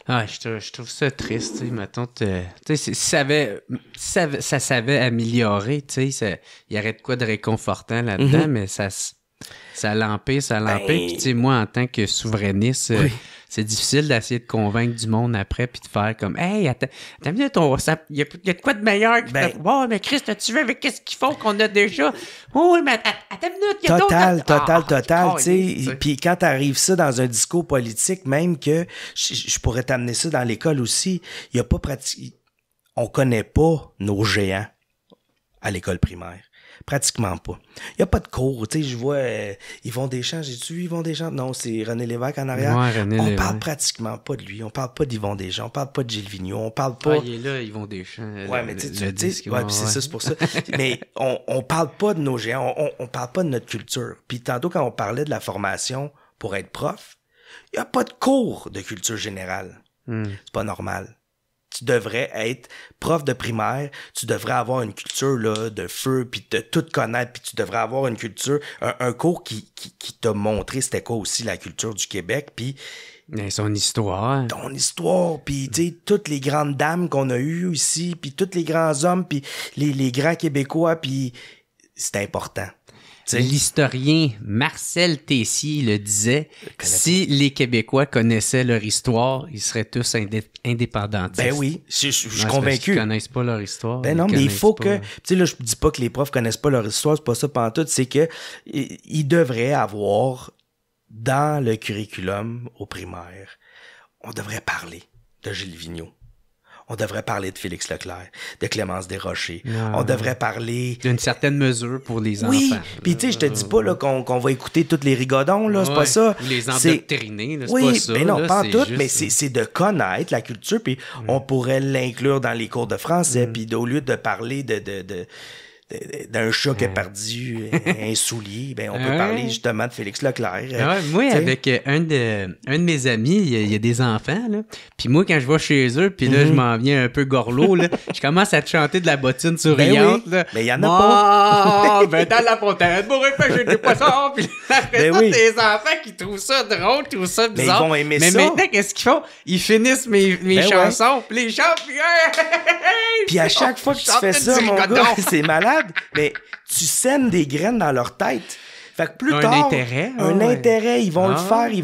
Ah, je trouve ça triste, tu sais, mettons, si ça savait améliorer, tu sais, il y aurait de quoi de réconfortant là-dedans, mais ça l'empire. Puis, tu sais, moi, en tant que souverainiste, c'est difficile d'essayer de convaincre du monde après puis de faire comme, hey, attends il y a de quoi de meilleur qui fait, oh, mais Christ, tu veux avec qu'est-ce qu'ils font qu'on a déjà? Oh, mais attends une minute, il y a d'autres... Total, tu sais. Puis quand t'arrives ça dans un discours politique, même que je pourrais t'amener ça dans l'école aussi, il y a pas on connaît pas nos géants à l'école primaire. Pratiquement pas. Il n'y a pas de cours. Tu sais, je vois Yvon Deschamps. J'ai-tu vu Yvon Deschamps? Non, c'est René Lévesque en arrière. Ouais, on parle pratiquement pas de lui. On parle pas d'Yvon Deschamps. On parle pas de Gilles Vigneault. On parle pas... Ah, il est là, Yvon Deschamps. Ouais, mais tu sais, puis c'est ça, c'est pour ça. Mais on parle pas de nos géants. On parle pas de notre culture. Puis tantôt, quand on parlait de la formation pour être prof, il n'y a pas de cours de culture générale. C'est pas normal. Tu devrais être prof de primaire, tu devrais avoir une culture là, de feu, puis de tout connaître, puis tu devrais avoir une culture, un cours qui t'a montré c'était quoi aussi la culture du Québec, puis son histoire. Ton histoire, puis tu sais, toutes les grandes dames qu'on a eues ici, puis tous les grands hommes, puis les grands Québécois, puis c'est important. T'sais. L'historien Marcel Tessier le disait, si les Québécois connaissaient leur histoire, ils seraient tous indépendantistes. Ben oui, je suis convaincu. Ils connaissent pas leur histoire. Ben non, mais il faut que... Tu sais, là, je dis pas que les profs connaissent pas leur histoire, c'est pas ça pantoute, c'est que ils devraient avoir, dans le curriculum au primaire, on devrait parler de Gilles Vigneault. On devrait parler de Félix Leclerc, de Clémence Desrochers. On devrait parler... D'une certaine mesure pour les enfants. Oui, puis tu sais, je te dis pas là, qu'on va écouter tous les rigodons, là, c'est pas ça. Ou les endoctriner, là, c'est pas ça. Oui, ben non, là, pas en tout, juste... mais c'est de connaître la culture, puis on pourrait l'inclure dans les cours de français, puis au lieu de parler d'un chat qui a perdu un soulier, ben on peut parler justement de Félix Leclerc. Moi, avec un de mes amis, il y a des enfants, là. Puis moi, quand je vais chez eux, puis là, je m'en viens un peu gorlot, là, je commence à te chanter de la bottine souriante. Ben oui, mais il y en a pas. Ben dans la fontaine, pour pêcher des poissons. Puis après ça, les enfants qui trouvent ça drôle, trouvent ça bizarre. Mais ils vont aimer ça. Mais maintenant, qu'est-ce qu'ils font? Ils finissent mes chansons, puis les chantent, puis à chaque fois que tu fais ça, mon gars, c'est malade. Mais tu sèmes des graines dans leur tête. Fait que plus tard, un intérêt, ils vont le faire, ils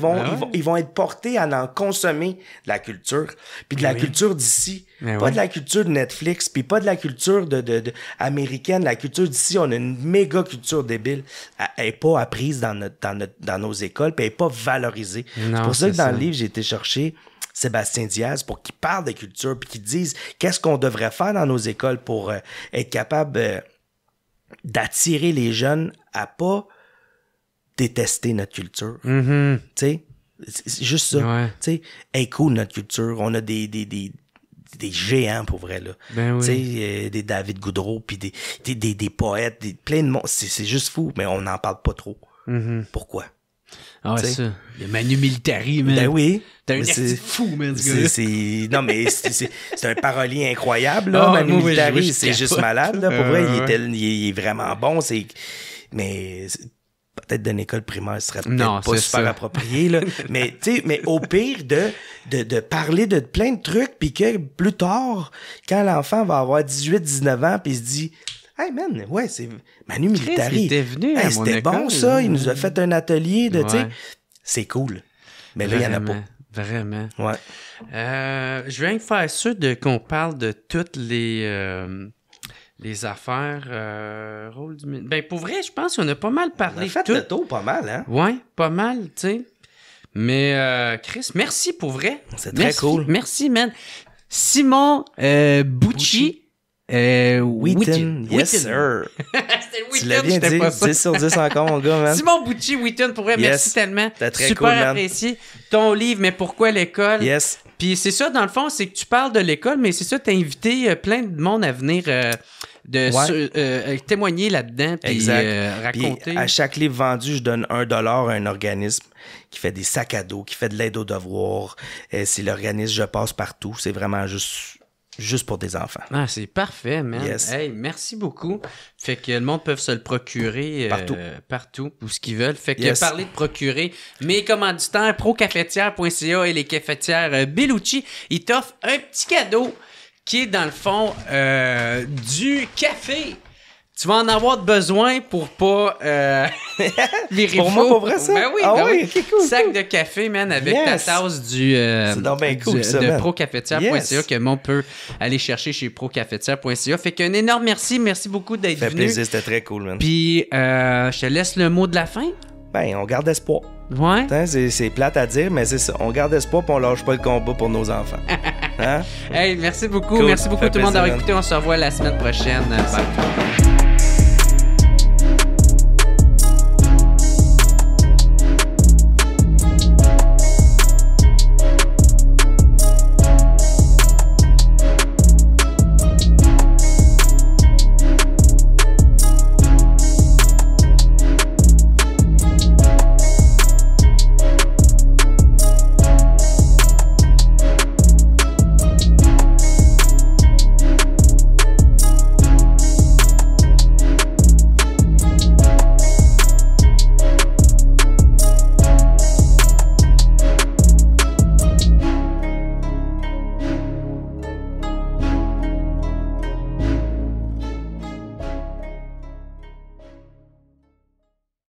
vont être portés à en consommer de la culture, puis de la culture d'ici, pas de la culture de Netflix, puis pas de la culture de américaine. La culture d'ici, on a une méga culture débile, elle est pas apprise dans nos écoles, puis elle est pas valorisée. C'est pour ça que dans le livre, j'ai été chercher Sébastien Diaz pour qu'il parle de culture, puis qu'il dise qu'est-ce qu'on devrait faire dans nos écoles pour être capable d'attirer les jeunes à pas détester notre culture. Tu sais, c'est juste ça. Tu sais, hey, cool notre culture. On a des géants pour vrai là. Tu sais, des David Goudreau, puis des poètes, plein de monde. C'est juste fou, mais on n'en parle pas trop. Pourquoi? Ah ouais, ça. Le Manu Militari, man. Ben oui. C'est fou, man, ce gars. Non, mais c'est un parolier incroyable, là, Manu Militari. C'est juste malade, là. Pour vrai, il est vraiment bon. Mais peut-être d'une école primaire, ce serait peut-être pas super approprié, là. Mais, tu sais, mais au pire, de parler de plein de trucs, puis que plus tard, quand l'enfant va avoir 18-19 ans, puis il se dit... Hey man, ouais, c'est Manu Militari. C'était bon ça, il nous a fait un atelier de, tu sais, c'est cool. Mais là, il y en a pas. Vraiment. Ouais. Je viens de faire sûr qu'on parle de toutes les affaires. Ben, pour vrai, je pense qu'on a pas mal parlé. On a fait le tour pas mal, hein? Ouais, pas mal, tu sais. Mais, Chris, merci pour vrai. C'est très cool. Merci, man. Simon Bucci. Wheaton, yes sir. C'était le Tu l'as bien dit, 10 sur 10 encore, mon gars, man. Simon Bucci, Wheaton, pour vrai, merci tellement. C'était très super cool, man. apprécié. Ton livre, mais pourquoi l'école? Yes. Puis c'est ça, dans le fond, c'est que tu parles de l'école, mais c'est ça, t'as invité plein de monde à venir témoigner là-dedans, puis raconter. Puis à chaque livre vendu, je donne $1 à un organisme qui fait des sacs à dos, qui fait de l'aide aux devoirs. C'est l'organisme Je passe partout. C'est vraiment juste pour des enfants. Ah, c'est parfait, man. Yes. Hey, merci beaucoup. Fait que le monde peut se le procurer partout où ce qu'ils veulent. Fait que parler de procurer, mes commanditaires, procafetière.ca et les cafetières Bellucci, ils t'offrent un petit cadeau qui est dans le fond du café. Tu vas en avoir besoin pour pas virer pour fou. moi, pour vrai, ça? Ben oui, oui, okay, cool. Sac de café, man, avec ta tasse c'est donc bien cool, ça, de procafetière.ca que mon peut aller chercher chez procafetière.ca. Fait qu'un énorme merci. Merci beaucoup d'être venu. Ça fait plaisir, c'était très cool, man. Puis, je te laisse le mot de la fin. Ben, on garde espoir. Ouais. C'est plate à dire, mais c'est ça. On garde espoir puis on lâche pas le combat pour nos enfants. Hein? Hey, merci beaucoup. Cool. Merci beaucoup tout le monde d'avoir écouté. On se revoit la semaine prochaine. Bye.